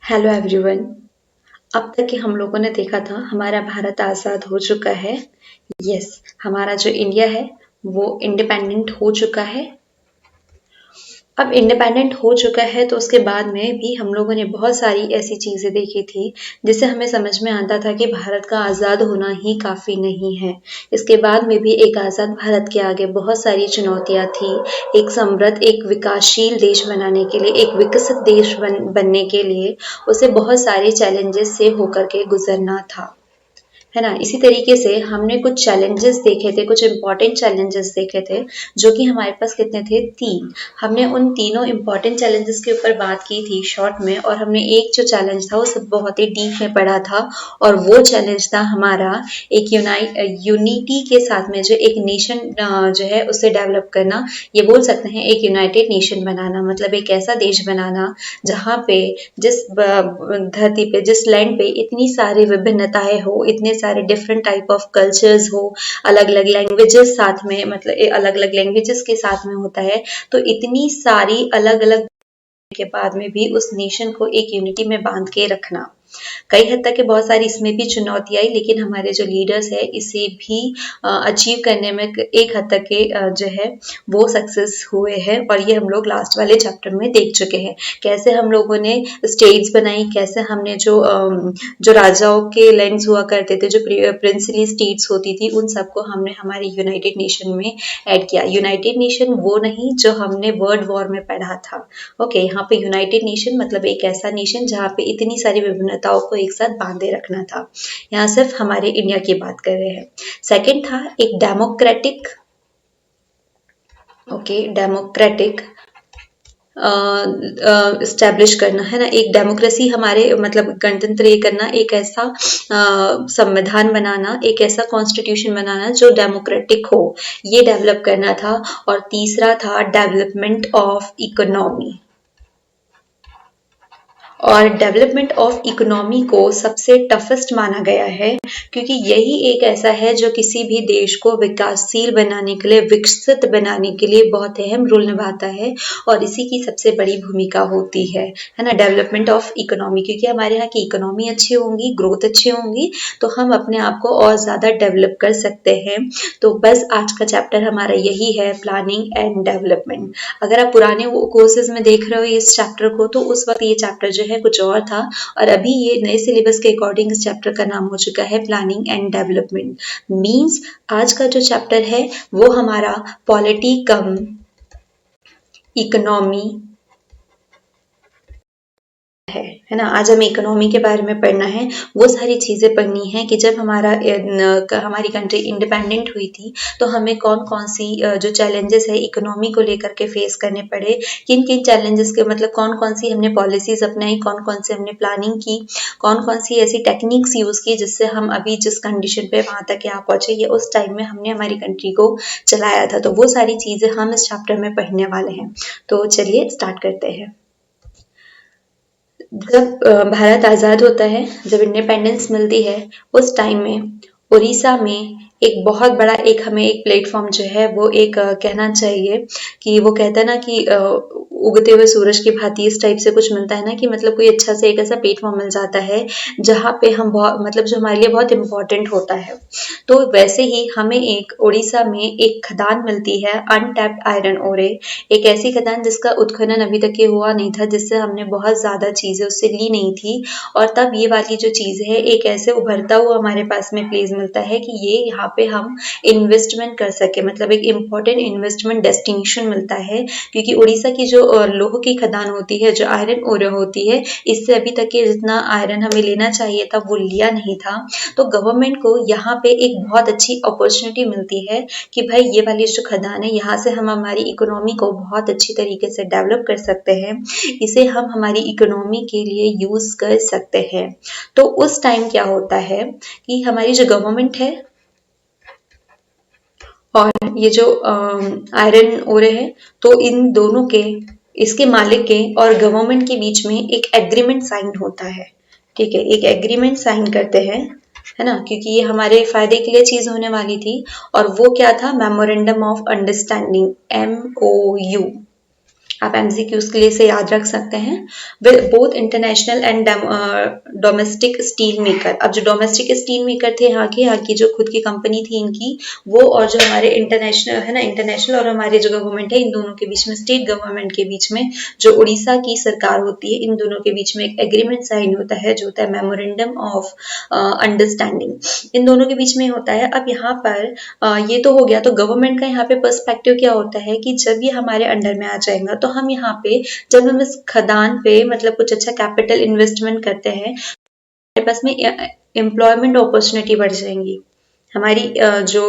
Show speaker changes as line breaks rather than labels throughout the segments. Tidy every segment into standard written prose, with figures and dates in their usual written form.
Hello everyone. अब तक के हम लोगों ने देखा था हमारा भारत आज़ाद हो चुका है। यस, हमारा जो इंडिया है वो इंडिपेंडेंट हो चुका है। अब इंडिपेंडेंट हो चुका है तो उसके बाद में भी हम लोगों ने बहुत सारी ऐसी चीज़ें देखी थी जिससे हमें समझ में आता था कि भारत का आज़ाद होना ही काफ़ी नहीं है। इसके बाद में भी एक आज़ाद भारत के आगे बहुत सारी चुनौतियाँ थी। एक समृद्ध, एक विकासशील देश बनाने के लिए, एक विकसित देश बनने के लिए उसे बहुत सारे चैलेंजेस से होकर के गुजरना था, है ना। इसी तरीके से हमने कुछ चैलेंजेस देखे थे, कुछ इंपॉर्टेंट चैलेंजेस देखे थे जो कि हमारे पास कितने थे, 3। हमने उन तीनों इंपॉर्टेंट चैलेंजेस के ऊपर बात की थी शॉर्ट में, और हमने एक जो चैलेंज था वो सब बहुत ही डीप में पढ़ा था। और वो चैलेंज था हमारा एक यूनिटी के साथ में जो एक नेशन जो है उसे डेवलप करना। ये बोल सकते हैं एक यूनाइटेड नेशन बनाना, मतलब एक ऐसा देश बनाना जहाँ पे जिस धरती पे, जिस लैंड पे इतनी सारी विभिन्नताएं हो, इतने सारे डिफरेंट टाइप ऑफ कल्चर्स हो, अलग अलग लैंग्वेजेस साथ में, मतलब अलग अलग लैंग्वेजेस के साथ में होता है। तो इतनी सारी अलग अलग के बाद में भी उस नेशन को एक यूनिटी में बांध के रखना, कई हद तक के बहुत सारी इसमें भी चुनौती आई, लेकिन हमारे जो लीडर्स है इसे भी अचीव करने में एक हद तक के जो है वो सक्सेस हुए हैं। और ये हम लोग लास्ट वाले चैप्टर में देख चुके हैं कैसे हम लोगों ने स्टेट्स बनाई, कैसे हमने जो राजाओं के लैंड्स हुआ करते थे, जो प्रिंसली स्टेट्स होती थी, उन सबको हमने हमारी यूनाइटेड नेशन में ऐड किया। यूनाइटेड नेशन वो नहीं जो हमने वर्ल्ड वॉर में पढ़ा था। ओके, यहाँ पे यूनाइटेड नेशन मतलब एक ऐसा नेशन जहाँ पे इतनी सारी विभिन्नताओं को एक साथ बांधे रखना था। यहाँ सिर्फ हमारे इंडिया की बात कर रहे हैं। सेकंड था एक डेमोक्रेटिक, डेमोक्रेटिक स्टैब्लिश करना, है ना। एक डेमोक्रेसी हमारे मतलब गणतंत्र ये करना, एक ऐसा संविधान बनाना, एक ऐसा कॉन्स्टिट्यूशन बनाना जो डेमोक्रेटिक हो, ये डेवलप करना था। और तीसरा था डेवलपमेंट ऑफ इकोनॉमी। और डेवलपमेंट ऑफ इकोनॉमी को सबसे टफेस्ट माना गया है, क्योंकि यही एक ऐसा है जो किसी भी देश को विकासशील बनाने के लिए, विकसित बनाने के लिए बहुत अहम रोल निभाता है। और इसी की सबसे बड़ी भूमिका होती है ना, डेवलपमेंट ऑफ इकोनॉमी। क्योंकि हमारे यहाँ की इकोनॉमी अच्छी होंगी, ग्रोथ अच्छी होंगी, तो हम अपने आप को और ज़्यादा डेवलप कर सकते हैं। तो बस आज का चैप्टर हमारा यही है, प्लानिंग एंड डेवलपमेंट। अगर आप पुराने कोर्सेज में देख रहे हो इस चैप्टर को, तो उस वक्त ये चैप्टर जो है कुछ और था, और अभी ये नए सिलेबस के अकॉर्डिंग इस चैप्टर का नाम हो चुका है प्लानिंग एंड डेवलपमेंट। मीन्स आज का जो चैप्टर है वो हमारा पॉलिटी कम इकोनॉमी है ना। आज हमें इकोनॉमी के बारे में पढ़ना है, वो सारी चीज़ें पढ़नी है कि जब हमारी कंट्री इंडिपेंडेंट हुई थी तो हमें कौन कौन सी जो चैलेंजेस है इकोनॉमी को लेकर के फेस करने पड़े, किन किन चैलेंजेस के मतलब कौन कौन सी हमने पॉलिसीज अपनाई, कौन कौन सी हमने प्लानिंग की, कौन कौन सी ऐसी टेक्निक्स यूज़ की जिससे हम अभी जिस कंडीशन पे वहाँ तक यहाँ पहुँचे, ये उस टाइम में हमने हमारी कंट्री को चलाया था। तो वो सारी चीज़ें हम इस चैप्टर में पढ़ने वाले हैं। तो चलिए स्टार्ट करते हैं। जब भारत आज़ाद होता है, जब इंडिपेंडेंस मिलती है, उस टाइम में उड़ीसा में एक बहुत बड़ा एक हमें एक प्लेटफॉर्म जो है वो एक कहना चाहिए कि वो कहता है ना कि उगते हुए सूरज की भांति इस टाइप से कुछ मिलता है ना, कि मतलब कोई अच्छा से एक ऐसा प्लेटफॉर्म मिल जाता है जहाँ पे हम बहुत मतलब जो हमारे लिए बहुत इम्पोर्टेंट होता है। तो वैसे ही हमें एक उड़ीसा में एक खदान मिलती है, अनटैप्ड आयरन ओरे। एक ऐसी खदान जिसका उत्खनन अभी तक ये हुआ नहीं था, जिससे हमने बहुत ज़्यादा चीज़ें उससे ली नहीं थी। और तब ये वाली जो चीज़ है एक ऐसे उभरता हुआ हमारे पास में प्लेस मिलता है कि ये यहाँ पे हम इन्वेस्टमेंट कर सके, मतलब एक इम्पॉर्टेंट इन्वेस्टमेंट डेस्टिनेशन मिलता है। क्योंकि उड़ीसा की जो लोह की खदान होती है, जो आयरन ओर होती है, इससे अभी तक के जितना आयरन हमें लेना चाहिए था वो लिया नहीं था। तो गवर्नमेंट को यहाँ पे एक बहुत अच्छी अपॉर्चुनिटी मिलती है कि भाई ये वाली जो खदान है, यहाँ से हम हमारी इकोनॉमी को बहुत अच्छी तरीके से डेवलप कर सकते हैं, इसे हम हमारी इकोनॉमी के लिए यूज कर सकते हैं। तो उस टाइम क्या होता है कि हमारी जो गवर्नमेंट है और ये जो आयरन ओरे है, तो इन दोनों के, इसके मालिक के और गवर्नमेंट के बीच में एक एग्रीमेंट साइन होता है। ठीक है, एक एग्रीमेंट साइन करते हैं, है ना, क्योंकि ये हमारे फायदे के लिए चीज होने वाली थी। और वो क्या था, मेमोरेंडम ऑफ अंडरस्टैंडिंग, MOU। आप एमसीक्यूज के लिए इसे याद रख सकते हैं। With both international and domestic steel maker. अब जो डोमेस्टिक स्टील मेकर थे यहाँ की जो खुद की कंपनी थी इनकी, वो और जो हमारे इंटरनेशनल है ना, इंटरनेशनल और हमारे जो गवर्नमेंट है, इन दोनों के बीच में, स्टेट गवर्नमेंट के बीच में, जो उड़ीसा की सरकार होती है, इन दोनों के बीच में एक एग्रीमेंट साइन होता है, जो होता है मेमोरेंडम ऑफ अंडरस्टैंडिंग। इन दोनों के बीच में होता है। अब यहाँ पर ये तो हो गया। तो गवर्नमेंट का यहाँ पे पर्सपेक्टिव क्या होता है कि जब ये हमारे अंडर में आ जाएगा तो हम यहाँ पे, जब हम इस खदान पे मतलब कुछ अच्छा कैपिटल इन्वेस्टमेंट करते हैं, हमारे पास में एम्प्लॉयमेंट अपॉर्चुनिटी बढ़ जाएंगी, हमारी जो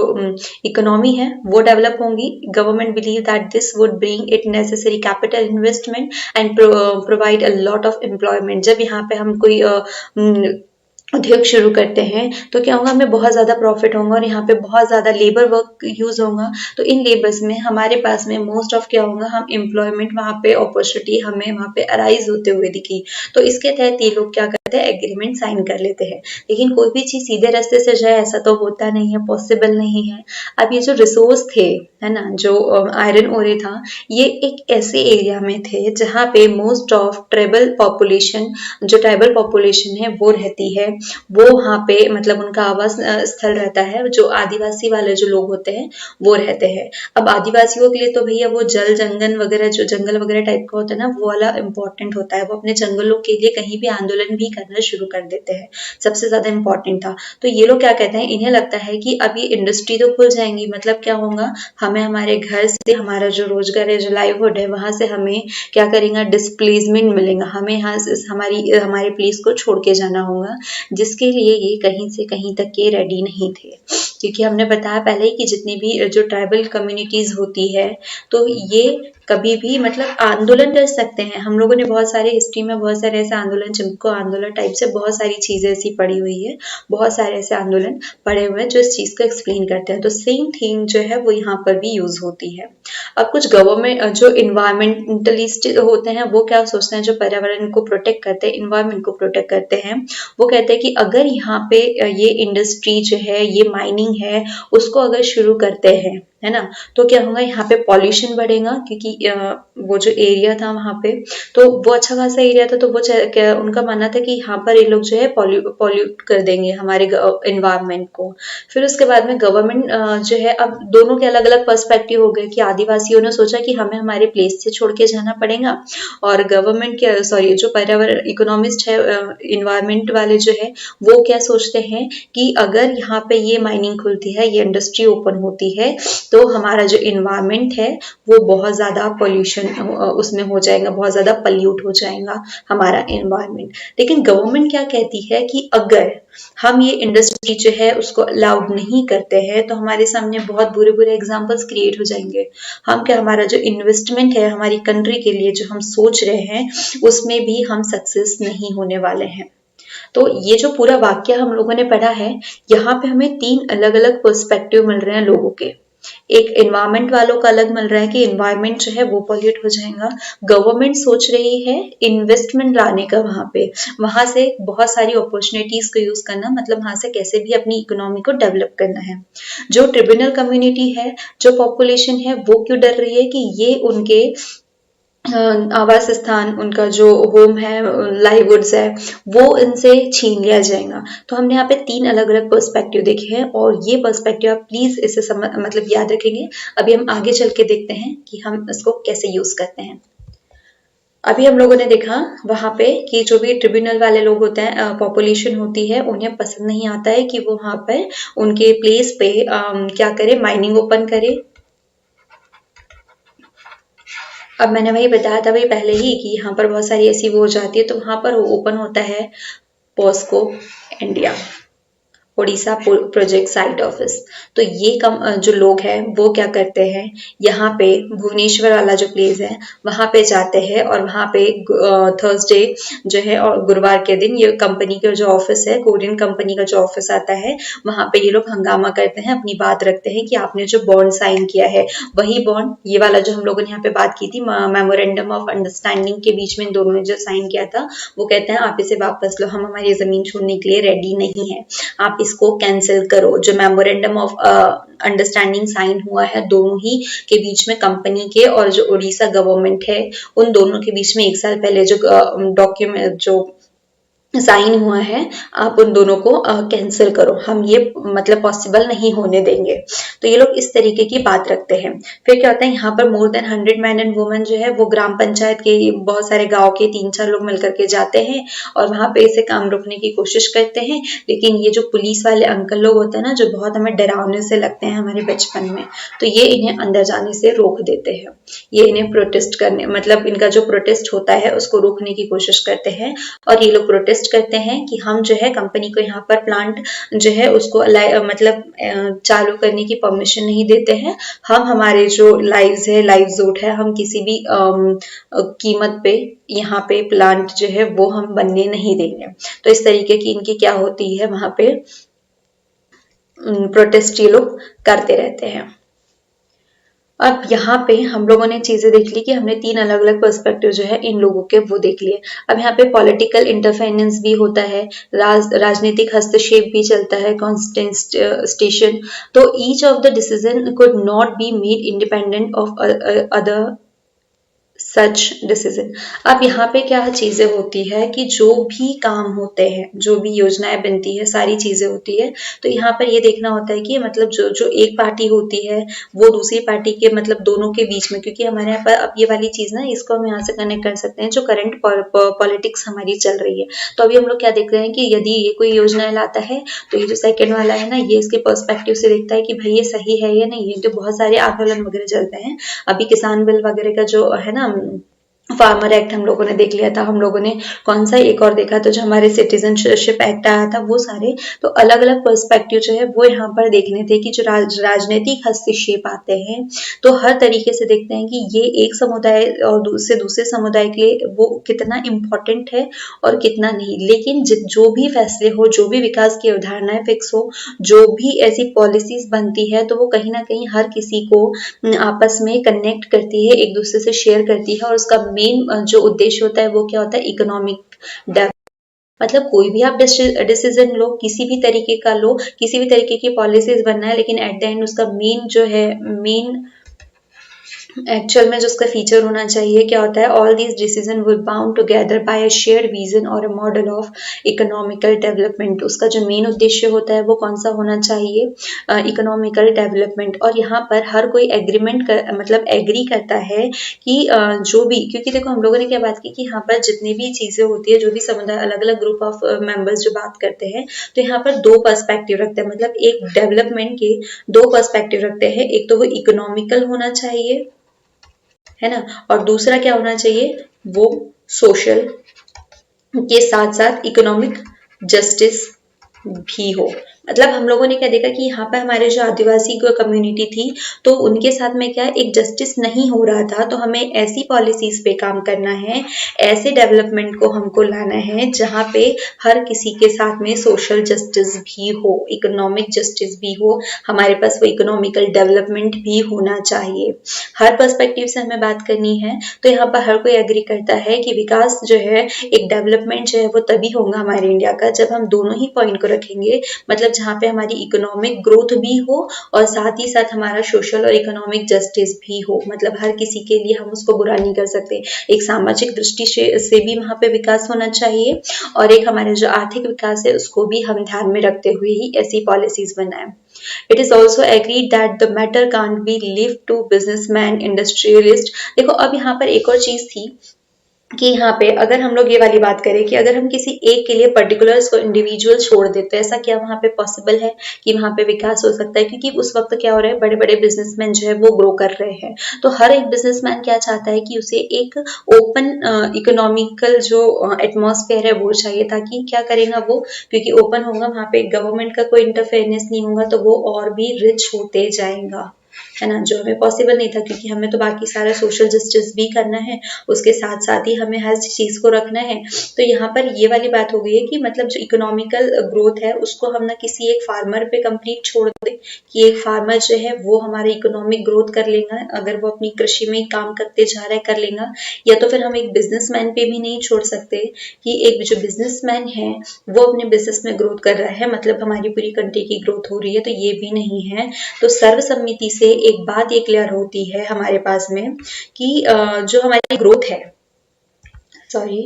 इकोनॉमी है वो डेवलप होंगी। Government believe that this would bring it necessary capital investment and provide a lot of employment. जब यहाँ पे हम कोई उद्योग शुरू करते हैं तो क्या होगा, हमें बहुत ज़्यादा प्रॉफिट होगा और यहाँ पे बहुत ज़्यादा लेबर वर्क यूज़ होगा। तो इन लेबर्स में हमारे पास में मोस्ट ऑफ क्या होगा, हम एम्प्लॉयमेंट वहाँ पे अपॉर्चुनिटी हमें वहाँ पे अराइज होते हुए दिखी। तो इसके तहत ये लोग क्या करते हैं, एग्रीमेंट साइन कर लेते हैं। लेकिन कोई भी चीज़ सीधे रास्ते से जाए ऐसा तो होता नहीं है, पॉसिबल नहीं है। अब ये जो रिसोर्स थे, है ना, जो आयरन ओरे था, ये एक ऐसे एरिया में थे जहाँ पे मोस्ट ऑफ ट्राइबल पॉपुलेशन, जो ट्राइबल पॉपुलेशन है वो रहती है। वो वहाँ पे मतलब उनका आवास स्थल रहता है। जो आदिवासी वाले जो लोग होते हैं वो रहते हैं। अब आदिवासियों के लिए तो भैया वो जल जंगल वगैरह, जो जंगल वगैरह टाइप का होता है ना, वो वाला इम्पोर्टेंट होता है। वो अपने जंगलों के लिए कहीं भी आंदोलन भी करना शुरू कर देते हैं, सबसे ज्यादा इम्पोर्टेंट था। तो ये लोग क्या कहते हैं, इन्हें लगता है कि अब ये इंडस्ट्री तो खुल जाएंगी, मतलब क्या होगा, हमें हमारे घर से हमारा जो रोजगार है, जो लाइवहुड है, वहां से हमें क्या करेंगे, डिस्प्लेसमेंट मिलेगा। हमें यहाँ हमारे प्लेस को छोड़ के जाना होगा, जिसके लिए ये कहीं से कहीं तक के रेडी नहीं थे। क्योंकि हमने बताया पहले ही कि जितनी भी जो ट्राइबल कम्युनिटीज होती है, तो ये कभी भी मतलब आंदोलन कर सकते हैं। हम लोगों ने बहुत सारे हिस्ट्री में बहुत सारे ऐसे आंदोलन, चिपको आंदोलन टाइप से बहुत सारी चीजें ऐसी पड़ी हुई है, बहुत सारे ऐसे आंदोलन पड़े हुए हैं जो इस चीज को एक्सप्लेन करते हैं। तो सेम थिंग जो है वो यहाँ पर भी यूज होती है। अब कुछ गवर्नमेंट जो इन्वायरमेंटलिस्ट होते हैं वो क्या सोचते हैं, जो पर्यावरण को प्रोटेक्ट करते हैं, इन्वायरमेंट को प्रोटेक्ट करते हैं, वो कहते हैं कि अगर यहाँ पे ये इंडस्ट्री जो है, ये माइनिंग है, उसको अगर शुरू करते हैं, है ना, तो क्या होगा, यहाँ पे पॉल्यूशन बढ़ेगा। क्योंकि वो जो एरिया था वहाँ पे, तो वो अच्छा खासा एरिया था, तो वो उनका मानना था कि यहाँ पर ये लोग जो है पॉल्यूट कर देंगे हमारे एनवायरनमेंट को। फिर उसके बाद में गवर्नमेंट जो है, अब दोनों के अलग अलग पर्सपेक्टिव हो गए कि आदिवासियों ने सोचा कि हमें हमारे प्लेस से छोड़ के जाना पड़ेगा, और गवर्नमेंट के जो पर्यावरण इकोनॉमिस्ट है, इन्वायरमेंट वाले जो है, वो क्या सोचते हैं कि अगर यहाँ पे ये माइनिंग खुलती है, ये इंडस्ट्री ओपन होती है, तो हमारा जो इन्वायरमेंट है वो बहुत ज़्यादा पोल्यूशन उसमें हो जाएगा, बहुत ज़्यादा पल्यूट हो जाएगा हमारा इन्वायरमेंट। लेकिन गवर्नमेंट क्या कहती है कि अगर हम ये इंडस्ट्री जो है उसको अलाउड नहीं करते हैं, तो हमारे सामने बहुत बुरे बुरे एग्जाम्पल्स क्रिएट हो जाएंगे। हम क्या, हमारा जो इन्वेस्टमेंट है हमारी कंट्री के लिए जो हम सोच रहे हैं, उसमें भी हम सक्सेस नहीं होने वाले हैं। तो ये जो पूरा वाक्य हम लोगों ने पढ़ा है, यहाँ पे हमें 3 अलग अलग पर्सपेक्टिव मिल रहे हैं लोगों के। एक एनवायरमेंट वालों का अलग मिल रहा है कि एनवायरमेंट जो है वो पॉल्यूट हो जाएगा। गवर्नमेंट सोच रही है इन्वेस्टमेंट लाने का, वहां से बहुत सारी अपॉर्चुनिटीज को यूज करना, मतलब वहां से कैसे भी अपनी इकोनॉमी को डेवलप करना है। जो ट्रिब्यूनल कम्युनिटी है, जो पॉपुलेशन है, वो क्यों डर रही है कि ये उनके आवास स्थान, उनका जो होम है, लाइववुड्स है, वो इनसे छीन लिया जाएगा। तो हमने यहाँ पे 3 अलग अलग पर्सपेक्टिव देखे हैं, और ये पर्सपेक्टिव आप प्लीज इसे मतलब याद रखेंगे। अभी हम आगे चल के देखते हैं कि हम इसको कैसे यूज करते हैं। अभी हम लोगों ने देखा वहां पे कि जो भी ट्रिब्यूनल वाले लोग होते हैं, पॉपुलेशन होती है, उन्हें पसंद नहीं आता है कि वो वहां पे उनके प्लेस पे क्या करे, माइनिंग ओपन करे। अब मैंने वही बताया था वही पहले ही कि यहाँ पर बहुत सारी ऐसी वो हो जाती है, तो वहां पर ओपन होता है POSCO India, Orissa project site office. तो ये जो लोग हैं वो क्या करते हैं, यहाँ पे भुवनेश्वर वाला जो प्लेस है वहां पे जाते हैं, और वहां पे थर्सडे जो है और गुरुवार के दिन ये कंपनी का जो ऑफिस है, कोरियन कंपनी का जो ऑफिस आता है, वहां पे ये लोग हंगामा करते हैं, अपनी बात रखते हैं कि आपने जो बॉन्ड साइन किया है, वही बॉन्ड, ये वाला जो हम लोगों ने यहाँ पे बात की थी, मेमोरेंडम ऑफ अंडरस्टैंडिंग के बीच में दोनों ने जो साइन किया था, वो कहते हैं आप इसे वापस लो, हम हमारी जमीन छोड़ने के लिए रेडी नहीं है, आप इसको कैंसिल करो। जो मेमोरेंडम ऑफ अंडरस्टैंडिंग साइन हुआ है दोनों ही के बीच में, कंपनी के और जो उड़ीसा गवर्नमेंट है, उन दोनों के बीच में 1 साल पहले जो डॉक्यूमेंट जो साइन हुआ है, आप उन दोनों को कैंसिल करो, हम ये मतलब पॉसिबल नहीं होने देंगे। तो ये लोग इस तरीके की बात रखते हैं। फिर क्या होता है, यहाँ पर more than 100 man and women जो है वो ग्राम पंचायत के बहुत सारे गांव के 3-4 लोग मिलकर के जाते हैं और वहां पे इसे काम रोकने की कोशिश करते हैं। लेकिन ये जो पुलिस वाले अंकल लोग होते हैं ना, जो बहुत हमें डरावने से लगते हैं हमारे बचपन में, तो ये इन्हें अंदर जाने से रोक देते हैं। ये इन्हें प्रोटेस्ट करने मतलब इनका जो प्रोटेस्ट होता है उसको रोकने की कोशिश करते हैं और ये लोग प्रोटेस्ट करते हैं कि हम जो है कंपनी को यहाँ पर प्लांट जो है उसको मतलब चालू करने की परमिशन नहीं देते हैं। हम हमारे जो लाइव्स है, लाइवलीहुड है, हम किसी भी कीमत पे यहाँ पे प्लांट जो है वो हम बनने नहीं देंगे। तो इस तरीके की इनकी क्या होती है, वहां पे प्रोटेस्ट ये लोग करते रहते हैं। अब यहाँ पे हम लोगों ने चीजें देख ली कि हमने 3 अलग अलग पर्सपेक्टिव जो है इन लोगों के वो देख लिए। अब यहाँ पे पॉलिटिकल इंटरफेरेंस भी होता है, राजनीतिक हस्तक्षेप भी चलता है, कॉन्स्टेंटेशन। तो each of the decision could not be made independent of other such decision. अब यहाँ पे क्या चीजें होती है कि जो भी काम होते हैं, जो भी योजनाएं बनती है, सारी चीजें होती है, तो यहाँ पर ये देखना होता है कि मतलब जो जो एक पार्टी होती है वो दूसरी पार्टी के मतलब दोनों के बीच में, क्योंकि हमारे यहाँ पर अब ये वाली चीज ना, इसको हम यहाँ से कनेक्ट कर सकते हैं जो करंट पॉलिटिक्स हमारी चल रही है। तो अभी हम लोग क्या देख रहे हैं कि यदि ये कोई योजना लाता है तो ये जो सेकंड वाला है ना, ये इसके पर्सपेक्टिव से देखता है कि भाई ये सही है या नहीं। ये तो बहुत सारे आंदोलन वगैरह चलते हैं। अभी किसान बिल वगैरह का जो है ना, फार्मर एक्ट हम लोगों ने देख लिया था। हम लोगों ने कौन सा एक और देखा था, जो हमारे सिटीजनशिप एक्ट आया था, वो सारे तो अलग अलग पर्सपेक्टिव जो है वो यहाँ पर देखने थे कि जो राजनीतिक हस्तक्षेप आते हैं तो हर तरीके से देखते हैं कि ये एक समुदाय और दूसरे समुदाय के लिए वो कितना इम्पोर्टेंट है और कितना नहीं। लेकिन जो भी फैसले हो, जो भी विकास की अवधारणाएं फिक्स हो, जो भी ऐसी पॉलिसीज बनती है, तो वो कहीं ना कहीं हर किसी को आपस में कनेक्ट करती है, एक दूसरे से शेयर करती है। और उसका मेन जो उद्देश्य होता है वो क्या होता है, इकोनॉमिक डेवलपमेंट। मतलब कोई भी आप डिसीजन लो, किसी भी तरीके का लो, किसी भी तरीके की पॉलिसीज बनना है, लेकिन एट द एंड उसका मेन जो है, मेन एक्चुअल में जो उसका फीचर होना चाहिए क्या होता है, all these decision will bound together by a shared vision और a model of economical development. उसका जो मेन उद्देश्य होता है वो कौन सा होना चाहिए, इकोनॉमिकल डेवलपमेंट। और यहाँ पर हर कोई एग्रीमेंट मतलब एग्री करता है कि जो भी, क्योंकि देखो हम लोगों ने क्या बात की कि यहाँ पर जितनी भी चीजें होती है, जो भी समुदाय अलग अलग ग्रुप ऑफ मेंबर्स जो बात करते हैं, तो यहाँ पर 2 पर्सपेक्टिव रखते हैं। मतलब एक डेवलपमेंट के 2 पर्सपेक्टिव रखते हैं। एक तो वो इकोनॉमिकल होना चाहिए, है ना, और दूसरा क्या होना चाहिए, वो सोशल के साथ साथ इकोनॉमिक जस्टिस भी हो। मतलब हम लोगों ने क्या देखा कि यहाँ पर हमारे जो आदिवासी कम्युनिटी थी, तो उनके साथ में क्या एक जस्टिस नहीं हो रहा था। तो हमें ऐसी पॉलिसीज पे काम करना है, ऐसे डेवलपमेंट को हमको लाना है जहाँ पे हर किसी के साथ में सोशल जस्टिस भी हो, इकोनॉमिक जस्टिस भी हो, हमारे पास वो इकोनॉमिकल डेवलपमेंट भी होना चाहिए। हर पर्सपेक्टिव से हमें बात करनी है। तो यहाँ पर हर कोई एग्री करता है कि विकास जो है, एक डेवलपमेंट जो है वो तभी होगा हमारे इंडिया का जब हम दोनों ही पॉइंट को रखेंगे। मतलब जहाँ पे हमारी इकोनॉमिक ग्रोथ भी हो और साथ ही साथ हमारा सोशल और इकोनॉमिक जस्टिस भी हो। मतलब हर किसी के लिए हम उसको बुरा नहीं कर सकते। एक सामाजिक दृष्टि से भी वहाँ पे विकास होना चाहिए और एक हमारे जो आर्थिक विकास है उसको भी हम ध्यान में रखते हुए ही ऐसी पॉलिसीज बनाएं। It is also agreed that the matter can't be left to businessman, industrialist। देखो अब यहाँ पर एक और चीज थी कि यहाँ पे अगर हम लोग ये वाली बात करें कि अगर हम किसी एक के लिए पर्टिकुलर्स को इंडिविजुअल छोड़ देते हैं, ऐसा क्या वहाँ पे पॉसिबल है कि वहाँ पे विकास हो सकता है? क्योंकि उस वक्त क्या हो रहा है, बड़े बड़े बिजनेसमैन जो है वो ग्रो कर रहे हैं। तो हर एक बिजनेसमैन क्या चाहता है कि उसे एक ओपन इकोनॉमिकल जो एटमॉस्फेयर है वो चाहिए, ताकि क्या करेगा वो, क्योंकि ओपन होगा वहाँ पे गवर्नमेंट का कोई इंटरफेरेंस नहीं होगा, तो वो और भी रिच होते जाएगा। है ना, जो हमें पॉसिबल नहीं था क्योंकि हमें तो बाकी सारा सोशल जस्टिस भी करना है, उसके साथ साथ ही हमें हर चीज़ को रखना है। तो यहाँ पर ये वाली बात हो गई है कि मतलब जो इकोनॉमिकल ग्रोथ है उसको हम ना किसी एक फार्मर पे कंप्लीट छोड़ दें कि एक फार्मर जो है वो हमारे इकोनॉमिक ग्रोथ कर लेगा अगर वो अपनी कृषि में काम करते जा रहा है कर लेगा, या तो फिर हम एक बिजनेसमैन पे भी नहीं छोड़ सकते कि एक जो बिजनेसमैन है वो अपने बिजनेस में ग्रोथ कर रहा है मतलब हमारी पूरी कंट्री की ग्रोथ हो रही है, तो ये भी नहीं है। तो सर्वसम्मति से एक बात ये क्लियर होती है हमारे पास में कि जो हमारी ग्रोथ है सॉरी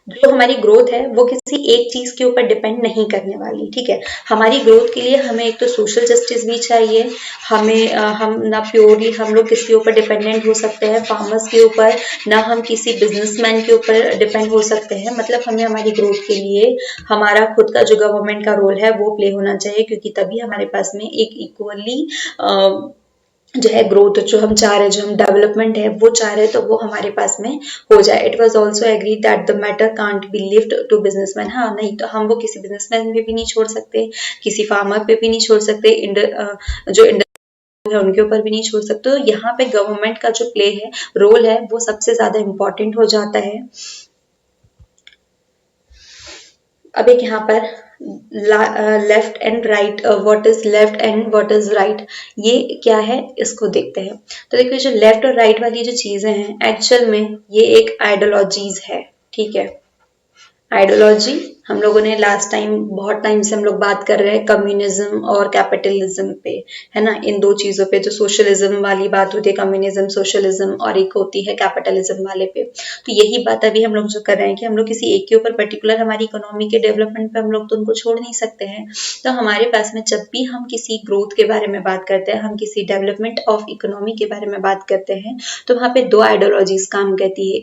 जो हमारी ग्रोथ है वो किसी एक चीज के ऊपर डिपेंड नहीं करने वाली, ठीक है। हमारी ग्रोथ के लिए हमें एक तो सोशल जस्टिस भी चाहिए, हमें हम ना प्योरली हम लोग किसके ऊपर डिपेंडेंट हो सकते हैं, फार्मर्स के ऊपर, ना हम किसी बिजनेसमैन के ऊपर डिपेंड हो सकते हैं। मतलब हमें हमारी ग्रोथ के लिए हमारा खुद का जो गवर्नमेंट का रोल है वो प्ले होना चाहिए क्योंकि तभी हमारे पास में एक इक्वली जो है ग्रोथ जो हम चाह रहे हैं, जो हम डेवलपमेंट है वो चाह रहे हैं, तो वो हमारे पास में हो जाए। It was also agree that the matter can't be lift to businessman. हाँ नहीं तो हम वो किसी बिजनेसमैन पे भी नहीं छोड़ सकते, किसी फार्मर पे भी नहीं छोड़ सकते, जो इंडस्ट्री है उनके ऊपर भी नहीं छोड़ सकते। तो यहाँ पे गवर्नमेंट का जो प्ले है रोल है वो सबसे ज्यादा इम्पोर्टेंट हो जाता है। अब एक यहाँ पर left and right, what is left and what is right, ये क्या है इसको देखते हैं। तो देखिए जो लेफ्ट और राइट वाली जो चीजें हैं एक्चुअल में ये एक आइडियोलॉजीज है, ठीक है। आइडियोलॉजी हम लोगों ने लास्ट टाइम बहुत टाइम से हम लोग बात कर रहे हैं कम्युनिज्म और कैपिटलिज्म पे, है ना, इन दो चीजों पे जो सोशलिज्म वाली बात होती है, कम्युनिज्म सोशलिज्म, और एक होती है कैपिटलिज्म वाले पे। तो यही बात अभी हम लोग जो कर रहे हैं कि हम लोग किसी एक के ऊपर पर्टिकुलर हमारी इकोनॉमी के डेवलपमेंट पे हम लोग तो उनको छोड़ नहीं सकते हैं। तो हमारे पास में जब भी हम किसी ग्रोथ के बारे में बात करते हैं, हम किसी डेवलपमेंट ऑफ इकोनॉमी के बारे में बात करते हैं, तो वहाँ पे दो आइडियोलॉजीज काम करती है।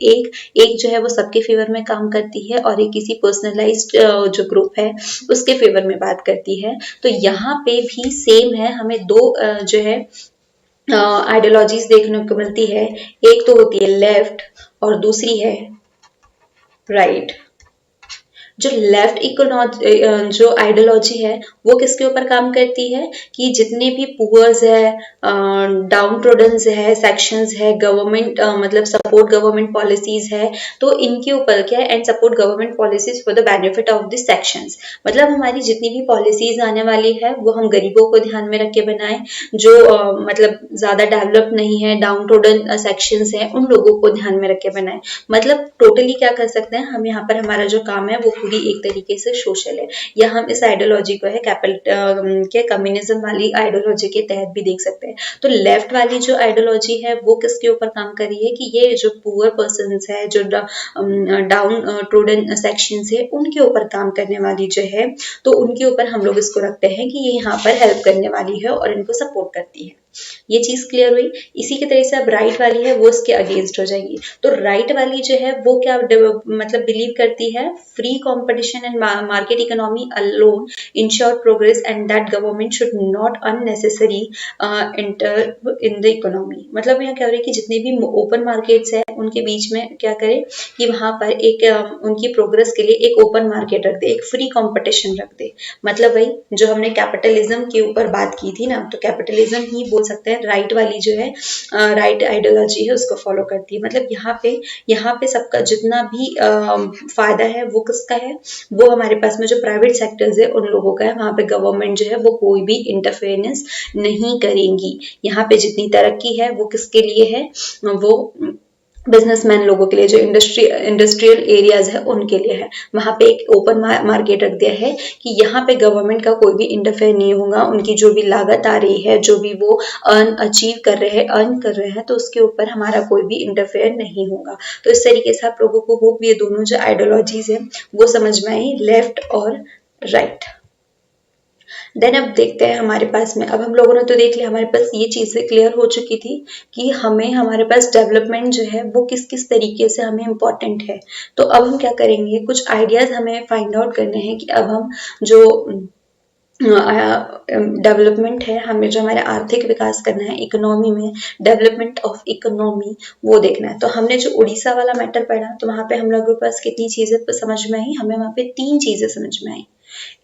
एक जो है वो सबके फेवर में काम करती है और एक किसी पर्सनलाइज्ड जो ग्रुप है उसके फेवर में बात करती है। तो यहाँ पे भी सेम है, हमें दो जो है आइडियोलॉजीज देखने को मिलती है। एक तो होती है लेफ्ट और दूसरी है राइट। जो लेफ्ट जो आइडियोलॉजी है वो किसके ऊपर काम करती है कि जितने भी पुअर्स है, डाउन ट्रोडन्स है, सेक्शंस है, गवर्नमेंट मतलब सपोर्ट गवर्नमेंट पॉलिसीज है, तो इनके ऊपर क्या है, and support government policies for the benefit of this sections. मतलब हमारी जितनी भी पॉलिसीज आने वाली है वो हम गरीबों को ध्यान में रख के बनाए, जो मतलब ज्यादा डेवलप नहीं है, डाउन ट्रोडन सेक्शंस है, उन लोगों को ध्यान में रख के बनाए। मतलब टोटली क्या कर सकते हैं हम, यहाँ पर हमारा जो काम है वो पूरी एक तरीके से सोशल है, या हम इस आइडियोलॉजी को है कम्युनिज्म वाली आइडियोलॉजी के तहत भी देख सकते हैं। तो लेफ्ट वाली जो आइडियोलॉजी है वो किसके ऊपर काम कर रही है कि ये जो पुअर पर्सन है, जो डाउन ट्रोडन सेक्शंस है, उनके ऊपर काम करने वाली जो है, तो उनके ऊपर हम लोग इसको रखते हैं कि ये यहाँ पर हेल्प करने वाली है और इनको सपोर्ट करती है। ये चीज क्लियर हुई। इसी की तरह से अब राइट वाली है वो इसके अगेंस्ट हो जाएगी। तो राइट वाली जो है वो क्या मतलब बिलीव करती है, free competition and market economy alone ensure progress and that government should not unnecessary enter in the economy. मतलब यहाँ क्या हो रहा है कि जितने भी ओपन मार्केट्स है उनके बीच में क्या करे कि वहां पर एक उनकी प्रोग्रेस के लिए एक ओपन मार्केट रख दे, एक फ्री कंपटीशन रख दे। मतलब वही जो हमने कैपिटलिज्म के ऊपर बात की थी ना, तो कैपिटलिज्म ही बोल सकते हैं राइट वाली जो है राइट आइडियोलॉजी है उसको फॉलो करती है। मतलब यहाँ पे सबका जितना भी फायदा है वो किसका है, वो हमारे पास में जो प्राइवेट सेक्टर्स है उन लोगों का है। वहां पे गवर्नमेंट जो है वो कोई भी इंटरफेरेंस नहीं करेंगी। यहाँ पे जितनी तरक्की है वो किसके लिए है, वो बिजनेसमैन लोगों के लिए, जो इंडस्ट्रियल एरियाज है उनके लिए है। वहां पे एक ओपन मार्केट रख दिया है कि यहाँ पे गवर्नमेंट का कोई भी इंटरफेयर नहीं होगा। उनकी जो भी लागत आ रही है, जो भी वो अचीव कर रहे हैं तो उसके ऊपर हमारा कोई भी इंटरफेयर नहीं होगा। तो इस तरीके से आप लोगों को होप ये दोनों जो आइडियोलॉजीज है वो समझ में आई, लेफ्ट और राइट। देन अब देखते हैं हमारे पास में, अब हम लोगों ने तो देख लिया, हमारे पास ये चीजें क्लियर हो चुकी थी कि हमें हमारे पास डेवलपमेंट जो है वो किस किस तरीके से हमें इम्पोर्टेंट है। तो अब हम क्या करेंगे, कुछ आइडियाज हमें फाइंड आउट करने हैं कि अब हम जो डेवलपमेंट है, हमें जो हमारा आर्थिक विकास करना है इकोनॉमी में, डेवलपमेंट ऑफ इकोनॉमी वो देखना है। तो हमने जो उड़ीसा वाला मैटर पढ़ा तो वहां पे हम लोगों के पास कितनी चीजें समझ में आई, हमें वहां पे 3 चीजें समझ में आई।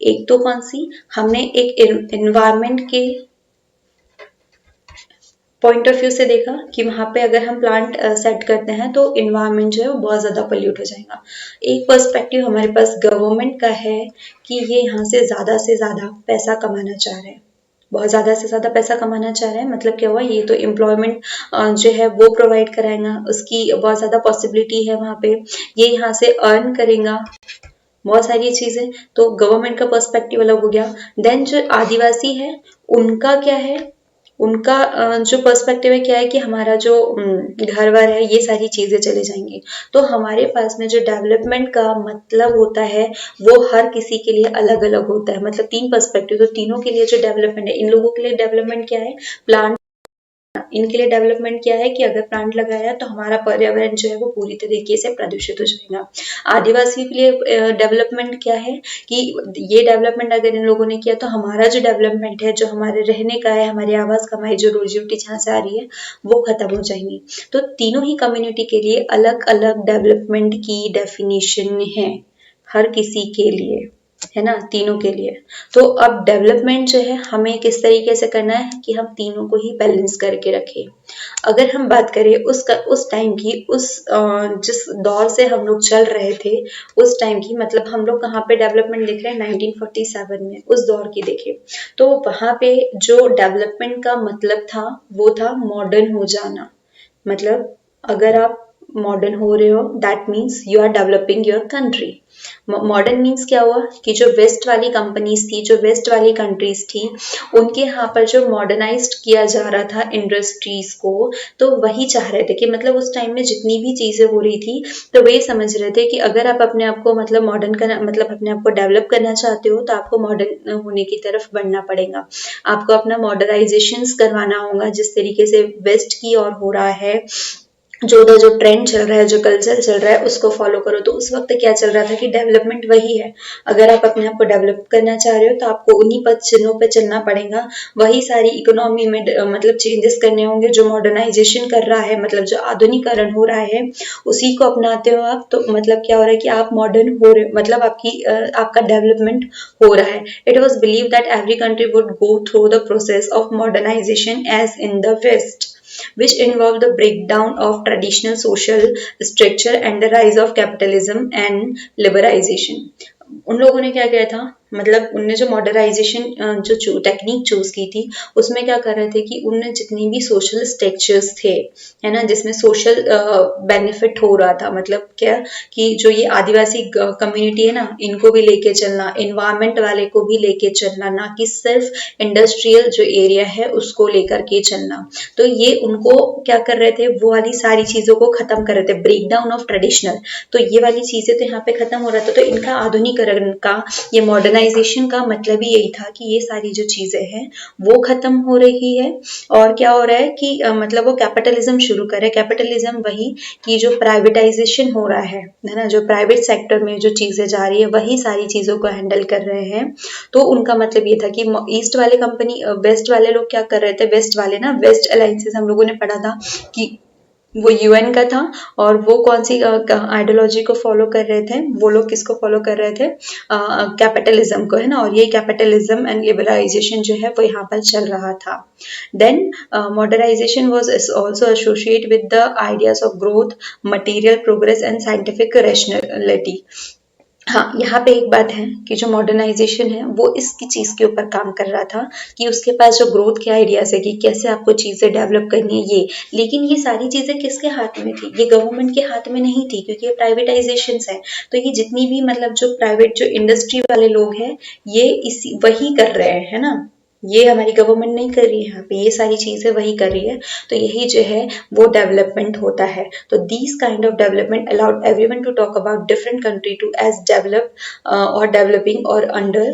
एक तो कौन सी, हमने एक एनवायरमेंट के पॉइंट ऑफ व्यू से देखा कि वहाँ पे अगर हम प्लांट सेट करते हैं तो इन्वायरमेंट जो है वो बहुत ज़्यादा पोल्यूट हो जाएगा। एक पर्सपेक्टिव हमारे पास गवर्नमेंट का है कि ये यहाँ से ज़्यादा पैसा कमाना चाह रहे हैं, बहुत ज़्यादा से ज़्यादा पैसा कमाना चाह रहे हैं। मतलब क्या हुआ, ये तो एम्प्लॉयमेंट जो है वो प्रोवाइड कराएगा, उसकी बहुत ज़्यादा पॉसिबिलिटी है वहाँ पे, ये यहाँ से अर्न करेगा बहुत सारी चीज़ें। तो गवर्नमेंट का पर्सपेक्टिव अलग हो गया। देन जो आदिवासी है उनका क्या है, उनका जो पर्सपेक्टिव है क्या है कि हमारा जो घर वर है ये सारी चीज़ें चली जाएंगी। तो हमारे पास में जो डेवलपमेंट का मतलब होता है वो हर किसी के लिए अलग अलग होता है। मतलब 3 पर्सपेक्टिव, तो तीनों के लिए जो डेवलपमेंट है, इन लोगों के लिए डेवलपमेंट क्या है, प्लांट, इनके लिए डेवलपमेंट क्या है कि अगर प्लांट लगाया तो हमारा पर्यावरण जो है वो पूरी तरीके से प्रदूषित हो जाएगा। आदिवासी के लिए डेवलपमेंट क्या है कि ये डेवलपमेंट अगर इन लोगों ने किया तो हमारा जो डेवलपमेंट है, जो हमारे रहने का है, हमारी आवास कमाई, जो रोजी रोटी जहाँ से आ रही है वो खत्म हो जाएंगी। तो तीनों ही कम्युनिटी के लिए अलग अलग डेवलपमेंट की डेफिनेशन है, हर किसी के लिए, है ना, तीनों के लिए। तो अब डेवलपमेंट जो है हमें किस तरीके से करना है कि हम तीनों को ही बैलेंस करके रखें। अगर हम बात करें उस टाइम की, जिस दौर से हम लोग चल रहे थे उस टाइम की, मतलब हम लोग कहाँ पे डेवलपमेंट देख रहे हैं 1947 में, उस दौर की देखें तो वहाँ पे जो डेवलपमेंट का मतलब था वो था मॉडर्न हो जाना। मतलब अगर आप मॉडर्न हो रहे हो that means you are developing your country. Modern means क्या हुआ कि जो वेस्ट वाली कंपनीज थी, जो वेस्ट वाली कंट्रीज थी, उनके यहाँ पर जो मॉडर्नाइज्ड किया जा रहा था इंडस्ट्रीज को, तो वही चाह रहे थे कि मतलब उस टाइम में जितनी भी चीजें हो रही थी तो वही समझ रहे थे कि अगर आप अपने आप को मतलब मॉडर्न करना, मतलब अपने आप को डेवलप करना चाहते हो तो आपको मॉडर्न होने की तरफ बढ़ना पड़ेगा। आपको अपना मॉडर्नाइजेशन करवाना होगा जिस तरीके से वेस्ट की ओर हो रहा है, जो उधर जो ट्रेंड चल रहा है, जो कल्चर चल रहा है उसको फॉलो करो। तो उस वक्त क्या चल रहा था कि डेवलपमेंट वही है। अगर आप अपने आप को डेवलप करना चाह रहे हो तो आपको उन्हीं पद चिन्हों पे चलना पड़ेगा, वही सारी इकोनॉमी में मतलब चेंजेस करने होंगे जो मॉडर्नाइजेशन कर रहा है, मतलब जो आधुनिकरण हो रहा है उसी को अपनाते हो आप। तो मतलब क्या हो रहा है कि आप मॉडर्न हो रहे हो, मतलब आपका डेवलपमेंट हो रहा है। It was believe that every country would go through the process of modernisation as in the west, which involved the breakdown of traditional social structure and the rise of capitalism and liberalization। उन लोगों ने क्या किया था, मतलब उनने जो modernisation जो टेक्निक चूज की थी उसमें क्या कर रहे थे कि उनने जितनी भी सोशल स्ट्रक्चर्स थे, है ना, जिसमें सोशल बेनिफिट हो रहा था, मतलब क्या कि जो ये आदिवासी कम्युनिटी है ना, इनको भी लेके चलना, इन्वायरमेंट वाले को भी लेके चलना, ना कि सिर्फ इंडस्ट्रियल जो एरिया है उसको लेकर के चलना। तो ये उनको क्या कर रहे थे, वो वाली सारी चीजों को खत्म कर रहे थे, ब्रेक डाउन ऑफ ट्रेडिशनल। तो ये वाली चीजें तो यहाँ पे खत्म हो रहा था, तो इनका आधुनिकरण का, ये मॉडर्नाइजेशन का मतलब ही यही था कि ये सारी जो चीजें हैं वो खत्म हो रही है। और क्या हो रहा है कि मतलब वो कैपिटलिज्म शुरू करे। कैपिटलिज्म वही कि जो प्राइवेटाइजेशन हो रहा है ना, जो प्राइवेट सेक्टर में जो चीजें जा रही है वही सारी चीजों को हैंडल कर रहे हैं। तो उनका मतलब ये था कि ईस्ट वाले कंपनी, वेस्ट वाले लोग क्या कर रहे थे, वेस्ट वाले ना, वेस्ट अलायंसेस हम लोगों ने पढ़ा था कि वो यूएन का था, और वो कौन सी आइडियोलॉजी को फॉलो कर रहे थे, वो लोग किसको फॉलो कर रहे थे, कैपिटलिज्म को, है ना। और ये कैपिटलिज्म एंड लिबरलाइजेशन जो है वो यहाँ पर चल रहा था। Then modernisation was also associate with the ideas of growth, material progress and scientific rationality. हाँ, यहाँ पे एक बात है कि जो मॉडर्नाइजेशन है वो इसकी चीज के ऊपर काम कर रहा था कि उसके पास जो ग्रोथ के आइडियाज है कि कैसे आपको चीजें डेवलप करनी है ये, लेकिन ये सारी चीजें किसके हाथ में थी, ये गवर्नमेंट के हाथ में नहीं थी, क्योंकि ये प्राइवेटाइजेशन है। तो ये जितनी भी मतलब जो प्राइवेट जो इंडस्ट्री वाले लोग हैं ये इसी वही कर रहे हैं, है ना, ये हमारी गवर्नमेंट नहीं कर रही है, यहाँ पे ये सारी चीजें वही कर रही है। तो यही जो है वो डेवलपमेंट होता है। तो these kind of development allowed everyone to talk about different country to as develop और डेवलपिंग और अंडर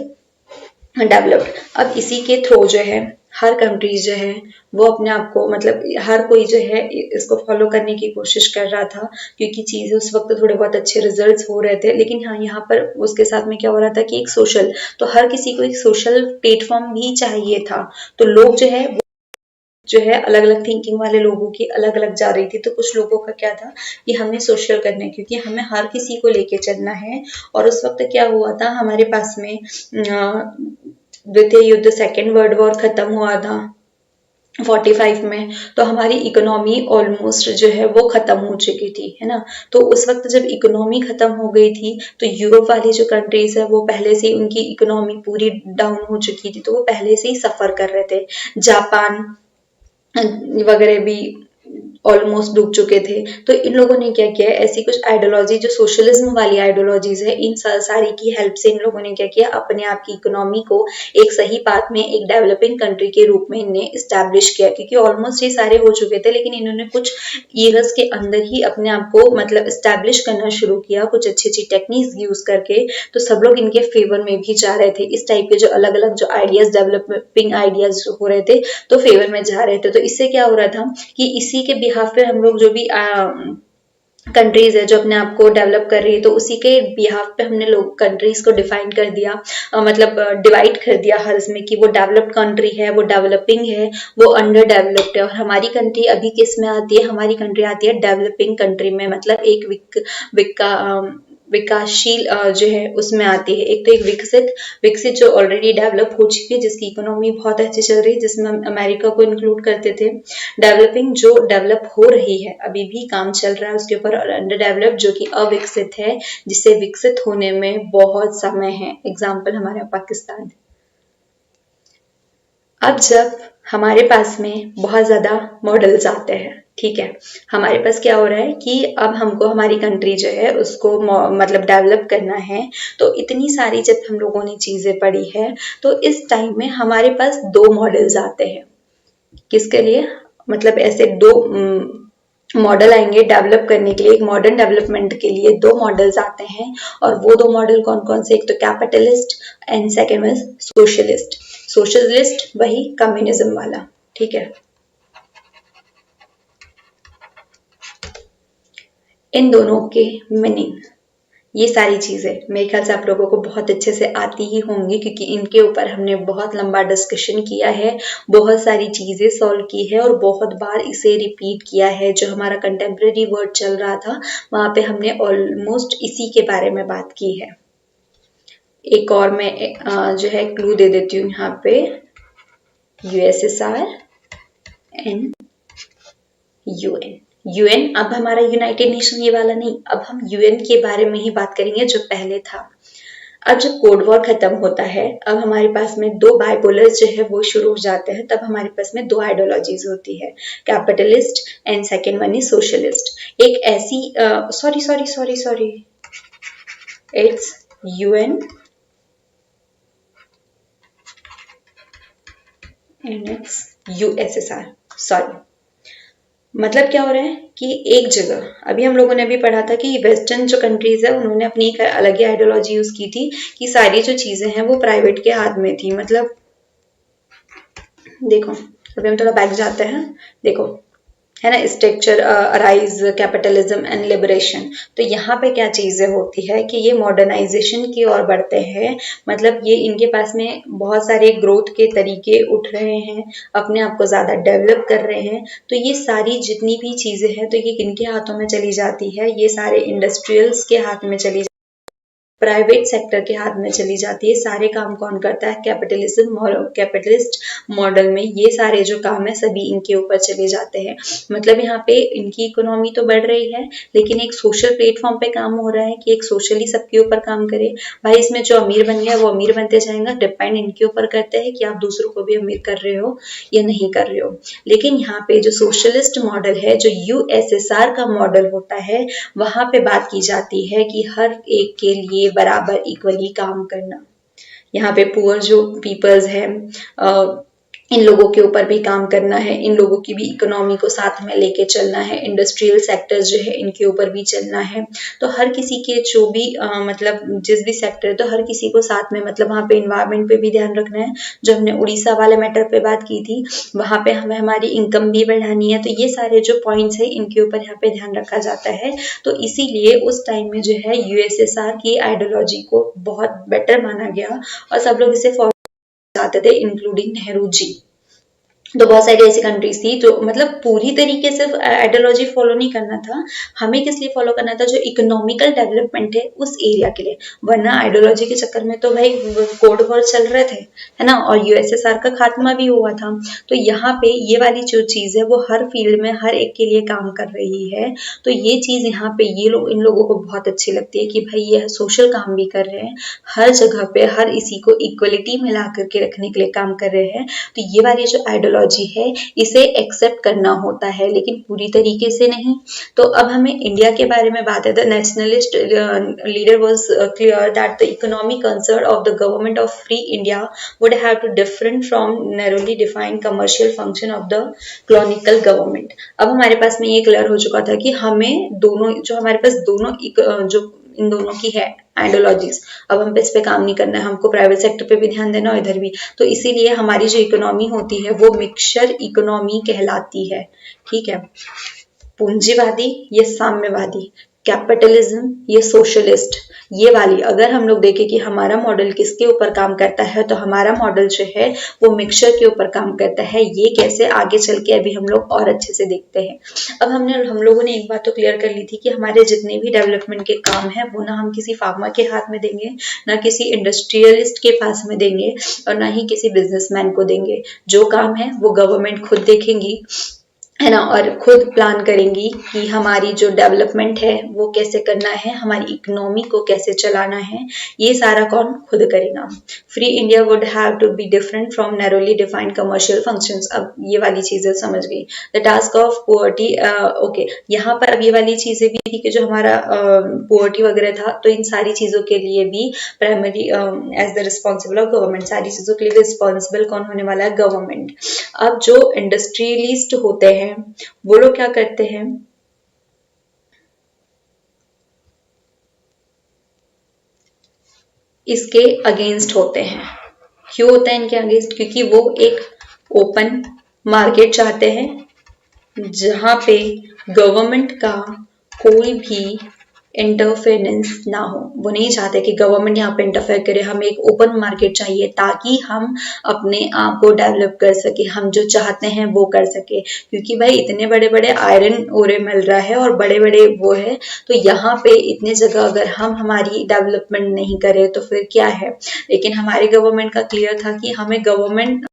डेवलप्ड। अब इसी के थ्रू जो है हर कंट्रीज जो है वो अपने आप को, मतलब हर कोई जो है इसको फॉलो करने की कोशिश कर रहा था, क्योंकि चीजें उस वक्त थोड़े बहुत अच्छे रिजल्ट्स हो रहे थे। लेकिन हाँ, यहाँ पर उसके साथ में क्या हो रहा था कि एक सोशल, तो हर किसी को एक सोशल प्लेटफॉर्म भी चाहिए था। तो लोग जो है जो है अलग अलग थिंकिंग वाले लोगों की अलग अलग जा रही थी। तो कुछ लोगों का क्या था कि हमें सोशल करना है, क्योंकि हमें हर किसी को लेके चलना है। और उस वक्त क्या हुआ था हमारे पास में, द्वितीय युद्ध, सेकेंड वर्ल्ड वॉर खत्म हुआ था, 45 में, तो हमारी इकोनॉमी ऑलमोस्ट जो है वो खत्म हो चुकी थी, है ना। तो उस वक्त जब इकोनॉमी खत्म हो गई थी तो यूरोप वाली जो कंट्रीज है वो पहले से उनकी इकोनॉमी पूरी डाउन हो चुकी थी, तो वो पहले से ही सफर कर रहे थे। जापान वगैरह भी ऑलमोस्ट डूब चुके थे। तो इन लोगों ने क्या किया, ऐसी कुछ आइडियोलॉजी जो सोशलिज्म वाली आइडियोलॉजीज है, इन सारी की हेल्प से इन लोगों ने क्या किया, अपने आप की इकोनॉमी को एक सही पाथ में एक डेवलपिंग कंट्री के रूप में इन्हें इस्टेब्लिश किया, क्योंकि ऑलमोस्ट ये सारे हो चुके थे, लेकिन इन्होंने कुछ ईयर्स के अंदर ही अपने आप को मतलब इस्टेब्लिश करना शुरू किया कुछ अच्छी अच्छी टेक्निक्स यूज करके। तो सब लोग इनके फेवर में भी जा रहे थे। इस टाइप के जो अलग अलग जो आइडियाज, डेवलपिंग आइडियाज हो रहे थे, तो फेवर में जा रहे थे। तो इससे क्या हो रहा था कि इसी के बिहाफ पे हम लोग जो भी कंट्रीज है जो अपने आप को डेवलप कर रही है, तो उसी के बिहाफ पे हमने लोग कंट्रीज को डिफाइन कर दिया, मतलब डिवाइड कर दिया हर इसमें कि वो डेवलप्ड कंट्री है, वो डेवलपिंग है, वो अंडर डेवलप्ड है। और हमारी कंट्री अभी किस में आती है, हमारी कंट्री आती है डेवलपिंग कंट्री में, मतलब एक विकासशील जो है उसमें आती है। एक तो एक विकसित विकसित जो ऑलरेडी डेवलप हो चुकी है, जिसकी इकोनॉमी बहुत अच्छी चल रही है, जिसमें हम अमेरिका को इंक्लूड करते थे। डेवलपिंग जो डेवलप हो रही है, अभी भी काम चल रहा है उसके ऊपर। और अंडर डेवलप जो कि अविकसित है, जिसे विकसित होने में बहुत समय है। एग्जाम्पल हमारा पाकिस्तान। अब जब हमारे पास में बहुत ज्यादा मॉडल्स आते हैं, ठीक है, हमारे पास क्या हो रहा है कि अब हमको हमारी कंट्री जो है उसको मतलब डेवलप करना है। तो इतनी सारी जब हम लोगों ने चीजें पढ़ी है, तो इस टाइम में हमारे पास दो मॉडल्स आते हैं। किसके लिए, मतलब ऐसे दो मॉडल आएंगे डेवलप करने के लिए। एक मॉडर्न डेवलपमेंट के लिए दो मॉडल्स आते हैं, और वो दो मॉडल कौन कौन से, एक तो capitalist and second was socialist. Socialist वही कम्युनिज्म वाला, ठीक है। इन दोनों के मीनिंग, ये सारी चीजें मेरे ख्याल से आप लोगों को बहुत अच्छे से आती ही होंगी, क्योंकि इनके ऊपर हमने बहुत लंबा डिस्कशन किया है, बहुत सारी चीजें सॉल्व की है, और बहुत बार इसे रिपीट किया है। जो हमारा कंटेम्प्रेरी वर्ड चल रहा था वहां पे हमने ऑलमोस्ट इसी के बारे में बात की है। एक और मैं जो है क्लू दे देती हूँ यहाँ पे, यूएसएसआर एंड यूएन। यूएन अब हमारा यूनाइटेड नेशन ये वाला नहीं, अब हम यूएन के बारे में ही बात करेंगे जो पहले था। अब जब कोल्ड वॉर खत्म होता है, अब हमारे पास में दो बाइपोलर्स जो है वो शुरू हो जाते हैं। तब हमारे पास में दो आइडियोलॉजीज होती है, capitalist and second one is socialist. एक ऐसी sorry sorry sorry sorry it's UN and it's USSR. Sorry, मतलब क्या हो रहा है कि एक जगह, अभी हम लोगों ने भी पढ़ा था कि वेस्टर्न जो कंट्रीज है उन्होंने अपनी एक अलग ही आइडियोलॉजी यूज की थी कि सारी जो चीजें हैं वो प्राइवेट के हाथ में थी। मतलब देखो, अभी हम थोड़ा बैक जाते हैं, देखो है ना, structure arise capitalism and liberation. तो यहाँ पे क्या चीजें होती है कि ये मॉडर्नाइजेशन की ओर बढ़ते हैं, मतलब ये इनके पास में बहुत सारे ग्रोथ के तरीके उठ रहे हैं, अपने आप को ज्यादा डेवलप कर रहे हैं। तो ये सारी जितनी भी चीजें हैं, तो ये किनके हाथों में चली जाती है, ये सारे इंडस्ट्रियल्स के हाथ में चली, प्राइवेट सेक्टर के हाथ में चली जाती है। सारे काम कौन करता है, कैपिटलिस्ट मॉडल में ये सारे जो काम है सभी इनके ऊपर चले जाते हैं। मतलब यहाँ पे इनकी इकोनॉमी तो बढ़ रही है, लेकिन एक सोशल प्लेटफॉर्म पे काम हो रहा है कि एक सोशली सबके ऊपर काम करे। भाई इसमें जो अमीर बन गया वो अमीर बनते जाएगा, डिपेंड इनके ऊपर करता है कि आप दूसरों को भी अमीर कर रहे हो या नहीं कर रहे हो। लेकिन यहाँ पे जो सोशलिस्ट मॉडल है, जो यूएसएसआर का मॉडल होता है, वहां पे बात की जाती है कि हर एक के लिए बराबर इक्वली काम करना। यहाँ पे पुअर जो पीपल्स है, इन लोगों के ऊपर भी काम करना है, इन लोगों की भी इकोनॉमी को साथ में लेके चलना है, इंडस्ट्रियल सेक्टर्स जो है इनके ऊपर भी चलना है। तो हर किसी के जो भी मतलब जिस भी सेक्टर है, तो हर किसी को साथ में, मतलब वहाँ पे इन्वायरमेंट पे भी ध्यान रखना है। जो हमने उड़ीसा वाले मैटर पे बात की थी, वहाँ पे हमें हमारी इनकम भी बढ़ानी है। तो ये सारे जो पॉइंट्स है इनके ऊपर यहाँ पे ध्यान रखा जाता है। तो इसीलिए उस टाइम में जो है यूएसएसआर की आइडियोलॉजी को बहुत बेटर माना गया और सब लोग इसे फॉलो जाते थे, इंक्लूडिंग नेहरू जी। तो बहुत सारी ऐसी कंट्रीज थी जो मतलब पूरी तरीके से आइडियोलॉजी फॉलो नहीं करना था, हमें किस लिए फॉलो करना था, जो इकोनॉमिकल डेवलपमेंट है उस एरिया के लिए। वरना आइडियोलॉजी के चक्कर में तो भाई कोल्ड वॉर चल रहे थे, है ना, और यूएसएसआर का खात्मा भी हुआ था। तो यहाँ पे ये वाली जो चीज है वो हर फील्ड में हर एक के लिए काम कर रही है। तो ये चीज यहाँ पे ये लोग इन लोगों को बहुत अच्छी लगती है कि भाई ये सोशल काम भी कर रहे हैं, हर जगह पे हर इसी को इक्वलिटी में ला करके रखने के लिए काम कर रहे हैं। तो ये वाली जो आइडियोलॉजी है इसे एक्सेप्ट करना होता है, लेकिन पूरी तरीके से नहीं। तो अब हमें इंडिया के बारे में बात है। The nationalist leader was clear that the economic concern of the government of free India would have to different from narrowly defined commercial function of the colonial government। अब हमारे पास में ये क्लियर हो चुका था कि हमें दोनों जो हमारे पास दोनों जो इन दोनों की है आइडियोलॉजीज, अब हम पे इस पे काम नहीं करना है, हमको प्राइवेट सेक्टर पे भी ध्यान देना और इधर भी। तो इसीलिए हमारी जो इकोनॉमी होती है वो मिक्सचर इकोनॉमी कहलाती है। ठीक है, पूंजीवादी ये साम्यवादी, कैपिटलिज्म ये सोशलिस्ट, ये वाली अगर हम लोग देखें कि हमारा मॉडल किसके ऊपर काम करता है, तो हमारा मॉडल जो है वो मिक्सचर के ऊपर काम करता है। ये कैसे आगे चल के अभी हम लोग और अच्छे से देखते हैं। अब हम लोगों ने एक बात तो क्लियर कर ली थी कि हमारे जितने भी डेवलपमेंट के काम है वो ना हम किसी फार्मा के हाथ में देंगे, ना किसी इंडस्ट्रियलिस्ट के पास में देंगे, और ना ही किसी बिजनेसमैन को देंगे। जो काम है वो गवर्नमेंट खुद देखेंगी, है ना, और खुद प्लान करेंगी कि हमारी जो डेवलपमेंट है वो कैसे करना है, हमारी इकोनॉमी को कैसे चलाना है, ये सारा कौन खुद करेगा। Free India would have to be different from narrowly defined commercial functions. अब ये वाली चीजें समझ गई। The task of poverty, okay, यहाँ पर अब ये वाली चीजें भी थी कि जो हमारा पोवर्टी वगैरह था, तो इन सारी चीजों के लिए भी primary as the responsible of government, सारी चीजों के लिए रिस्पॉन्सिबल कौन होने वाला है, गवर्नमेंट। अब जो इंडस्ट्रियलिस्ट होते हैं वो लोग क्या करते हैं, इसके अगेंस्ट होते हैं। क्यों होता है इनके अगेंस्ट? क्योंकि वो एक ओपन मार्केट चाहते हैं जहां पे गवर्नमेंट का कोई भी इंटरफेरेंस ना हो। वो नहीं चाहते कि गवर्नमेंट यहाँ पे इंटरफेयर करे, हमें एक ओपन मार्केट चाहिए ताकि हम अपने आप को डेवलप कर सके, हम जो चाहते हैं वो कर सके। क्योंकि भाई इतने बड़े बड़े आयरन ओरे मिल रहा है और बड़े बड़े वो है, तो यहाँ पे इतने जगह अगर हम हमारी डेवलपमेंट नहीं करें तो फिर क्या है। लेकिन हमारे गवर्नमेंट का क्लियर था कि हमें गवर्नमेंट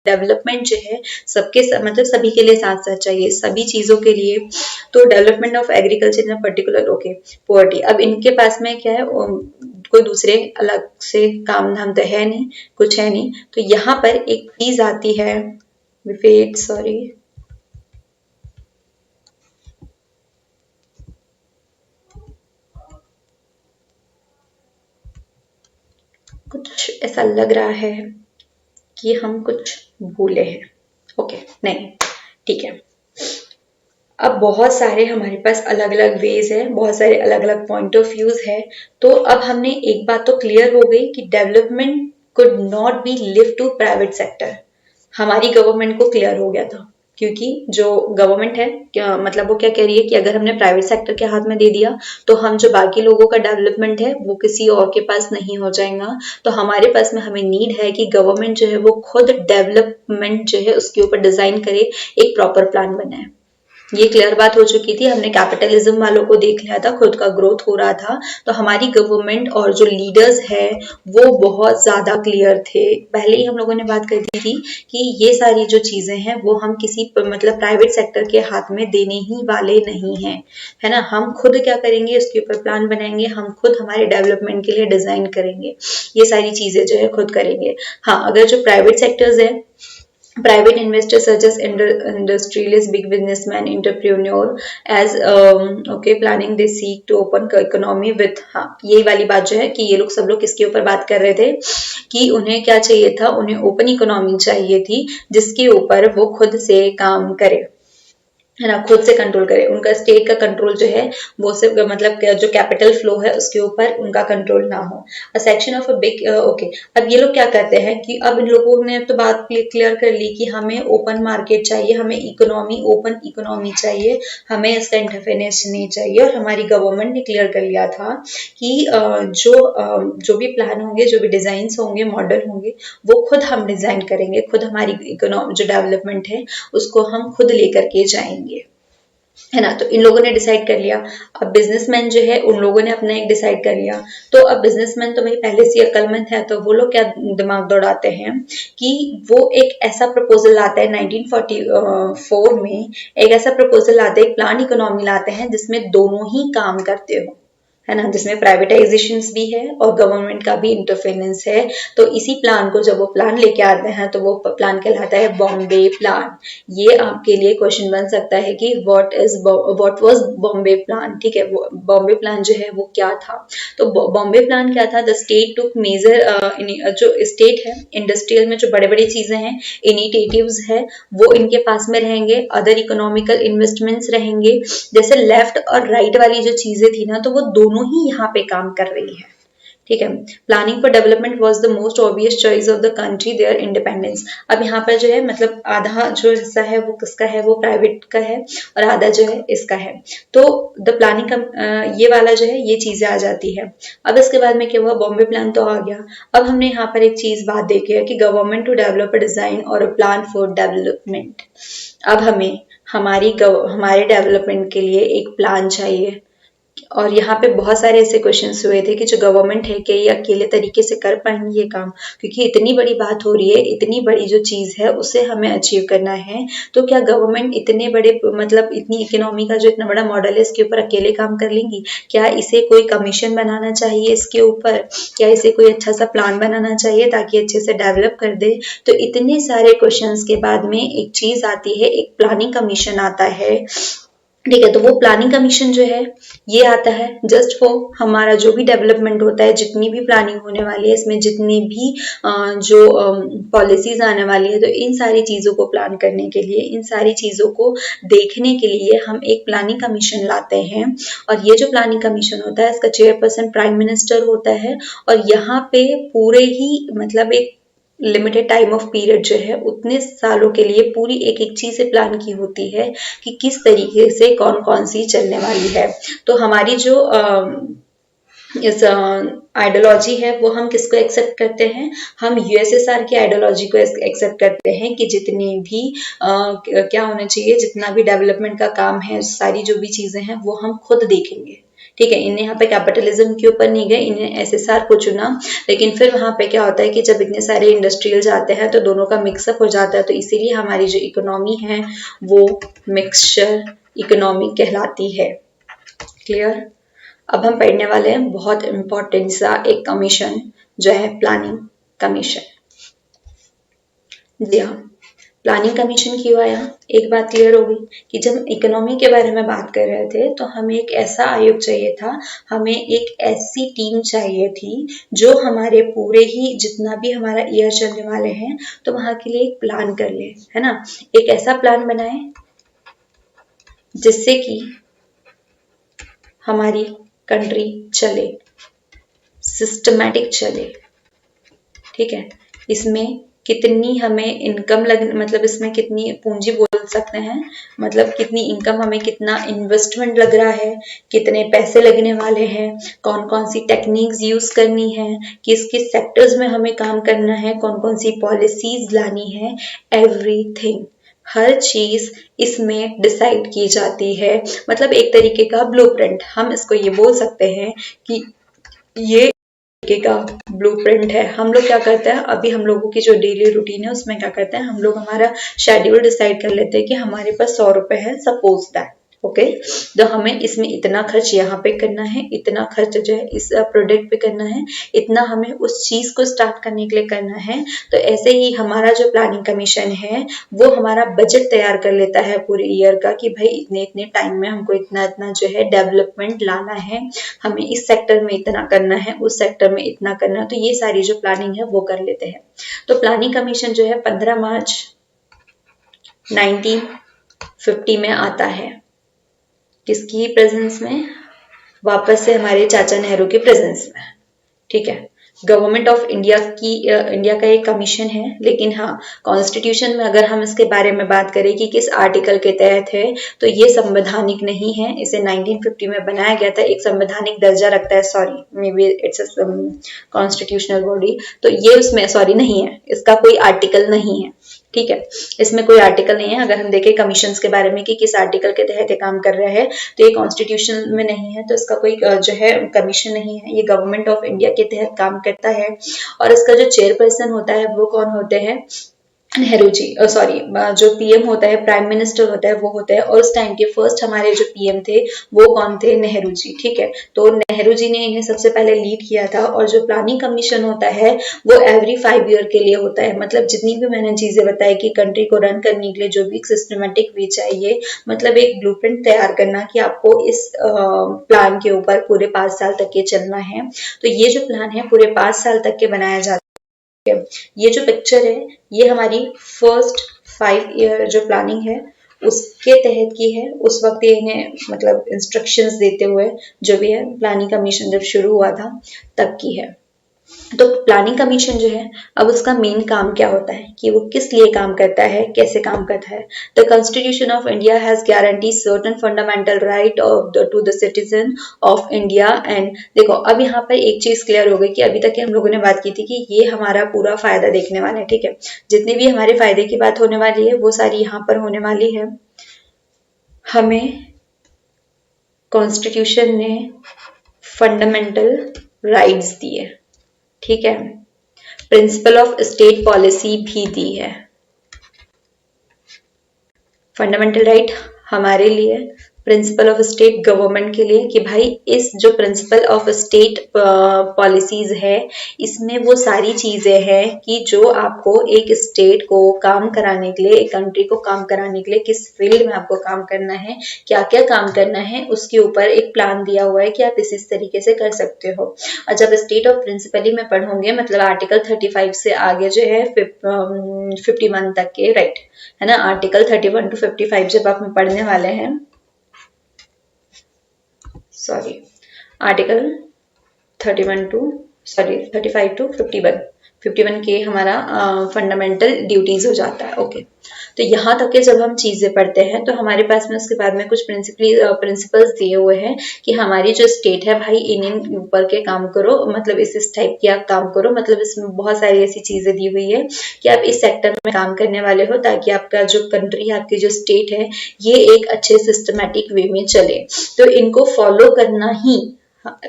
डेवलपमेंट जो है सबके मतलब सभी के लिए साथ साथ चाहिए, सभी चीजों के लिए। तो development of agriculture in particular, okay, poverty. अब इनके पास में क्या है, कोई दूसरे अलग से काम धाम तो है नहीं, कुछ है नहीं। तो यहाँ पर एक चीज आती है, वेट सॉरी, कुछ ऐसा लग रहा है कि हम कुछ भूले हैं। ओके, नहीं, ठीक है। अब बहुत सारे हमारे पास अलग अलग वेज है, बहुत सारे अलग अलग पॉइंट ऑफ व्यूज है। तो अब हमने एक बात तो क्लियर हो गई कि development could not be leave to private sector. हमारी गवर्नमेंट को क्लियर हो गया था, क्योंकि जो गवर्नमेंट है क्या मतलब वो क्या कह रही है कि अगर हमने प्राइवेट सेक्टर के हाथ में दे दिया तो हम जो बाकी लोगों का डेवलपमेंट है वो किसी और के पास नहीं हो जाएगा। तो हमारे पास में हमें नीड है कि गवर्नमेंट जो है वो खुद डेवलपमेंट जो है उसके ऊपर डिजाइन करे, एक प्रॉपर प्लान बनाए। ये क्लियर बात हो चुकी थी। हमने कैपिटलिज्म वालों को देख लिया था, खुद का ग्रोथ हो रहा था। तो हमारी गवर्नमेंट और जो लीडर्स है वो बहुत ज्यादा क्लियर थे। पहले ही हम लोगों ने बात कर दी थी कि ये सारी जो चीजें हैं वो हम किसी मतलब प्राइवेट सेक्टर के हाथ में देने ही वाले नहीं हैं, है ना। हम खुद क्या करेंगे, उसके ऊपर प्लान बनाएंगे, हम खुद हमारे डेवलपमेंट के लिए डिजाइन करेंगे, ये सारी चीजें जो है खुद करेंगे। हाँ, अगर जो प्राइवेट सेक्टर्स है, private investors such as industrialists, big businessmen, entrepreneur as okay planning they seek to open economy with। हाँ, यही वाली बात जो है कि ये लोग सब लोग किसके ऊपर बात कर रहे थे कि उन्हें क्या चाहिए था, उन्हें ओपन इकोनॉमी चाहिए थी जिसके ऊपर वो खुद से काम करे। है ना, खुद से कंट्रोल करे। उनका स्टेट का कंट्रोल जो है वो सिर्फ मतलब जो कैपिटल फ्लो है उसके ऊपर उनका कंट्रोल ना हो। A section of a big okay. अब ये लोग क्या करते हैं कि अब इन लोगों ने तो बात क्लियर कर ली कि हमें ओपन मार्केट चाहिए, हमें इकोनॉमी ओपन इकोनॉमी चाहिए, हमें इसका इंटरफेरेंस नहीं चाहिए। और हमारी गवर्नमेंट ने क्लियर कर लिया था कि जो भी प्लान होंगे, जो भी डिजाइन होंगे, मॉडल होंगे, वो खुद हम डिजाइन करेंगे, खुद हमारी इकोनॉमी जो डेवलपमेंट है उसको हम खुद लेकर के जाएंगे, है ना। तो इन लोगों ने डिसाइड कर लिया। अब बिजनेसमैन जो है उन लोगों ने अपना एक डिसाइड कर लिया। तो अब बिजनेसमैन तो भाई पहले से अक्लमंद है, तो वो लोग क्या दिमाग दौड़ाते हैं कि वो एक ऐसा प्रपोजल लाते हैं 1944 में, एक ऐसा प्रपोजल लाते हैं, एक प्लान इकोनॉमी लाते हैं जिसमें दोनों ही काम करते हो, है ना, जिसमें प्राइवेटाइजेशन भी है और गवर्नमेंट का भी इंटरफेरेंस है। तो इसी प्लान को जब वो प्लान लेके आते हैं तो वो प्लान कहलाता है बॉम्बे प्लान। ये आपके लिए क्वेश्चन बन सकता है कि व्हाट वाज बॉम्बे प्लान, ठीक है। बॉम्बे प्लान जो है वो क्या था। तो बॉम्बे प्लान क्या था, द स्टेट टुक मेजर, जो स्टेट है इंडस्ट्रियल में जो बड़े बड़ी चीजें हैं, इनिशिएटिव्स है, वो इनके पास में रहेंगे, अदर इकोनॉमिकल इन्वेस्टमेंट्स रहेंगे। जैसे लेफ्ट और राइट वाली जो चीजें थी ना, तो वो दोनों ही यहाँ पे काम कर रही है, ठीक है। Planning for development was the most obvious choice of the country their independence. अब यहाँ पर जो है मतलब आधा जो हिस्सा है वो किसका है, वो प्राइवेट का है, और आधा जो है इसका है। तो द प्लानिंग का ये वाला जो है ये चीजें आ जाती है। अब इसके बाद में क्या हुआ, बॉम्बे प्लान तो आ गया। अब हमने यहाँ पर एक चीज बात देखी है कि government to develop a design और अ प्लान फॉर डेवलपमेंट। अब हमें हमारे डेवलपमेंट के लिए एक प्लान चाहिए। और यहाँ पे बहुत सारे ऐसे क्वेश्चंस हुए थे कि जो गवर्नमेंट है कि ये अकेले तरीके से कर पाएंगे ये काम, क्योंकि इतनी बड़ी बात हो रही है, इतनी बड़ी जो चीज है उसे हमें अचीव करना है। तो क्या गवर्नमेंट इतने बड़े मतलब इतनी इकोनॉमी का जो इतना बड़ा मॉडल है इसके ऊपर अकेले काम कर लेंगी? क्या इसे कोई कमीशन बनाना चाहिए इसके ऊपर? क्या इसे कोई अच्छा सा प्लान बनाना चाहिए ताकि अच्छे से डेवलप कर दे? तो इतने सारे क्वेश्चन के बाद में एक चीज आती है, एक प्लानिंग कमीशन आता है, ठीक है। तो वो प्लानिंग कमीशन जो है ये आता है जस्ट फॉर हमारा जो भी डेवलपमेंट होता है, जितनी भी प्लानिंग होने वाली है, इसमें जितनी भी जो पॉलिसीज आने वाली है, तो इन सारी चीजों को प्लान करने के लिए, इन सारी चीजों को देखने के लिए हम एक प्लानिंग कमीशन लाते हैं। और ये जो प्लानिंग कमीशन होता है इसका चेयरपर्सन प्राइम मिनिस्टर होता है। और यहाँ पे पूरे ही मतलब एक लिमिटेड टाइम ऑफ पीरियड जो है उतने सालों के लिए पूरी एक एक चीज प्लान की होती है कि किस तरीके से कौन कौन सी चलने वाली है। तो हमारी जो इस आइडियोलॉजी है वो हम किसको एक्सेप्ट करते हैं, हम यूएसएसआर की आइडियोलॉजी को एक्सेप्ट करते हैं कि जितनी भी क्या होना चाहिए, जितना भी डेवलपमेंट का काम है, सारी जो भी चीजें हैं वो हम खुद देखेंगे, ठीक है। इन्हें यहाँ पे कैपिटलिज्म के ऊपर नहीं गए, इन्हें एसएसआर को चुना। लेकिन फिर वहां पे क्या होता है कि जब इतने सारे इंडस्ट्रियल जाते हैं तो दोनों का मिक्सअप हो जाता है, तो इसीलिए हमारी जो इकोनॉमी है वो मिक्सचर इकोनॉमी कहलाती है। क्लियर। अब हम पढ़ने वाले हैं बहुत इंपॉर्टेंट सा एक कमीशन जो है प्लानिंग कमीशन। जी हाँ, प्लानिंग कमीशन क्यों आया, एक बात क्लियर हो गई कि जब इकोनॉमी के बारे में बात कर रहे थे तो हमें एक ऐसा आयोग चाहिए था, हमें एक ऐसी टीम चाहिए थी जो हमारे पूरे ही जितना भी हमारा ईयर चलने वाले हैं तो वहां के लिए एक प्लान कर ले, है ना। एक ऐसा प्लान बनाए जिससे कि हमारी कंट्री चले, सिस्टमैटिक चले, ठीक है। इसमें कितनी हमें इनकम लग मतलब इसमें कितनी पूंजी बोल सकते हैं, मतलब कितनी इनकम हमें, कितना इन्वेस्टमेंट लग रहा है, कितने पैसे लगने वाले हैं, कौन कौन सी टेक्निक्स यूज करनी है, किस किस सेक्टर्स में हमें काम करना है, कौन कौन सी पॉलिसीज लानी है, एवरीथिंग, हर चीज इसमें डिसाइड की जाती है। मतलब एक तरीके का ब्लूप्रिंट, हम इसको ये बोल सकते हैं कि ये तरीके का ब्लूप्रिंट है। हम लोग क्या करते हैं, अभी हम लोगों की जो डेली रूटीन है उसमें क्या करते हैं, हम लोग हमारा शेड्यूल डिसाइड कर लेते हैं कि हमारे पास 100 रुपए है, सपोज दैट, ओके। तो हमें इसमें इतना खर्च यहाँ पे करना है, इतना खर्च जो है इस प्रोडक्ट पे करना है, इतना हमें उस चीज को स्टार्ट करने के लिए करना है। तो ऐसे ही हमारा जो प्लानिंग कमीशन है वो हमारा बजट तैयार कर लेता है पूरे ईयर का कि भाई इतने इतने टाइम में हमको इतना इतना जो है डेवलपमेंट लाना है, हमें इस सेक्टर में इतना करना है, उस सेक्टर में इतना करना है। तो ये सारी जो प्लानिंग है वो कर लेते हैं। तो प्लानिंग कमीशन जो है 15 मार्च 1950 में आता है। किसकी प्रेजेंस में? वापस से हमारे चाचा नेहरू के प्रेजेंस में। ठीक है, गवर्नमेंट ऑफ इंडिया की इंडिया का एक कमीशन है, लेकिन हाँ कॉन्स्टिट्यूशन में अगर हम इसके बारे में बात करें कि किस आर्टिकल के तहत है, तो ये संवैधानिक नहीं है। इसे 1950 में बनाया गया था, एक संवैधानिक दर्जा रखता है, sorry may be it's a constitutional body, तो ये उसमें सॉरी नहीं है, इसका कोई आर्टिकल नहीं है। ठीक है, इसमें कोई आर्टिकल नहीं है। अगर हम देखें कमीशंस के बारे में कि किस आर्टिकल के तहत ये काम कर रहा है, तो ये कॉन्स्टिट्यूशन में नहीं है, तो इसका कोई जो है कमीशन नहीं है। ये गवर्नमेंट ऑफ इंडिया के तहत काम करता है। और इसका जो चेयरपर्सन होता है वो कौन होते हैं? नेहरू जी, सॉरी जो पीएम होता है, प्राइम मिनिस्टर होता है, वो होता है। और उस टाइम के फर्स्ट हमारे जो पीएम थे वो कौन थे? नेहरू जी। ठीक है, तो नेहरू जी ने इन्हें सबसे पहले लीड किया था। और जो प्लानिंग कमीशन होता है वो एवरी 5 ईयर के लिए होता है। मतलब जितनी भी मैंने चीजें बताई कि कंट्री को रन करने के लिए जो भी सिस्टमेटिक वे चाहिए, मतलब एक ब्लूप्रिंट तैयार करना कि आपको इस प्लान के ऊपर पूरे 5 साल तक ये चलना है। तो ये जो प्लान है पूरे 5 साल तक के बनाया जाता है। ये जो पिक्चर है ये हमारी फर्स्ट 5 ईयर जो प्लानिंग है उसके तहत की है। उस वक्त ये इन्हें मतलब इंस्ट्रक्शंस देते हुए जो भी है प्लानिंग कमीशन जब शुरू हुआ था तब की है। तो प्लानिंग कमीशन जो है, अब उसका मेन काम क्या होता है कि वो किस लिए काम करता है, कैसे काम करता है। The constitution of India has guarantee certain fundamental right of to the citizen of India. And देखो अब यहाँ पर एक चीज क्लियर हो गई कि अभी तक हम लोगों ने बात की थी कि ये हमारा पूरा फायदा देखने वाला है। ठीक है, जितनी भी हमारे फायदे की बात होने वाली है वो सारी यहाँ पर होने वाली है। हमें कॉन्स्टिट्यूशन ने फंडामेंटल राइट्स दिए। ठीक है, प्रिंसिपल ऑफ स्टेट पॉलिसी भी दी है। फंडामेंटल राइट हमारे लिए, प्रिंसिपल ऑफ स्टेट गवर्नमेंट के लिए कि भाई इस जो प्रिंसिपल ऑफ स्टेट पॉलिसीज है इसमें वो सारी चीजें हैं कि जो आपको एक स्टेट को काम कराने के लिए, एक कंट्री को काम कराने के लिए किस फील्ड में आपको काम करना है, क्या क्या काम करना है, उसके ऊपर एक प्लान दिया हुआ है कि आप इस तरीके से कर सकते हो। और जब स्टेट ऑफ प्रिंसिपली में पढ़ोगे मतलब आर्टिकल 35 से आगे जो है 51 तक के, राइट है ना, आर्टिकल 31 to 55 जब आप में पढ़ने वाले हैं, सॉरी आर्टिकल 31 टू 35 टू 51 के हमारा फंडामेंटल ड्यूटीज हो जाता है। ओके, तो यहाँ तक के जब हम चीजें पढ़ते हैं तो हमारे पास में उसके बाद में कुछ प्रिंसिपल्स दिए हुए हैं कि हमारी जो स्टेट है भाई इन ऊपर के काम करो, मतलब इस टाइप की आप काम करो। मतलब इसमें बहुत सारी ऐसी चीजें दी हुई है कि आप इस सेक्टर में काम करने वाले हो ताकि आपका जो कंट्री है, आपकी जो स्टेट है, ये एक अच्छे सिस्टमेटिक वे में चले। तो इनको फॉलो करना ही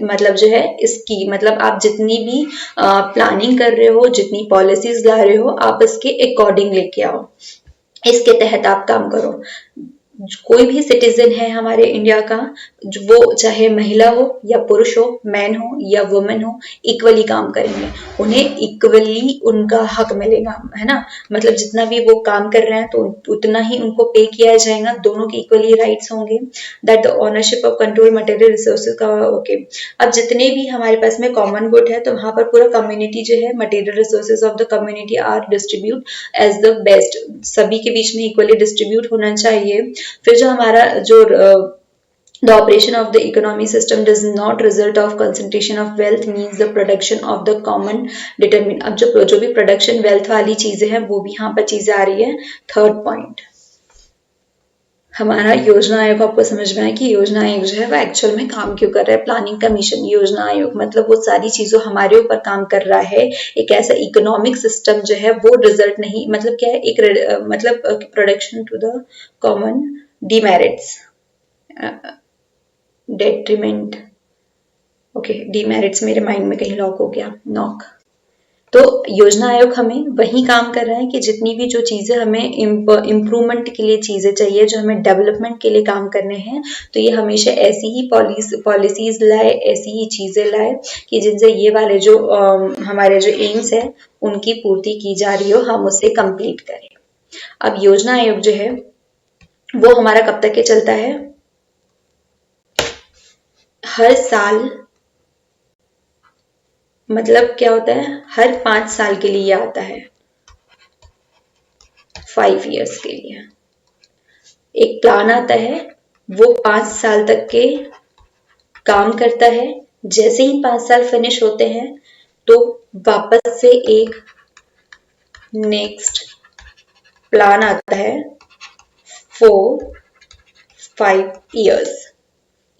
मतलब जो है इसकी मतलब आप जितनी भी प्लानिंग कर रहे हो, जितनी पॉलिसीज ला रहे हो, आप इसके अकॉर्डिंग लेके आओ, इसके तहत आप काम करो। कोई भी सिटीजन है हमारे इंडिया का, वो चाहे महिला हो या पुरुष हो, मैन हो या वुमेन हो, इक्वली काम करेंगे, उन्हें इक्वली उनका हक मिलेगा, है ना। मतलब जितना भी वो काम कर रहे हैं तो उतना ही उनको पे किया जाएगा, दोनों के इक्वली राइट्स होंगे। That the ownership of control material resources का ओके। अब जितने भी हमारे पास में कॉमन गुड है तो वहां पर पूरा कम्युनिटी जो है, material resources of the community are distribute as the best, सभी के बीच में इक्वली डिस्ट्रीब्यूट होना चाहिए। फिर जो हमारा जो the operation of the economy system does not result of concentration of wealth means the production of the common determine। अब जो भी प्रोडक्शन वेल्थ वाली चीजें हैं वो भी यहाँ पर चीजें आ रही है। थर्ड पॉइंट हमारा योजना आयोग, आपको समझ में आया कि योजना आयोग जो है वो एक्चुअल में काम क्यों कर रहा है। प्लानिंग कमीशन, योजना आयोग मतलब वो सारी चीजों हमारे ऊपर काम कर रहा है। एक ऐसा इकोनॉमिक सिस्टम जो है वो रिजल्ट नहीं, मतलब क्या है, एक मतलब production to the common demerits, detriment, okay demerits मेरे माइंड में कहीं लॉक हो गया, नॉक। तो योजना आयोग हमें वही काम कर रहा है कि जितनी भी जो चीजें हमें इम्प्रूवमेंट के लिए चीजें चाहिए, जो हमें डेवलपमेंट के लिए काम करने हैं, तो ये हमेशा ऐसी ही पॉलिसीज लाए, ऐसी ही चीजें लाए कि जिनसे ये वाले जो हमारे जो एम्स है उनकी पूर्ति की जा रही हो, हम उसे कंप्लीट करें। अब योजना आयोग जो है वो हमारा कब तक के चलता है? हर साल, मतलब क्या होता है, हर 5 साल के लिए आता है, 5 years के लिए। एक प्लान आता है, वो 5 साल तक के काम करता है। जैसे ही 5 साल फिनिश होते हैं तो वापस से एक नेक्स्ट प्लान आता है फॉर 5 years।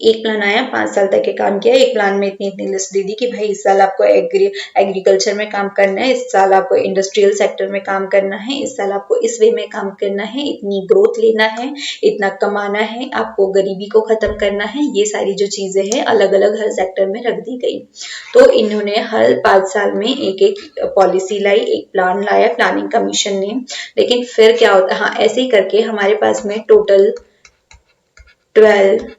एक प्लान आया, 5 साल तक के काम किया, एक प्लान में इतनी इतनी लिस्ट दे दी कि भाई इस साल आपको एग्रीकल्चर में काम करना है, इस साल आपको इंडस्ट्रियल सेक्टर में काम करना है, इस साल आपको इस वे में काम करना है, इतनी ग्रोथ लेना है, इतना कमाना है, आपको गरीबी को खत्म करना है। ये सारी जो चीजें हैं अलग अलग हर सेक्टर में रख दी गई। तो इन्होंने हर 5 साल में एक एक पॉलिसी लाई, एक प्लान लाया प्लानिंग कमीशन ने। लेकिन फिर क्या होता है, हाँ ऐसे ही करके हमारे पास में टोटल 12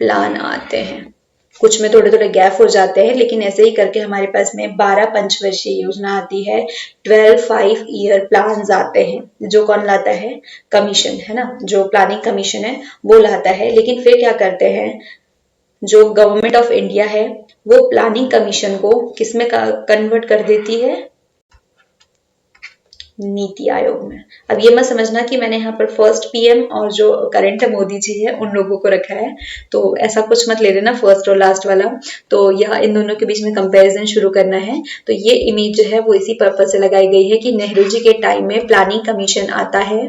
प्लान आते हैं। कुछ में थोड़े थोड़े गैप हो जाते हैं, लेकिन ऐसे ही करके हमारे पास में 12 पंचवर्षीय योजना आती है, 12 5 year प्लान आते हैं। जो कौन लाता है, कमीशन है ना, जो प्लानिंग कमीशन है वो लाता है। लेकिन फिर क्या करते हैं, जो गवर्नमेंट ऑफ इंडिया है वो प्लानिंग कमीशन को किसमें कन्वर्ट कर देती है, नीति आयोग में। अब ये मत समझना कि मैंने यहाँ पर फर्स्ट पीएम और जो करंट मोदी जी है उन लोगों को रखा है, तो ऐसा कुछ मत ले लेना फर्स्ट और लास्ट वाला। तो यह इन दोनों के बीच में कंपैरिजन शुरू करना है। तो ये इमेज जो है वो इसी पर्पज से लगाई गई है कि नेहरू जी के टाइम में प्लानिंग कमीशन आता है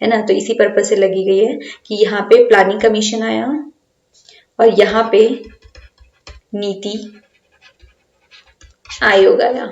ना, तो इसी पर्पज से लगी गई है कि यहाँ पे प्लानिंग कमीशन आया और यहाँ पे नीति आयोग आया।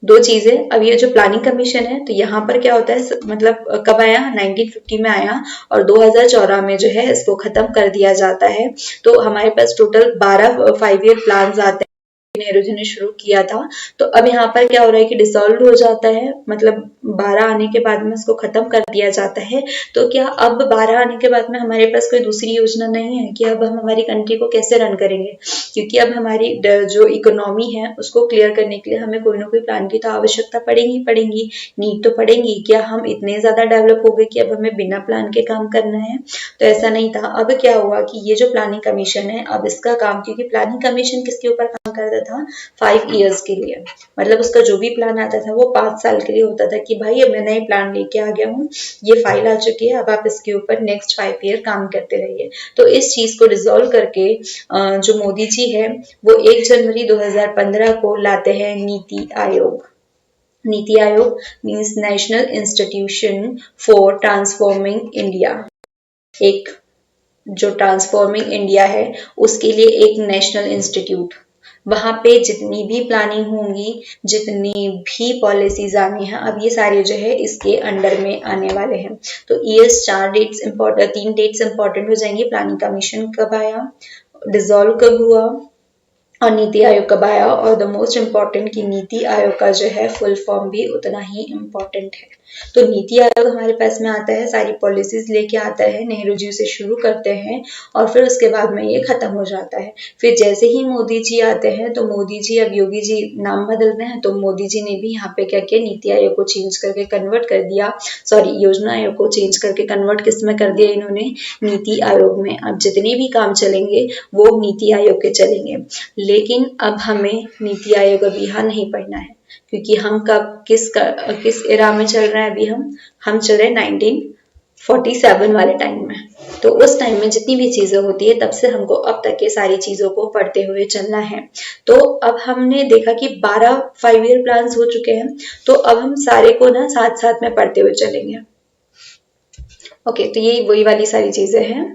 दो चीजें। अब ये जो प्लानिंग कमीशन है तो यहाँ पर क्या होता है, मतलब कब आया, 1950 में आया और 2014 में जो है इसको खत्म कर दिया जाता है। तो हमारे पास टोटल 12 5 year प्लान आते हैं, नेहरू जी ने शुरू किया था। तो अब यहाँ पर क्या हो रहा है कि डिसॉल्व हो जाता है, मतलब 12 आने के बाद में इसको खत्म कर दिया जाता है। तो क्या अब 12 आने के बाद में हमारे पास कोई दूसरी योजना नहीं है कि अब हम हमारी कंट्री को कैसे रन करेंगे, क्योंकि अब हमारी जो इकोनॉमी है उसको क्लियर करने के लिए हमें कोई ना कोई प्लान की तो आवश्यकता पड़ेगी, नीड तो पड़ेगी। क्या हम इतने ज्यादा डेवलप हो गए कि अब हमें बिना प्लान के काम करना है, तो ऐसा नहीं था। अब क्या हुआ कि ये जो प्लानिंग कमीशन है अब इसका काम, क्योंकि प्लानिंग कमीशन किसके ऊपर काम करता था, 5 years के लिए, मतलब उसका जो भी प्लान आता था वो 5 साल के लिए होता था कि भाई अब मैं नए प्लान लेके आ गया हूँ, ये फाइल आ चुकी है, अब आप इसके ऊपर नेक्स्ट 5 year काम करते रहिए। तो इस चीज को रिजोल्व करके जो मोदी जी है वो 1 जनवरी 2015 को लाते हैं NITI Aayog. NITI Aayog means national institution for transforming India. एक जो ट्रांसफॉर्मिंग इंडिया है उसके लिए एक नेशनल इंस्टीट्यूट, वहां पे जितनी भी प्लानिंग होंगी, जितनी भी पॉलिसीज आनी है, अब ये सारे जो है इसके अंडर में आने वाले हैं। तो ये 3 डेट्स इंपॉर्टेंट हो जाएंगी। प्लानिंग कमीशन कब आया, डिसॉल्व कब हुआ और नीति आयोग कब आया, और द मोस्ट इम्पॉर्टेंट कि नीति आयोग का जो है फुल फॉर्म भी उतना ही इम्पॉर्टेंट है। तो नीति आयोग हमारे पास में आता है, सारी पॉलिसीज लेके आता है, नेहरू जी से शुरू करते हैं और फिर उसके बाद में ये खत्म हो जाता है। फिर जैसे ही मोदी जी आते हैं तो मोदी जी, अब योगी जी नाम बदलते हैं, तो मोदी जी ने भी यहाँ पे क्या किया, नीति आयोग को चेंज करके कन्वर्ट कर दिया, सॉरी योजना आयोग को चेंज करके कन्वर्ट किस में कर दिया इन्होंने, नीति आयोग में। अब जितने भी काम चलेंगे वो नीति आयोग के चलेंगे। लेकिन अब हमें नीति आयोग अब यहाँ नहीं पढ़ना है, क्योंकि हम कब किस एरा में चल रहे हैं, अभी हम चल रहे हैं 1947 वाले टाइम में। तो उस टाइम में जितनी भी चीजें होती है तब से हमको अब तक के सारी चीजों को पढ़ते हुए चलना है। तो अब हमने देखा कि 12 5 year प्लान्स हो चुके हैं, तो अब हम सारे को ना साथ साथ में पढ़ते हुए चलेंगे। ओके, तो ये वही वाली सारी चीजें हैं।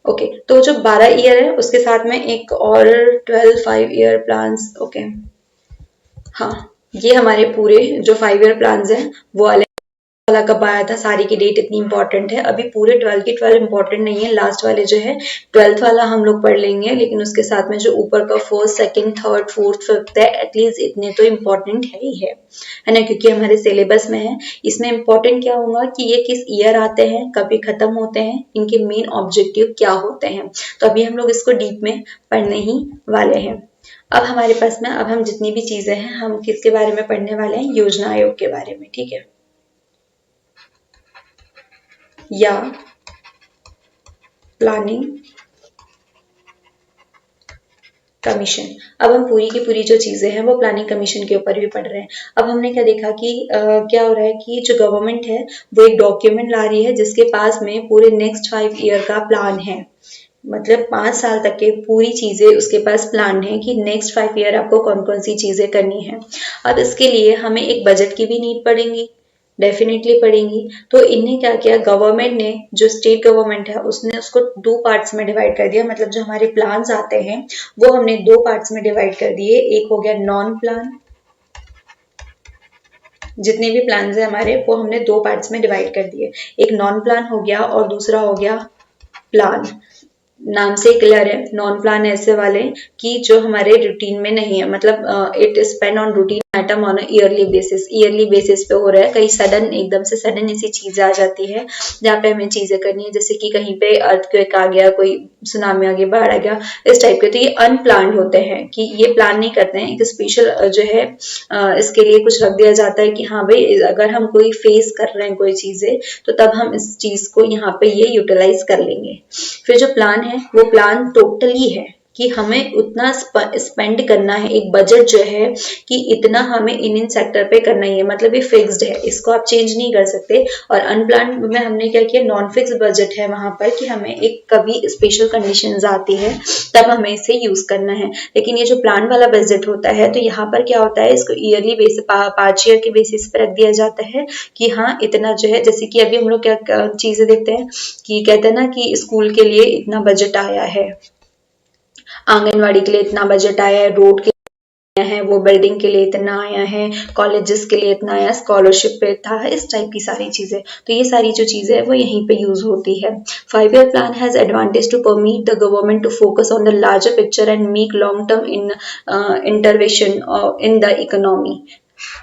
ओके, तो जो 12 ईयर है उसके साथ में एक और 12 5 year प्लान्स। ओके, हाँ ये हमारे पूरे जो 5 year प्लान्स हैं वो वाला कब आया था, सारी की डेट इतनी इंपॉर्टेंट है। अभी पूरे 12 की 12 इंपॉर्टेंट नहीं है, लास्ट वाले जो है 12th वाला हम लोग पढ़ लेंगे, लेकिन उसके साथ में जो ऊपर का first second third fourth fifth है एटलीस्ट इतने तो इम्पोर्टेंट है ही है ना, क्योंकि हमारे सिलेबस में है। इसमें इम्पोर्टेंट क्या होगा कि ये किस ईयर आते हैं, कभी खत्म होते हैं, इनके मेन ऑब्जेक्टिव क्या होते हैं। तो अभी हम लोग इसको डीप में पढ़ने ही वाले हैं। अब हमारे पास में अब हम जितनी भी चीजें हैं हम किसके बारे में पढ़ने वाले हैं, योजना आयोग के बारे में, ठीक है, या प्लानिंग कमीशन। अब हम पूरी की पूरी जो चीजें हैं वो प्लानिंग कमीशन के ऊपर भी पढ़ रहे हैं। अब हमने क्या देखा कि क्या हो रहा है कि जो गवर्नमेंट है वो एक डॉक्यूमेंट ला रही है जिसके पास में पूरे नेक्स्ट 5 ईयर का प्लान है। मतलब 5 साल तक के पूरी चीजें उसके पास प्लान है कि नेक्स्ट 5 ईयर आपको कौन कौन सी चीजें करनी है। अब इसके लिए हमें एक बजट की भी नीड पड़ेगी, डेफिनेटली पड़ेंगी। तो इन्हें क्या किया गवर्नमेंट ने, जो स्टेट गवर्नमेंट है उसने उसको 2 पार्ट्स में डिवाइड कर दिया। मतलब जो हमारे प्लान्स आते हैं वो हमने 2 पार्ट्स में डिवाइड कर दिए। एक हो गया नॉन प्लान, जितने भी प्लान है हमारे वो हमने 2 पार्ट्स में डिवाइड कर दिए। एक नॉन प्लान हो गया और दूसरा हो गया प्लान। नाम से क्लियर है, नॉन प्लान ऐसे वाले कि जो हमारे रूटीन में नहीं है, मतलब it spend on routine item on yearly basis, yearly basis पे हो रहा है। कहीं सडन, एकदम से सडन ऐसी चीज आ जाती है जहाँ पे हमें चीजें करनी है, जैसे कि कहीं पे अर्थक्वेक आ गया, कोई सुनामी आ गया, बाढ़ आ गया, इस टाइप के। तो ये अनप्लान्ड होते हैं कि ये प्लान नहीं करते हैं। एक स्पेशल जो है इसके लिए कुछ रख दिया जाता है कि हाँ भाई अगर हम कोई फेस कर रहे हैं कोई चीजें तो तब हम इस चीज को यहाँ पे ये यूटिलाइज कर लेंगे। फिर जो प्लान है वो प्लान टोटली है कि हमें उतना स्पेंड करना है, एक बजट जो है कि इतना हमें इन सेक्टर पे करना ही है, मतलब ये फिक्स्ड है, इसको आप चेंज नहीं कर सकते। और अनप्लान में हमने क्या किया, नॉन फिक्स बजट है वहां पर कि हमें एक कभी स्पेशल कंडीशंस आती है तब हमें इसे यूज करना है। लेकिन ये जो प्लान वाला बजट होता है तो यहाँ पर क्या होता है, इसको ईयरली बेसिस, 5 ईयर के बेसिस पर रख दिया जाता है कि हाँ इतना जो है, जैसे कि अभी हम लोग क्या चीजें देखते हैं कि कहते हैं ना कि स्कूल के लिए इतना बजट आया है, आंगनवाड़ी के लिए इतना बजट आया है, रोड के आया है, वो बिल्डिंग के लिए इतना आया है, कॉलेजेस के लिए इतना आया, स्कॉलरशिप पे था, इस टाइप की सारी चीजें। तो ये सारी जो चीजें है वो यहीं पे यूज होती है। 5 year plan has advantage to permit the government to focus on the larger picture and make long term in intervention in the economy.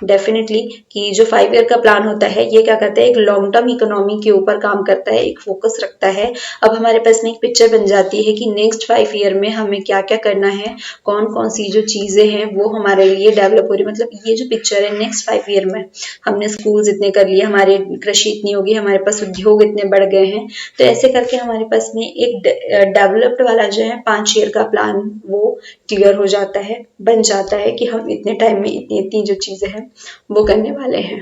Definitely कि जो 5 ईयर का प्लान होता है ये क्या करता है, एक लॉन्ग टर्म इकोनॉमी के ऊपर काम करता है, एक फोकस रखता है। अब हमारे पास में एक पिक्चर बन जाती है कि नेक्स्ट 5 ईयर में हमें क्या क्या करना है, कौन कौन सी जो चीजें हैं वो हमारे लिए डेवलप हो रही है। मतलब ये जो पिक्चर है नेक्स्ट 5 ईयर में हमने स्कूल इतने कर लिए, हमारे कृषि इतनी होगी, हमारे पास उद्योग इतने बढ़ गए हैं। तो ऐसे करके हमारे पास में एक डेवलप्ड वाला जो है 5 ईयर का प्लान वो क्लियर हो जाता है, बन जाता है कि हम इतने टाइम में इतनी इतनी जो चीजें हैं वो करने वाले हैं।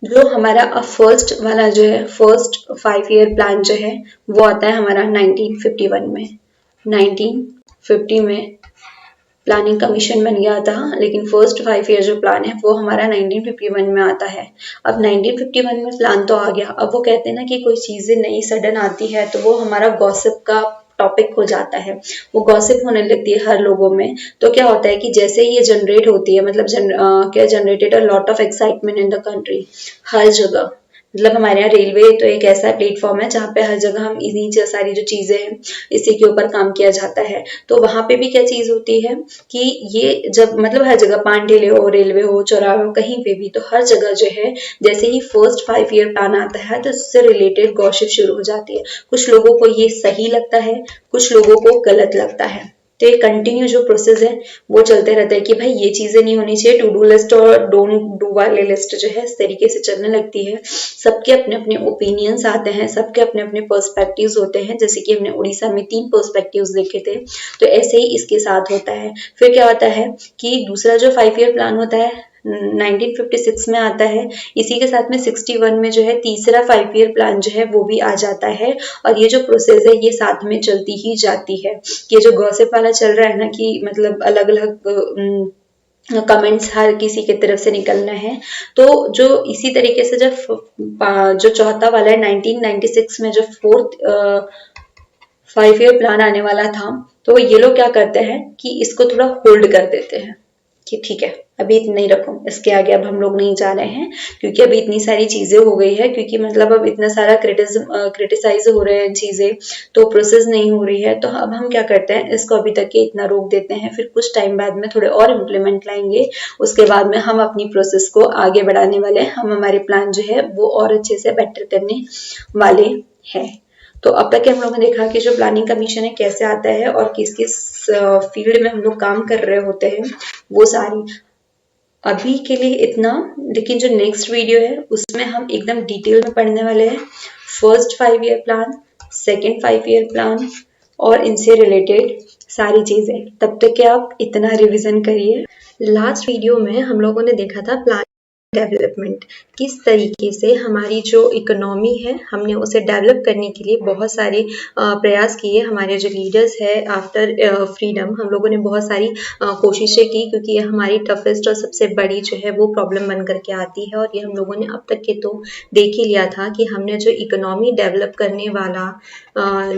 जो हमारा फर्स्ट वाला जो है, फर्स्ट 5 ईयर प्लान जो है वो आता है हमारा 1951 में। 1950 में प्लानिंग कमीशन बन गया था, लेकिन फर्स्ट 5 ईयर जो प्लान है वो हमारा 1951 में आता है। अब 1951 में प्लान तो आ गया, अब वो कहते हैं ना कि कोई चीजें नई सडन आती है तो वो हमारा गॉसिप का टॉपिक हो जाता है, वो गॉसिप होने लगती है हर लोगों में। तो क्या होता है कि जैसे ही ये जनरेट होती है, मतलब क्या generated a lot of excitement in the country, हर जगह। मतलब हमारे यहाँ रेलवे तो एक ऐसा प्लेटफॉर्म है जहाँ पे हर जगह हम इन्हीं सारी जो चीजें हैं इसी के ऊपर काम किया जाता है। तो वहां पे भी क्या चीज होती है कि ये जब मतलब हर जगह पान ठेले हो, रेलवे हो, चौराहे हो, कहीं पे भी, तो हर जगह जो है जैसे ही फर्स्ट 5 ईयर प्लान आता है तो उससे रिलेटेड गॉसिप शुरू हो जाती है। कुछ लोगों को ये सही लगता है, कुछ लोगों को गलत लगता है। तो एक कंटिन्यू जो प्रोसेस है वो चलते रहता है कि भाई ये चीजें नहीं होनी चाहिए, टू डू लिस्ट और डोंट डू वाले लिस्ट जो है इस तरीके से चलने लगती है। सबके अपने अपने ओपिनियंस आते हैं, सबके अपने अपने पर्सपेक्टिव्स होते हैं, जैसे कि हमने उड़ीसा में 3 पर्सपेक्टिव्स देखे थे, तो ऐसे ही इसके साथ होता है। फिर क्या होता है कि दूसरा जो 5 ईयर प्लान होता है 1956 में आता है, इसी के साथ में 61 में जो है तीसरा 5 ईयर प्लान जो है वो भी आ जाता है। और ये जो प्रोसेस है ये साथ में चलती ही जाती है। ये जो गॉसिप वाला चल रहा है ना कि मतलब अलग अलग कमेंट्स हर किसी की तरफ से निकलना है, तो जो इसी तरीके से जब जो चौथा वाला है 1996 में जो फोर्थ 5 ईयर प्लान आने वाला था, तो ये लोग क्या करते हैं कि इसको थोड़ा होल्ड कर देते हैं कि ठीक है अभी इतना ही रखो, इसके आगे अब हम लोग नहीं जा रहे हैं, क्योंकि अभी इतनी सारी चीजें हो गई है, क्योंकि मतलब अब इतना सारा क्रिटिसाइज हो रहे हैं चीजें, तो प्रोसेस नहीं हो रही है। तो अब हम क्या करते हैं, इसको अभी तक के इतना रोक देते हैं, फिर कुछ टाइम बाद में थोड़े और इम्प्लीमेंट लाएंगे, उसके बाद में हम अपनी प्रोसेस को आगे बढ़ाने वाले हैं, हम हमारे प्लान जो है वो और अच्छे से बेटर करने वाले हैं। तो अब तक हम लोगों ने देखा कि जो प्लानिंग कमीशन है कैसे आता है और किस किस फील्ड में हम लोग काम कर रहे होते हैं, वो सारी अभी के लिए इतना। लेकिन जो नेक्स्ट वीडियो है उसमें हम एकदम डिटेल में पढ़ने वाले हैं first 5 year plan, second 5 year plan और इनसे रिलेटेड सारी चीजें। तब तक के आप इतना रिवीजन करिए। लास्ट वीडियो में हम लोगों ने देखा था प्लान डेवलपमेंट, किस तरीके से हमारी जो इकोनॉमी है हमने उसे डेवलप करने के लिए बहुत सारे प्रयास किए। हमारे जो लीडर्स है आफ्टर फ्रीडम, हम लोगों ने बहुत सारी कोशिशें की, क्योंकि ये हमारी टफेस्ट और सबसे बड़ी जो है वो प्रॉब्लम बन करके आती है। और ये हम लोगों ने अब तक के तो देख ही लिया था कि हमने जो इकोनॉमी डेवलप करने वाला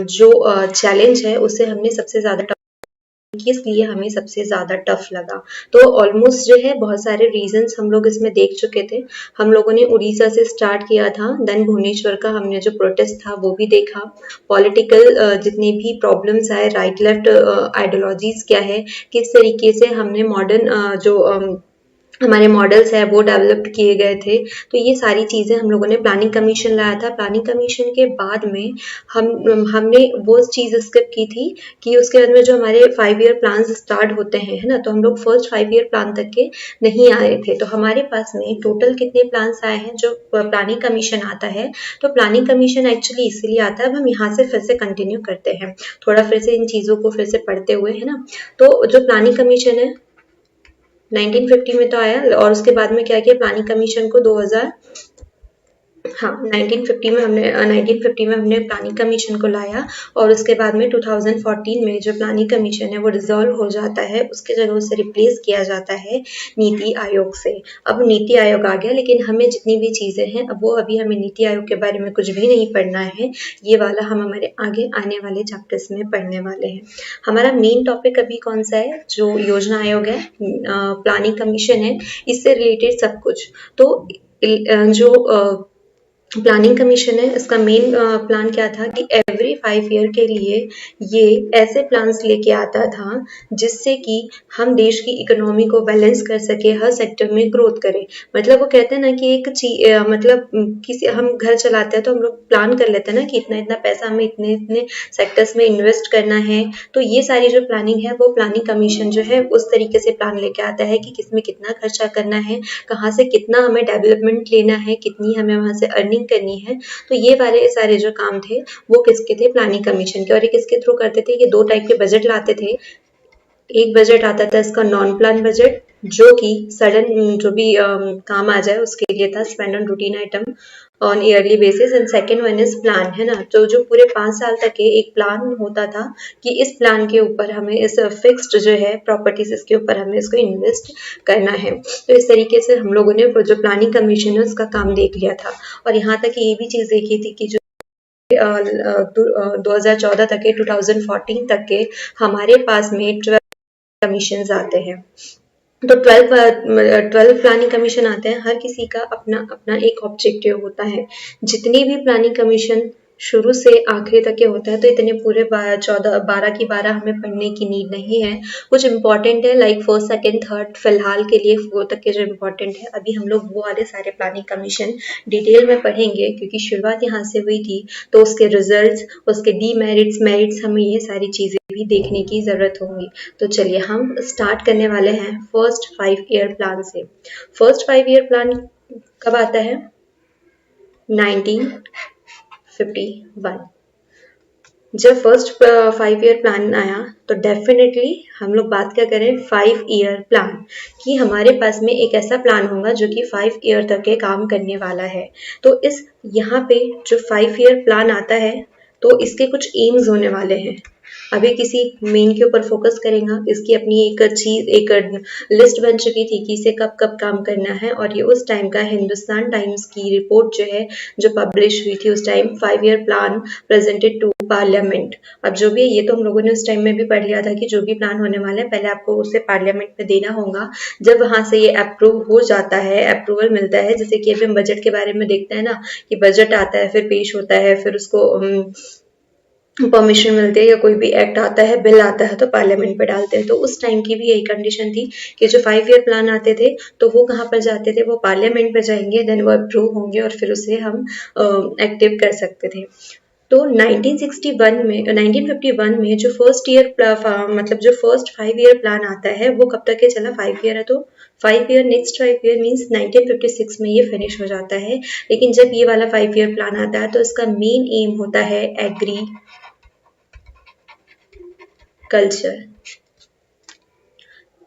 जो चैलेंज है उसे हमने सबसे ज़्यादा किस लिए हमें सबसे ज़्यादा टफ लगा। तो ऑलमोस्ट जो है बहुत सारे रीजंस हम लोग इसमें देख चुके थे। हम लोगों ने उड़ीसा से स्टार्ट किया था, देन भुवनेश्वर का हमने जो प्रोटेस्ट था वो भी देखा। पॉलिटिकल जितने भी प्रॉब्लम्स आए, राइट लेफ्ट आइडियोलॉजीज क्या है, किस तरीके से हमने मॉडर्न जो हमारे मॉडल्स है वो डेवलप किए गए थे। तो ये सारी चीज़ें हम लोगों ने प्लानिंग कमीशन लाया था। प्लानिंग कमीशन के बाद में हमने वो चीज़ स्किप की थी कि उसके बाद में जो हमारे 5 ईयर प्लान स्टार्ट होते हैं, है ना, तो हम लोग फर्स्ट 5 ईयर प्लान तक के नहीं आए थे। तो हमारे पास में टोटल कितने प्लान्स आए हैं जो प्लानिंग कमीशन आता है। तो प्लानिंग कमीशन एक्चुअली इसीलिए आता है, अब हम यहाँ से फिर से कंटिन्यू करते हैं थोड़ा फिर से इन चीज़ों को फिर से पढ़ते हुए, है ना। तो जो प्लानिंग कमीशन है 1950 में तो आया, और उसके बाद में क्या किया, प्लानिंग कमीशन को 2000 हाँ 1950 में हमने प्लानिंग कमीशन को लाया। और उसके बाद में 2014 में जो प्लानिंग कमीशन है वो डिसॉल्व हो जाता है, उसके जगह उसे रिप्लेस किया जाता है नीति आयोग से। अब नीति आयोग आ गया, लेकिन हमें जितनी भी चीज़ें हैं अब वो अभी हमें नीति आयोग के बारे में कुछ भी नहीं पढ़ना है। ये वाला हम हमारे आगे आने वाले चैप्टर्स में पढ़ने वाले हैं। हमारा मेन टॉपिक अभी कौन सा है, जो योजना आयोग है, प्लानिंग कमीशन है, इससे रिलेटेड सब कुछ। तो जो प्लानिंग कमीशन है इसका मेन प्लान क्या था कि एवरी 5 ईयर के लिए ये ऐसे प्लान्स लेके आता था जिससे कि हम देश की इकोनॉमी को बैलेंस कर सके, हर सेक्टर में ग्रोथ करे। मतलब वो कहते हैं ना कि एक मतलब किसी हम घर चलाते हैं तो हम लोग प्लान कर लेते हैं ना कि इतना इतना पैसा हमें इतने इतने सेक्टर्स में इन्वेस्ट करना है। तो ये सारी जो प्लानिंग है वो प्लानिंग कमीशन जो है उस तरीके से प्लान लेके आता है कि किसमें कितना खर्चा करना है, कहाँ से कितना हमें डेवलपमेंट लेना है, कितनी हमें वहाँ से अर्निंग करनी है। तो ये वाले सारे जो काम थे वो किसके थे, प्लानिंग कमीशन के। और ये किसके थ्रू करते थे, ये 2 टाइप के बजट लाते थे। एक बजट आता था इसका नॉन प्लान बजट, जो कि सडन जो भी काम आ जाए उसके लिए था, spend on routine item on yearly basis. And second one is plan, है ना। तो जो पूरे 5 साल तक के एक प्लान होता था कि इस प्लान के ऊपर हमें इस फिक्स्ड जो है प्रॉपर्टीज, इसके ऊपर हमें इसको इन्वेस्ट करना है। तो इस तरीके से हम लोगों ने जो प्लानिंग कमीशन है उसका काम देख लिया था। और यहाँ तक ये भी चीज़ देखी थी कि जो 2014 तक के 2014 तक के हमारे पास में 12 कमीशन आते हैं। तो 12 प्लानिंग कमीशन आते हैं, हर किसी का अपना अपना एक ऑब्जेक्टिव होता है। जितनी भी प्लानिंग कमीशन शुरू से आखिरी तक के होता है, तो इतने पूरे 12 की 12 हमें पढ़ने की नीड नहीं है। कुछ इंपॉर्टेंट है लाइक फर्स्ट सेकंड थर्ड, फिलहाल के लिए 4 तक के जो इंपॉर्टेंट है। अभी हम लोग वो वाले सारे प्लानिंग कमीशन डिटेल में पढ़ेंगे, क्योंकि शुरुआत यहाँ से हुई थी। तो उसके रिजल्ट्स, उसके डीमेरिट्स, मेरिट्स, हमें ये सारी चीज़ें भी देखने की ज़रूरत होगी। तो चलिए हम स्टार्ट करने वाले हैं फर्स्ट 5 ईयर प्लान से। फर्स्ट 5 ईयर प्लान कब आता है, 1951। जब फर्स्ट 5 ईयर प्लान आया तो डेफिनेटली हम लोग बात क्या करें, 5 ईयर प्लान, कि हमारे पास में एक ऐसा प्लान होगा जो कि 5 ईयर तक के काम करने वाला है। तो इस यहाँ पे जो 5 ईयर प्लान आता है तो इसके कुछ एम्स होने वाले हैं। अभी किसी मेन के ऊपर फोकस करेगा, इसकी अपनी एक चीज, एक लिस्ट बन चुकी थी कि इसे कब कब काम करना है। और ये उस टाइम का हिंदुस्तान टाइम्स की रिपोर्ट जो है जो पब्लिश हुई थी उस time, 5 year plan presented to parliament. अब जो भी है ये तो हम लोगों ने उस टाइम में भी पढ़ लिया था कि जो भी प्लान होने वाला है पहले आपको उसे पार्लियामेंट में देना होगा। जब वहां से ये अप्रूव हो जाता है, अप्रूवल मिलता है, जैसे कि अभी हम बजट के बारे में देखते हैं ना कि बजट आता है, फिर पेश होता है, फिर उसको परमिशन मिलती है, या कोई भी एक्ट आता है, बिल आता है तो पार्लियामेंट पे डालते हैं। तो उस टाइम की भी यही कंडीशन थी कि जो 5 ईयर प्लान आते थे तो वो कहाँ पर जाते थे, वो पार्लियामेंट पे जाएंगे, देन वो अप्रूव होंगे और फिर उसे हम एक्टिव कर सकते थे। तो 1951 में जो फर्स्ट ईयर मतलब जो फर्स्ट 5 ईयर प्लान आता है वो कब तक के चला, 5 ईयर है तो 5 ईयर, नेक्स्ट 5 ईयर मीन्स 1956 में ये फिनिश हो जाता है। लेकिन जब ये वाला 5 ईयर प्लान आता है तो इसका मेन एम होता है एग्री कल्चर,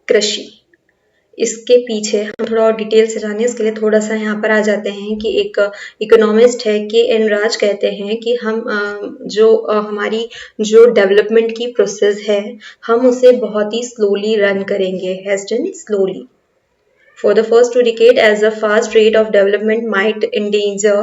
कृषि, इसके पीछे हम थोड़ा और डिटेल से जाने इसके लिए थोड़ा सा यहाँ पर आ जाते हैं कि एक इकोनॉमिस्ट है के.एन. राज कहते हैं कि हम हमारी जो डेवलपमेंट की प्रोसेस है हम उसे बहुत ही स्लोली रन करेंगे, has done slowly for the first two decade as a fast rate of development might endanger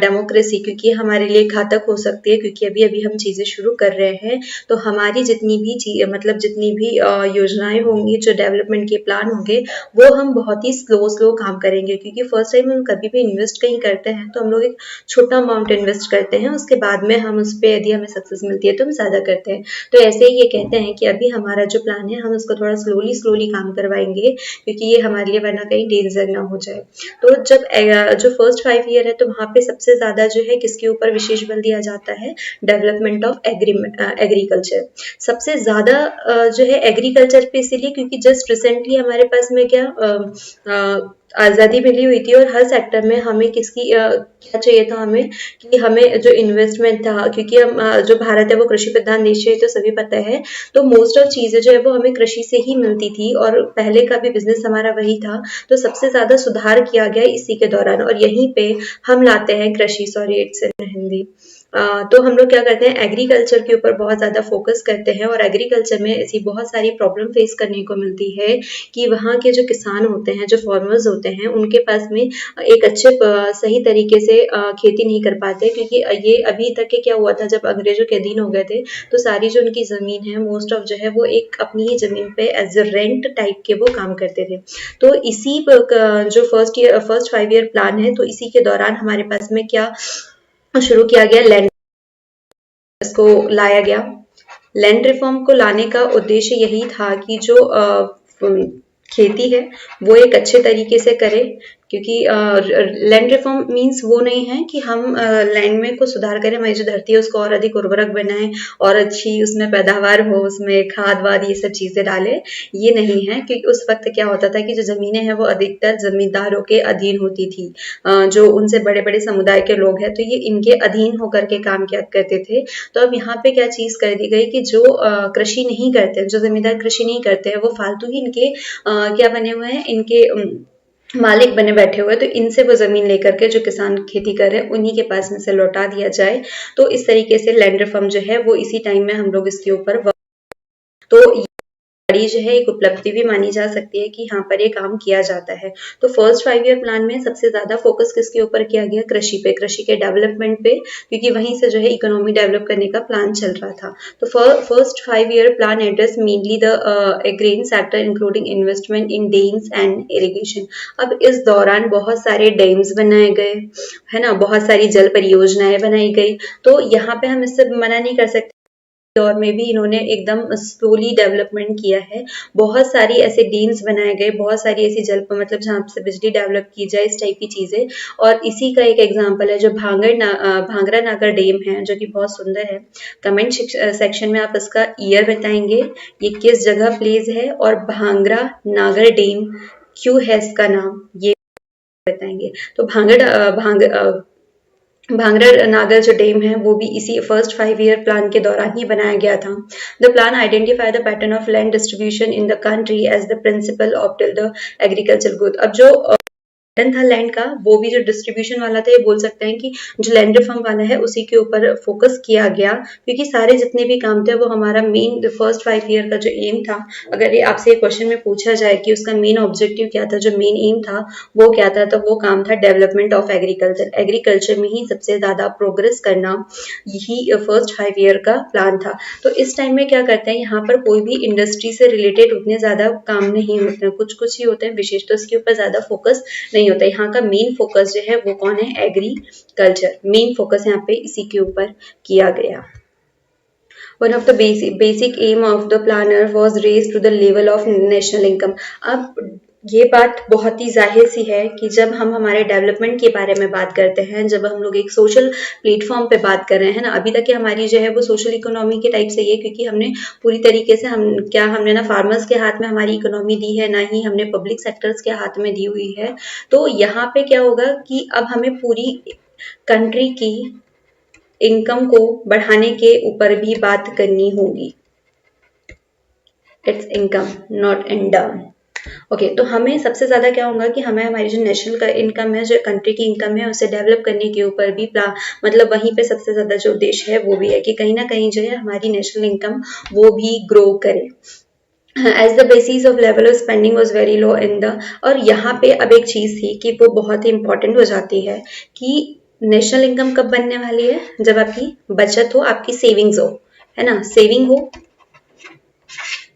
democracy, क्योंकि हमारे लिए घातक हो सकती है क्योंकि अभी अभी हम चीज़ें शुरू कर रहे हैं। तो हमारी जितनी भी मतलब जितनी भी योजनाएं होंगी, जो डेवलपमेंट के प्लान होंगे, वो हम बहुत ही स्लो काम करेंगे क्योंकि फर्स्ट टाइम हम कभी भी इन्वेस्ट कहीं करते हैं तो हम लोग एक छोटा अमाउंट इन्वेस्ट करते हैं, उसके बाद में हम उस पर यदि हमें सक्सेस मिलती है तो हम ज़्यादा करते हैं। तो ऐसे ही ये कहते हैं कि अभी हमारा जो प्लान है हम उसको थोड़ा स्लोली काम करवाएंगे क्योंकि ये हमारे लिए वरना कहीं डेंजर ना हो जाए। तो जब जो फर्स्ट 5 ईयर है तो वहाँ पे सबसे ज़्यादा जो है किसके ऊपर विशेष बल दिया जाता है, डेवलपमेंट ऑफ एग्रीकल्चर। सबसे ज़्यादा जो है एग्रीकल्चर पे इसीलिए क्योंकि जस्ट रिसेंटली हमारे पास में क्या आज़ादी मिली हुई थी और हर सेक्टर में हमें क्या चाहिए था हमें कि हमें जो इन्वेस्टमेंट था, क्योंकि हम जो भारत है वो कृषि प्रधान देश है तो सभी पता है, तो मोस्ट ऑफ चीज़ें जो है वो हमें कृषि से ही मिलती थी और पहले का भी बिजनेस हमारा वही था। तो सबसे ज़्यादा सुधार किया गया इसी के दौरान और यहीं पे हम लाते हैं कृषि, सॉरी इट्स इन हिंदी। तो हम लोग क्या करते हैं, एग्रीकल्चर के ऊपर बहुत ज़्यादा फोकस करते हैं और एग्रीकल्चर में ऐसी बहुत सारी प्रॉब्लम फेस करने को मिलती है कि वहाँ के जो किसान होते हैं, जो फार्मर्स होते हैं, उनके पास में एक अच्छे सही तरीके से खेती नहीं कर पाते क्योंकि ये अभी तक के क्या हुआ था, जब अंग्रेजों के अधीन हो गए थे तो सारी जो उनकी ज़मीन है मोस्ट ऑफ जो है वो एक अपनी ही ज़मीन पे एज अ रेंट टाइप के वो काम करते थे। तो इसी जो फर्स्ट 5 ईयर प्लान है तो इसी के दौरान हमारे पास में क्या शुरू किया गया, लैंड इसको लाया गया। लैंड रिफॉर्म को लाने का उद्देश्य यही था कि जो खेती है वो एक अच्छे तरीके से करे, क्योंकि लैंड रिफॉर्म मीन्स वो नहीं है कि हम लैंड में कुछ सुधार करें, हमारी जो धरती है उसको और अधिक उर्वरक बनाएं और अच्छी उसमें पैदावार हो, उसमें खाद वाद ये सब चीज़ें डालें, ये नहीं है। क्योंकि उस वक्त क्या होता था कि जो ज़मीनें हैं वो अधिकतर जमींदारों के अधीन होती थी, जो उनसे बड़े बड़े समुदाय के लोग हैं तो ये इनके अधीन होकर के काम किया करते थे। तो अब यहाँ पे क्या चीज़ कर दी गई कि जो कृषि नहीं करते, जो जमींदार कृषि नहीं करते हैं वो फालतू ही इनके क्या बने हुए हैं, इनके मालिक बने बैठे हुए, तो इनसे वो जमीन लेकर के जो किसान खेती कर रहे हैं उन्हीं के पास में से लौटा दिया जाए। तो इस तरीके से लैंड रिफॉर्म जो है वो इसी टाइम में हम लोग इसके ऊपर तो बड़ी जो है एक उपलब्धि भी मानी जा सकती है कि यहाँ पर ये काम किया जाता है। तो फर्स्ट 5 ईयर प्लान में सबसे ज्यादा फोकस किसके ऊपर किया गया, कृषि पे, कृषि के डेवलपमेंट पे, क्योंकि वहीं से जो है इकोनॉमी डेवलप करने का प्लान चल रहा था। तो first 5 year plan address mainly the agrarian sector including investment in dams and irrigation. अब इस दौरान बहुत सारे डैम्स बनाए गए, है ना, बहुत सारी जल परियोजनाएं बनाई गई। तो यहाँ पे हम इससे मना नहीं कर सकते, दौर में भी इन्होंने एकदम स्लोली डेवलपमेंट किया है। बहुत सारी ऐसे डैम्स बनाए गए, बहुत सारी ऐसी जल मतलब जहाँ से बिजली डेवलप की जाए, इस टाइप की चीजें। और इसी का एक एग्जांपल है जो भांगरा नागर डैम है, जो कि बहुत सुंदर है। कमेंट सेक्शन में आप इसका ईयर बताएंगे, ये किस जगह प्लेस है और भांगरा नागर डैम क्यों है इसका नाम, ये बताएंगे। तो भांगरा नागर जो डैम है वो भी इसी फर्स्ट 5 ईयर प्लान के दौरान ही बनाया गया था। The plan identify the pattern of land distribution in the country as the principle of the agriculture growth. अब जो पैटर्न था लैंड का, वो भी जो डिस्ट्रीब्यूशन वाला था, ये बोल सकते हैं कि जो लैंड रिफॉर्म वाला है उसी के ऊपर फोकस किया गया, क्योंकि सारे जितने भी काम थे वो हमारा मेन फर्स्ट 5 ईयर का जो एम था, अगर ये आपसे क्वेश्चन में पूछा जाए कि उसका मेन ऑब्जेक्टिव क्या था, जो मेन एम था वो क्या था, तो वो काम था डेवलपमेंट ऑफ एग्रीकल्चर। एग्रीकल्चर में ही सबसे ज्यादा प्रोग्रेस करना, यही फर्स्ट 5 ईयर का प्लान था। तो इस टाइम में क्या करते हैं, यहाँ पर कोई भी इंडस्ट्री से रिलेटेड उतने ज्यादा काम नहीं होते हैं, कुछ कुछ ही होते हैं विशेष, तो इसके ऊपर ज्यादा फोकस नहीं होता। यहाँ का मेन फोकस जो है वो कौन है, एग्रीकल्चर। मेन फोकस यहाँ पे इसी के ऊपर किया गया। One of the basic aim of the planner was raised to the level of national income। अब ये बात बहुत ही जाहिर सी है कि जब हम हमारे डेवलपमेंट के बारे में बात करते हैं, जब हम लोग एक सोशल प्लेटफॉर्म पे बात कर रहे हैं ना, अभी तक की हमारी जो है वो सोशल इकोनॉमी के टाइप से ये, क्योंकि हमने पूरी तरीके से हमने ना फार्मर्स के हाथ में हमारी इकोनॉमी दी है, ना ही हमने पब्लिक सेक्टर्स के हाथ में दी हुई है। तो यहाँ पे क्या होगा कि अब हमें पूरी कंट्री की इनकम को बढ़ाने के ऊपर भी बात करनी होगी। It's income not in down. Okay, तो हमें सबसे ज़्यादा क्या होगा कि हमें हमारी जो नेशनल का इनकम है, जो कंट्री की इनकम है, उसे डेवलप करने के ऊपर भी मतलब वहीं पे सबसे ज़्यादा जो उद्देश्य है वो भी है कि कहीं ना कहीं जो है हमारी नेशनल इनकम वो भी ग्रो करे। As the basis of level of spending was very low in the, और यहाँ पे अब एक चीज़ थी कि वो बहुत ही इंपॉर्टेंट हो जाती है कि नेशनल इनकम कब बनने वाली है, जब आपकी बचत हो, आपकी सेविंग्स हो, है ना, सेविंग हो।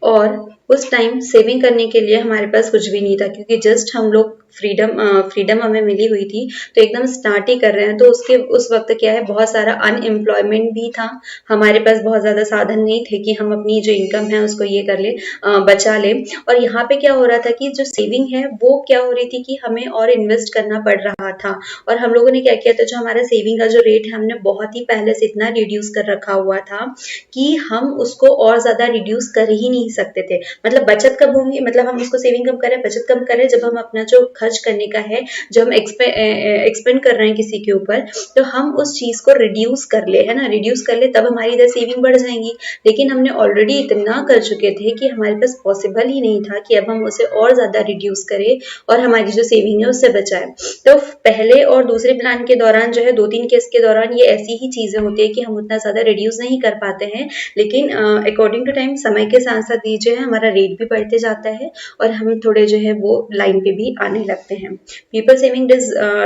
और उस टाइम सेविंग करने के लिए हमारे पास कुछ भी नहीं था, क्योंकि जस्ट हम लोग फ्रीडम हमें मिली हुई थी, तो एकदम स्टार्ट ही कर रहे हैं। तो उसके उस वक्त क्या है, बहुत सारा अनएम्प्लॉयमेंट भी था, हमारे पास बहुत ज़्यादा साधन नहीं थे कि हम अपनी जो इनकम है उसको ये कर ले, बचा ले। और यहाँ पे क्या हो रहा था कि जो सेविंग है वो क्या हो रही थी कि हमें और इन्वेस्ट करना पड़ रहा था। और हम लोगों ने क्या किया था, जो हमारा सेविंग का जो रेट है हमने बहुत ही पहले से इतना रिड्यूस कर रखा हुआ था कि हम उसको और ज़्यादा रिड्यूस कर ही नहीं सकते थे। मतलब बचत कब होंगी, मतलब हम उसको सेविंग कब करें, बचत कब करें, जब हम अपना जो खर्च करने का है, जो हम एक्सपेंड कर रहे हैं किसी के ऊपर, तो हम उस चीज को रिड्यूस कर ले, है ना, रिड्यूस कर ले, तब हमारी इधर सेविंग बढ़ जाएंगी। लेकिन हमने ऑलरेडी इतना कर चुके थे कि हमारे पास पॉसिबल ही नहीं था कि अब हम उसे और ज्यादा रिड्यूस करें और हमारी जो सेविंग है उससे बचाएं। तो पहले और दूसरे प्लान के दौरान जो है, 2-3 केस के दौरान ये ऐसी ही चीजें होती है कि हम उतना ज्यादा रिड्यूस नहीं कर पाते हैं। लेकिन अकॉर्डिंग टू टाइम, समय के साथ साथ ये जो है हमारा रेट भी बढ़ते जाता है और हम थोड़े जो है वो लाइन पे भी आने लगते हैं। People saving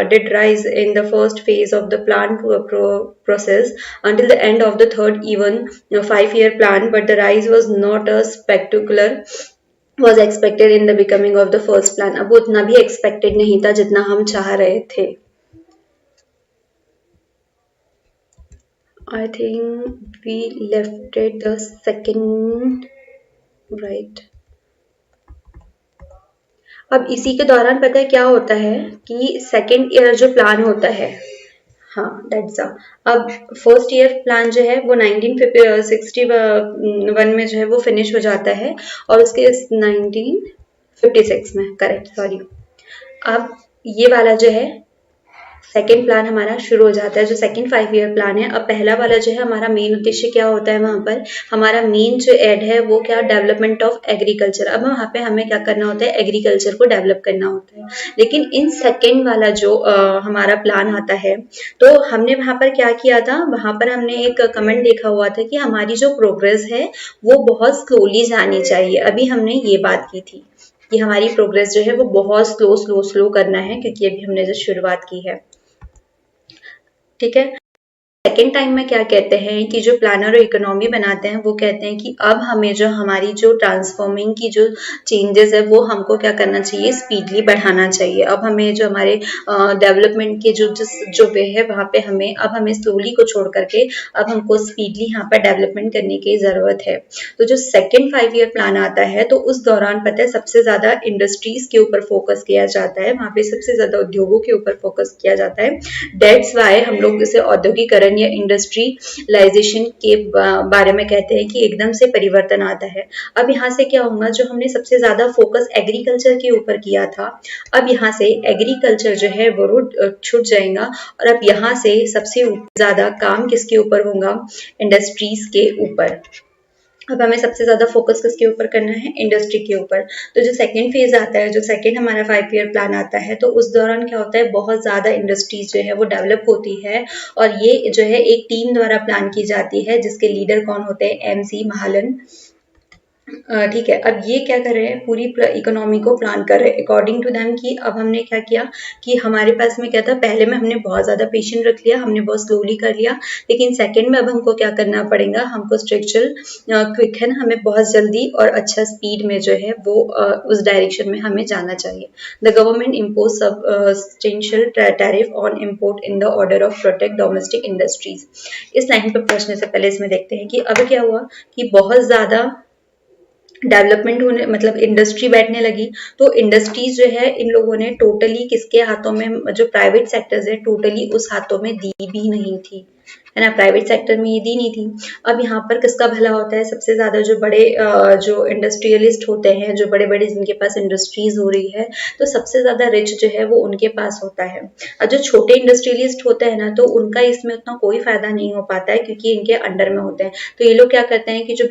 did rise in the first phase of the plan process until the end of the third, even 5-year plan, but the rise was not as spectacular was expected in the becoming of the first plan। अब वो उतना भी expected नहीं था जितना हम चाह रहे थे। I think we left it the second, right? अब इसी के दौरान पता है क्या होता है कि सेकेंड ईयर जो प्लान होता है, हाँ दैट्स अब फर्स्ट ईयर प्लान जो है वो 1961 में जो है वो फिनिश हो जाता है, और उसके 1956 में, करेक्ट, सॉरी। अब ये वाला जो है सेकेंड प्लान हमारा शुरू हो जाता है, जो सेकेंड 5-ईयर प्लान है। अब पहला वाला जो है हमारा मेन उद्देश्य क्या होता है, वहां पर हमारा मेन जो एड है वो क्या, डेवलपमेंट ऑफ एग्रीकल्चर। अब वहां पे हमें क्या करना होता है, एग्रीकल्चर को डेवलप करना होता है। लेकिन इन सेकेंड वाला जो हमारा प्लान आता है, तो हमने वहां पर क्या किया था, वहां पर हमने एक कमेंट देखा हुआ था कि हमारी जो प्रोग्रेस है वो बहुत स्लोली जानी चाहिए। अभी हमने ये बात की थी कि हमारी प्रोग्रेस जो है वो बहुत स्लो करना है, क्योंकि अभी हमने जो शुरुआत की है, ठीक है। सेकेंड टाइम में क्या कहते हैं कि जो प्लानर और इकोनॉमी बनाते हैं वो कहते हैं कि अब हमें जो हमारी जो ट्रांसफॉर्मिंग की जो चेंजेस है वो हमको क्या करना चाहिए, स्पीडली बढ़ाना चाहिए। अब हमें जो हमारे डेवलपमेंट के जो वे है वहाँ पे हमें स्लोली को छोड़ करके अब हमको स्पीडली यहाँ पर डेवलपमेंट करने की जरूरत है। तो जो सेकेंड 5-ईयर प्लान आता है, तो उस दौरान पता है सबसे ज्यादा इंडस्ट्रीज के ऊपर फोकस किया जाता है, वहाँ पे सबसे ज्यादा उद्योगों के ऊपर फोकस किया जाता है। दैट्स वाई हम लोग इसे औद्योगिकरण या इंडस्ट्रियलाइजेशन के बारे में कहते हैं कि एकदम से परिवर्तन आता है। अब यहाँ से क्या होगा, जो हमने सबसे ज्यादा फोकस एग्रीकल्चर के ऊपर किया था, अब यहाँ से एग्रीकल्चर जो है वो छूट जाएगा, और अब यहाँ से सबसे ज्यादा काम किसके ऊपर होगा, इंडस्ट्रीज के ऊपर। अब हमें सबसे ज्यादा फोकस किसके ऊपर करना है, इंडस्ट्री के ऊपर। तो जो सेकंड फेज आता है, जो सेकंड हमारा 5-ईयर प्लान आता है, तो उस दौरान क्या होता है, बहुत ज्यादा इंडस्ट्रीज जो है वो डेवलप होती है, और ये जो है एक टीम द्वारा प्लान की जाती है, जिसके लीडर कौन होते हैं, MC महालन, ठीक है। अब ये क्या कर रहे हैं, पूरी इकोनॉमी को प्लान कर रहे हैं अकॉर्डिंग टू देम, कि अब हमने क्या किया कि हमारे पास में क्या था, पहले में हमने बहुत ज्यादा पेशेंट रख लिया, हमने बहुत स्लोली कर लिया, लेकिन सेकंड में अब हमको क्या करना पड़ेगा, हमको स्ट्रक्चरल क्विक है ना, हमें बहुत जल्दी और अच्छा स्पीड में जो है वो उस डायरेक्शन में हमें जाना चाहिए। The government impose substantial tariff on import in the order of protect domestic industries. इस लाइन पर पहुंचने से पहले इसमें देखते हैं कि अब क्या हुआ कि बहुत ज्यादा डेवलपमेंट होने, मतलब इंडस्ट्री बैठने लगी, तो इंडस्ट्रीज जो है इन लोगों ने टोटली किसके हाथों में, जो प्राइवेट सेक्टर्स है, टोटली उस हाथों में दी भी नहीं थी, है ना, प्राइवेट सेक्टर में ये दी नहीं थी। अब यहाँ पर किसका भला होता है, सबसे ज्यादा जो बड़े जो इंडस्ट्रियलिस्ट होते हैं, जो बड़े बड़े जिनके पास इंडस्ट्रीज हो रही है, तो सबसे ज्यादा रिच जो है वो उनके पास होता है। और जो छोटे इंडस्ट्रियलिस्ट होते हैं ना, तो उनका इसमें उतना कोई फायदा नहीं हो पाता है, क्योंकि इनके अंडर में होते हैं। तो ये लोग क्या करते हैं कि जो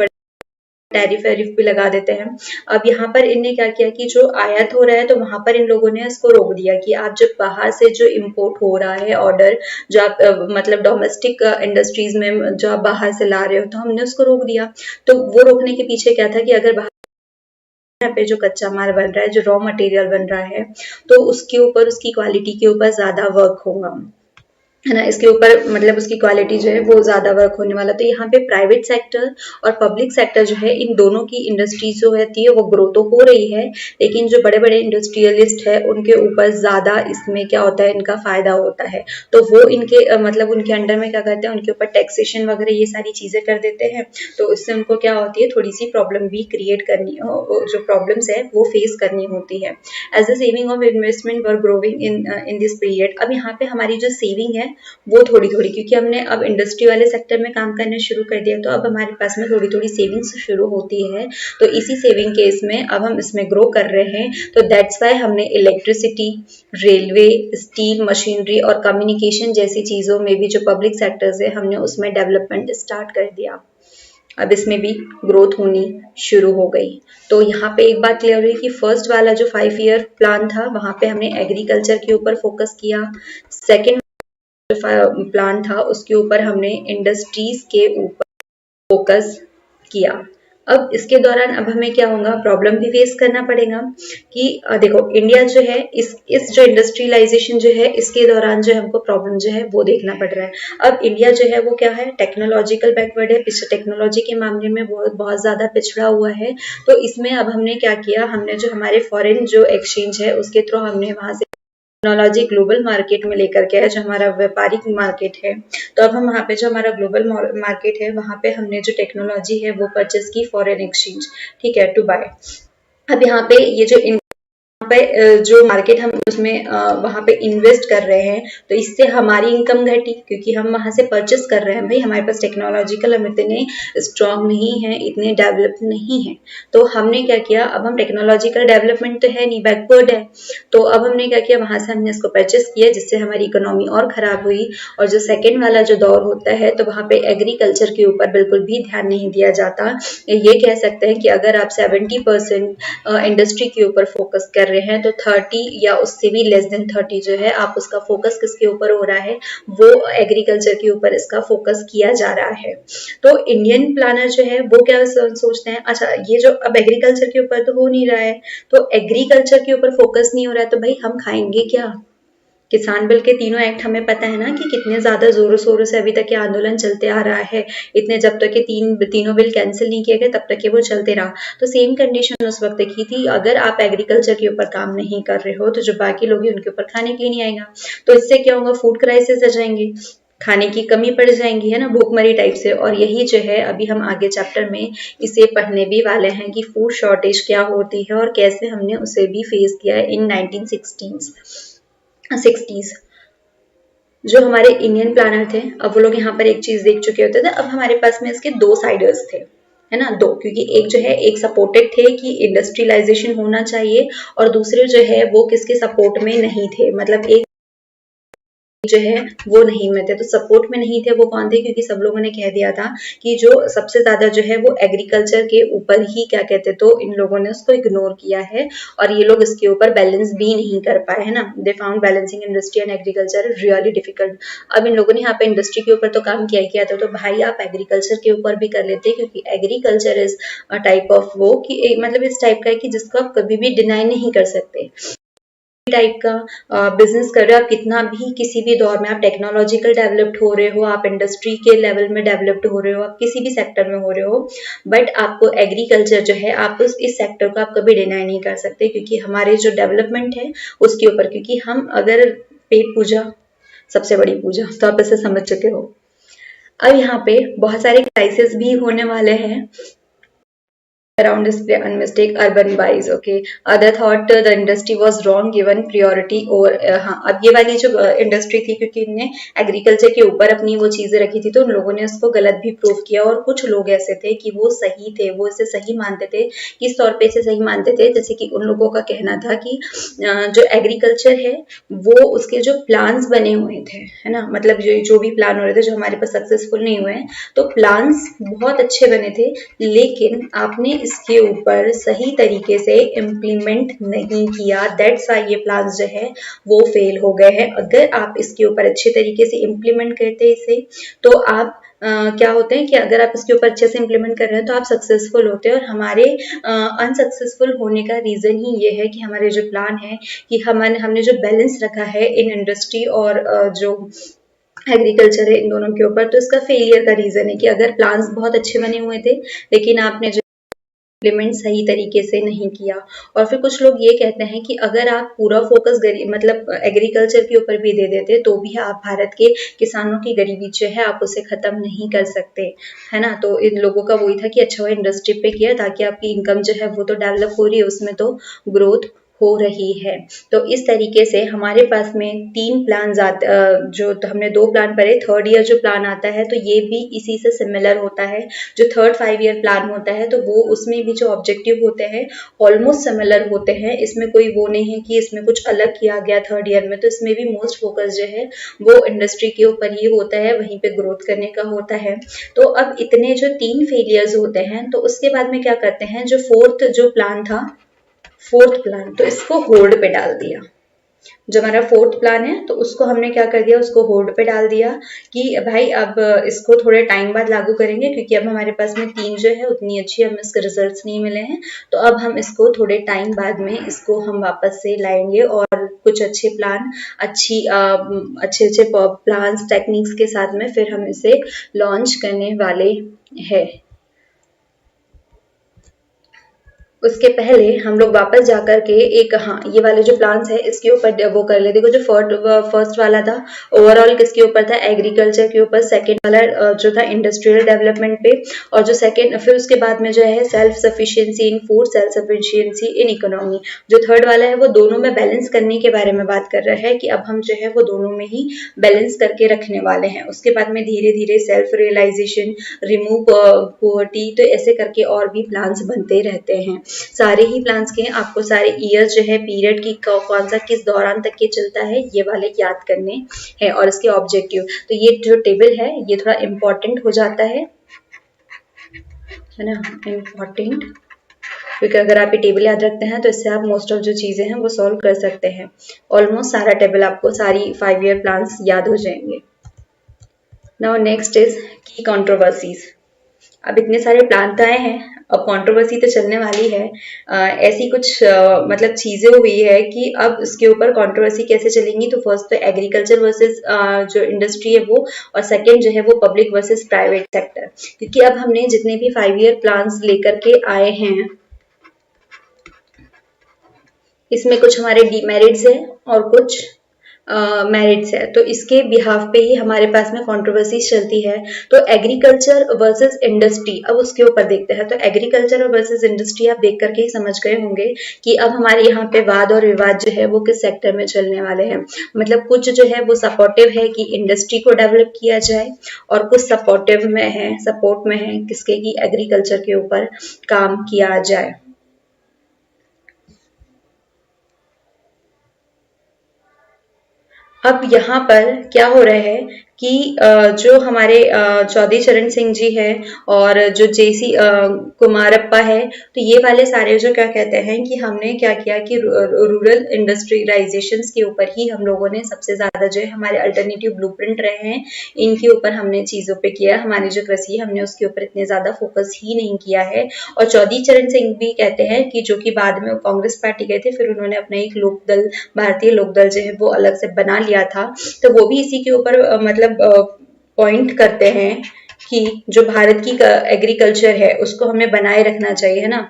टैरिफ वैरिफ भी लगा देते हैं। अब यहाँ पर इनने क्या किया कि जो आयात हो रहा है तो वहां पर इन लोगों ने इसको रोक दिया कि आप जब बाहर से जो इम्पोर्ट हो रहा है ऑर्डर, जो आप मतलब डोमेस्टिक इंडस्ट्रीज में जो आप बाहर से ला रहे हो, तो हमने उसको रोक दिया। तो वो रोकने के पीछे क्या था कि अगर यहाँ पे जो कच्चा माल बन रहा है, जो रॉ मटेरियल बन रहा है, तो उसके ऊपर, उसकी क्वालिटी के ऊपर ज्यादा वर्क होगा, है ना, इसके ऊपर मतलब उसकी क्वालिटी जो है वो ज्यादा वर्क होने वाला। तो यहाँ पे प्राइवेट सेक्टर और पब्लिक सेक्टर जो है, इन दोनों की इंडस्ट्रीज जो रहती है वो ग्रो तो हो रही है, लेकिन जो बड़े बड़े इंडस्ट्रियलिस्ट है उनके ऊपर ज्यादा इसमें क्या होता है, इनका फायदा होता है। तो वो इनके मतलब उनके अंडर में क्या करते हैं, उनके ऊपर टैक्सेशन वगैरह ये सारी चीजें कर देते हैं। तो इससे उनको क्या होती है, थोड़ी सी प्रॉब्लम भी क्रिएट करनी, जो प्रॉब्लम्स है वो फेस करनी होती है। As a saving of investment were growing in this period. अब यहाँ पे हमारी जो सेविंग है वो थोड़ी थोड़ी, क्योंकि हमने अब इंडस्ट्री वाले सेक्टर में काम करना शुरू कर दिया, तो अब हमारे पास में थोड़ी थोड़ी सेविंग्स शुरू होती है। तो इसी सेविंग के इसमें अब हम इसमें ग्रो कर रहे हैं। तो दैट्स वाई हमने इलेक्ट्रिसिटी, रेलवे, स्टील, मशीनरी और कम्युनिकेशन जैसी चीजों में भी जो पब्लिक सेक्टर्स है, हमने उसमें डेवलपमेंट स्टार्ट कर दिया। अब इसमें भी ग्रोथ होनी शुरू हो गई। तो यहाँ पे एक बात क्लियर हुई कि फर्स्ट वाला जो 5 ईयर प्लान था, वहां पे हमने एग्रीकल्चर के ऊपर फोकस किया। सेकेंड प्लान था उसके ऊपर हमने इंडस्ट्रीज के ऊपर फोकस किया। अब इसके दौरान अब हमें क्या होगा, प्रॉब्लम भी फेस करना पड़ेगा कि देखो इंडिया जो है, इस जो इंडस्ट्रियलाइजेशन जो है, इसके दौरान जो हमको प्रॉब्लम जो है वो देखना पड़ रहा है। अब इंडिया जो है वो क्या है, टेक्नोलॉजिकल बैकवर्ड है, टेक्नोलॉजी के मामले में बहुत बहुत ज्यादा पिछड़ा हुआ है। तो इसमें अब हमने क्या किया, हमने जो हमारे फॉरेन जो एक्सचेंज है उसके थ्रू हमने वहां से टेक्नोलॉजी ग्लोबल मार्केट में लेकर के आया, जो हमारा व्यापारिक मार्केट है। तो अब हम वहाँ पे जो हमारा ग्लोबल मार्केट है, वहाँ पे हमने जो टेक्नोलॉजी है वो परचेस की फॉरेन एक्सचेंज, ठीक है, टू बाय। अब यहाँ पे ये जो पे जो मार्केट हम उसमें वहां पे इन्वेस्ट कर रहे हैं, तो इससे हमारी इनकम घटी, क्योंकि हम वहां से परचेस कर रहे हैं। भाई हमारे पास टेक्नोलॉजिकल हम इतने स्ट्रांग नहीं है, इतने डेवलप नहीं है। तो हमने क्या किया, अब हम टेक्नोलॉजिकल डेवलपमेंट तो है नहीं, बैकवर्ड है। तो अब हमने क्या किया, वहां से हमने इसको परचेस किया, जिससे हमारी इकोनॉमी और खराब हुई। और जो सेकेंड वाला जो दौर होता है, तो वहां पे एग्रीकल्चर के ऊपर बिल्कुल भी ध्यान नहीं दिया जाता। ये कह सकते हैं कि अगर आप 70% इंडस्ट्री के ऊपर फोकस कर रहे हैं, तो 30 या उससे भी लेस देन 30 जो है, आप उसका फोकस किसके ऊपर हो रहा है, वो एग्रीकल्चर के ऊपर इसका फोकस किया जा रहा है। तो इंडियन प्लानर जो है वो क्या सोचते हैं, अच्छा ये जो अब एग्रीकल्चर के ऊपर तो हो नहीं रहा है, तो एग्रीकल्चर के ऊपर फोकस नहीं हो रहा है, तो भाई हम खाएंगे क्या। किसान बिल के तीनों एक्ट हमें पता है ना कि कितने ज्यादा जोरों शोरों से अभी तक ये आंदोलन चलते आ रहा है। इतने जब तक ये तीनों बिल कैंसिल नहीं किए गए, तब तक ये वो चलते रहा। तो सेम कंडीशन उस वक्त की थी, अगर आप एग्रीकल्चर के ऊपर काम नहीं कर रहे हो, तो जो बाकी लोग हैं उनके ऊपर खाने के लिए नहीं आएगा। तो इससे क्या होगा, फूड क्राइसिस आ जाएंगे, खाने की कमी पड़ जाएंगी, है ना, भूखमरी टाइप से। और यही जो है अभी हम आगे चैप्टर में इसे पढ़ने भी वाले हैं कि फूड शॉर्टेज क्या होती है और कैसे हमने उसे भी फेस किया है इन 1960s। जो हमारे इंडियन प्लानर थे, अब वो लोग यहाँ पर एक चीज देख चुके होते थे, अब हमारे पास में इसके दो साइडर्स थे, है ना, दो, क्योंकि एक जो है एक सपोर्टेड थे कि इंडस्ट्रियलाइजेशन होना चाहिए, और दूसरे जो है वो किसके सपोर्ट में नहीं थे, मतलब एक जो है वो नहीं में थे। तो सपोर्ट में नहीं थे वो कौन थे, क्योंकि सब लोगों ने कह दिया था कि जो सबसे ज्यादा जो है वो एग्रीकल्चर के ऊपर ही क्या कहते, तो इन लोगों ने उसको इग्नोर किया है, और ये लोग इसके ऊपर बैलेंस भी नहीं कर पाए, है ना। They found balancing industry and agriculture really difficult. अब इन लोगों ने यहाँ पे इंडस्ट्री के ऊपर तो काम किया था, तो भाई आप एग्रीकल्चर के ऊपर भी कर लेते, क्योंकि एग्रीकल्चर इज टाइप ऑफ वो कि मतलब इस टाइप का है कि जिसको आप कभी भी डिनाई नहीं कर सकते। टाइप का बिजनेस कर रहे हो आप, कितना भी किसी भी दौर में आप टेक्नोलॉजिकल डेवलप्ड हो रहे हो, आप इंडस्ट्री के लेवल में डेवलप्ड हो रहे हो, आप किसी भी सेक्टर में हो रहे हो, बट आपको एग्रीकल्चर जो है, आप इस सेक्टर को आप कभी डिनाई नहीं कर सकते, क्योंकि हमारे जो डेवलपमेंट है उसके ऊपर, क्योंकि हम अगर पेट पूजा सबसे बड़ी पूजा, तो आप इसे समझ चुके हो। अब यहाँ पे बहुत सारे क्राइसिस भी होने वाले हैं, around display unmistake urban wise. Okay, other thought the industry was wrong given priority और हाँ अब ये वाली जो इंडस्ट्री थी क्योंकि इनने एग्रीकल्चर के ऊपर अपनी वो चीजें रखी थी तो उन लोगों ने उसको गलत भी प्रूव किया और कुछ लोग ऐसे थे कि वो सही थे, वो इसे सही मानते थे, किस तौर पे इसे सही मानते थे, जैसे कि उन लोगों का कहना था कि जो एग्रीकल्चर है वो उसके जो प्लान्स बने हुए थे, है ना, मतलब जो भी प्लान हो रहे थे जो हमारे पास सक्सेसफुल नहीं हुए हैं, तो प्लान्स बहुत अच्छे बने थे लेकिन आपने इसके ऊपर सही तरीके से इम्प्लीमेंट नहीं किया, दैट्स वाई ये प्लान्स जो है वो फेल हो गए हैं। अगर आप इसके ऊपर अच्छे तरीके से इम्प्लीमेंट करते इसे तो आप क्या होते हैं कि अगर आप इसके ऊपर अच्छे से इम्प्लीमेंट कर रहे हैं तो आप सक्सेसफुल होते हैं और हमारे अनसक्सेसफुल होने का रीजन ही ये है कि हमारे जो प्लान है कि हमने जो बैलेंस रखा है इन इंडस्ट्री और जो एग्रीकल्चर है इन दोनों के ऊपर, तो इसका फेलियर का रीजन है कि अगर प्लान्स बहुत अच्छे बने हुए थे लेकिन आपने जो इम्प्लीमेंट सही तरीके से नहीं किया। और फिर कुछ लोग ये कहते हैं कि अगर आप पूरा फोकस मतलब एग्रीकल्चर के ऊपर भी दे देते तो भी आप भारत के किसानों की गरीबी जो है आप उसे खत्म नहीं कर सकते, है ना। तो इन लोगों का वही था कि अच्छा वो इंडस्ट्री पे किया ताकि आपकी इनकम जो है वो तो डेवलप हो रही है, उसमें तो ग्रोथ हो रही है। तो इस तरीके से हमारे पास में 3 प्लान्स आते, जो तो हमने 2 प्लान पढ़े, थर्ड ईयर जो प्लान आता है तो ये भी इसी से सिमिलर होता है। जो थर्ड 5 ईयर प्लान होता है तो वो उसमें भी जो ऑब्जेक्टिव होते हैं ऑलमोस्ट सिमिलर होते हैं, इसमें कोई वो नहीं है कि इसमें कुछ अलग किया गया थर्ड ईयर में। तो इसमें भी मोस्ट फोकस जो है वो इंडस्ट्री के ऊपर ही होता है, वहीं पे ग्रोथ करने का होता है। तो अब इतने जो 3 फेलियर्स होते हैं तो उसके बाद में क्या करते हैं, जो फोर्थ जो प्लान था, फोर्थ प्लान, तो इसको होल्ड पे डाल दिया। जो हमारा फोर्थ प्लान है तो उसको हमने क्या कर दिया, उसको होल्ड पे डाल दिया कि भाई अब इसको थोड़े टाइम बाद लागू करेंगे क्योंकि अब हमारे पास में 3 जो है उतनी अच्छी हमें इसके रिजल्ट्स नहीं मिले हैं, तो अब हम इसको थोड़े टाइम बाद में इसको हम वापस से लाएंगे और कुछ अच्छे प्लान, अच्छे प्लान्स टेक्निक्स के साथ में फिर हम इसे लॉन्च करने वाले हैं। उसके पहले हम लोग वापस जाकर के एक, हाँ ये वाले जो प्लान्स है इसके ऊपर वो कर लेते। जो फर्स्ट वाला था ओवरऑल किसके ऊपर था, एग्रीकल्चर के ऊपर। सेकंड वाला जो था इंडस्ट्रियल डेवलपमेंट पे, और जो सेकंड फिर उसके बाद में जो है self sufficiency in food, self sufficiency in economy. जो थर्ड वाला है वो दोनों में बैलेंस करने के बारे में बात कर रहा है कि अब हम जो है वो दोनों में ही बैलेंस करके रखने वाले हैं। उसके बाद में धीरे धीरे सेल्फ रियलाइजेशन, रिमूव पॉवर्टी, तो ऐसे करके और भी प्लान्स बनते रहते हैं। सारे ही प्लान्स के आपको सारे ईयर जो है पीरियड की कौन सा किस दौरान तक ये चलता है ये वाले याद करने हैं और इसके ऑब्जेक्टिव। तो ये जो टेबल है ये थोड़ा इम्पोर्टेंट हो जाता है ना, इम्पोर्टेंट, क्योंकि अगर आप ये टेबल याद रखते हैं तो इससे आप मोस्ट ऑफ जो चीजें हैं वो सॉल्व कर सकते हैं। ऑलमोस्ट सारा टेबल आपको सारी 5 ईयर प्लान्स याद हो जाएंगे। नाउ नेक्स्ट इज की कंट्रोवर्सीज। अब इतने सारे प्लान तो आए हैं, अब कंट्रोवर्सी तो चलने वाली है। ऐसी कुछ मतलब चीजें हुई है कि अब इसके ऊपर कंट्रोवर्सी कैसे चलेंगी। तो फर्स्ट तो एग्रीकल्चर वर्सेस जो इंडस्ट्री है वो, और सेकंड जो है वो पब्लिक वर्सेस प्राइवेट सेक्टर। क्योंकि अब हमने जितने भी 5 ईयर प्लान्स लेकर के आए हैं इसमें कुछ हमारे डीमेरिट्स है और कुछ मेरिट्स है, तो इसके बिहाफ पे ही हमारे पास में कंट्रोवर्सी चलती है। तो एग्रीकल्चर वर्सेस इंडस्ट्री, अब उसके ऊपर देखते हैं। तो एग्रीकल्चर वर्सेस इंडस्ट्री आप देख करके ही समझ गए होंगे कि अब हमारे यहाँ पे वाद और विवाद जो है वो किस सेक्टर में चलने वाले हैं। मतलब कुछ जो है वो सपोर्टिव है कि इंडस्ट्री को डेवलप किया जाए, और कुछ सपोर्ट में है किसके, की एग्रीकल्चर के ऊपर काम किया जाए। अब यहाँ पर क्या हो रहा है कि जो हमारे चौधरी चरण सिंह जी है और जो जेसी कुमारप्पा है, तो ये वाले सारे जो क्या कहते हैं कि हमने क्या किया कि रूरल इंडस्ट्रियलाइजेशन के ऊपर ही हम लोगों ने सबसे ज्यादा जो है हमारे अल्टरनेटिव ब्लूप्रिंट रहे हैं इनके ऊपर हमने चीजों पे किया। हमारी जो कृषि हमने उसके ऊपर इतने ज्यादा फोकस ही नहीं किया है। और चौधरी चरण सिंह भी कहते हैं कि जो कि बाद में कांग्रेस पार्टी गए थे, फिर उन्होंने अपना एक लोकदल, भारतीय लोकदल जो है वो अलग से बना लिया था। तो वो भी इसी के ऊपर मतलब पॉइंट करते हैं कि जो भारत की एग्रीकल्चर है उसको हमें बनाए रखना चाहिए, है ना।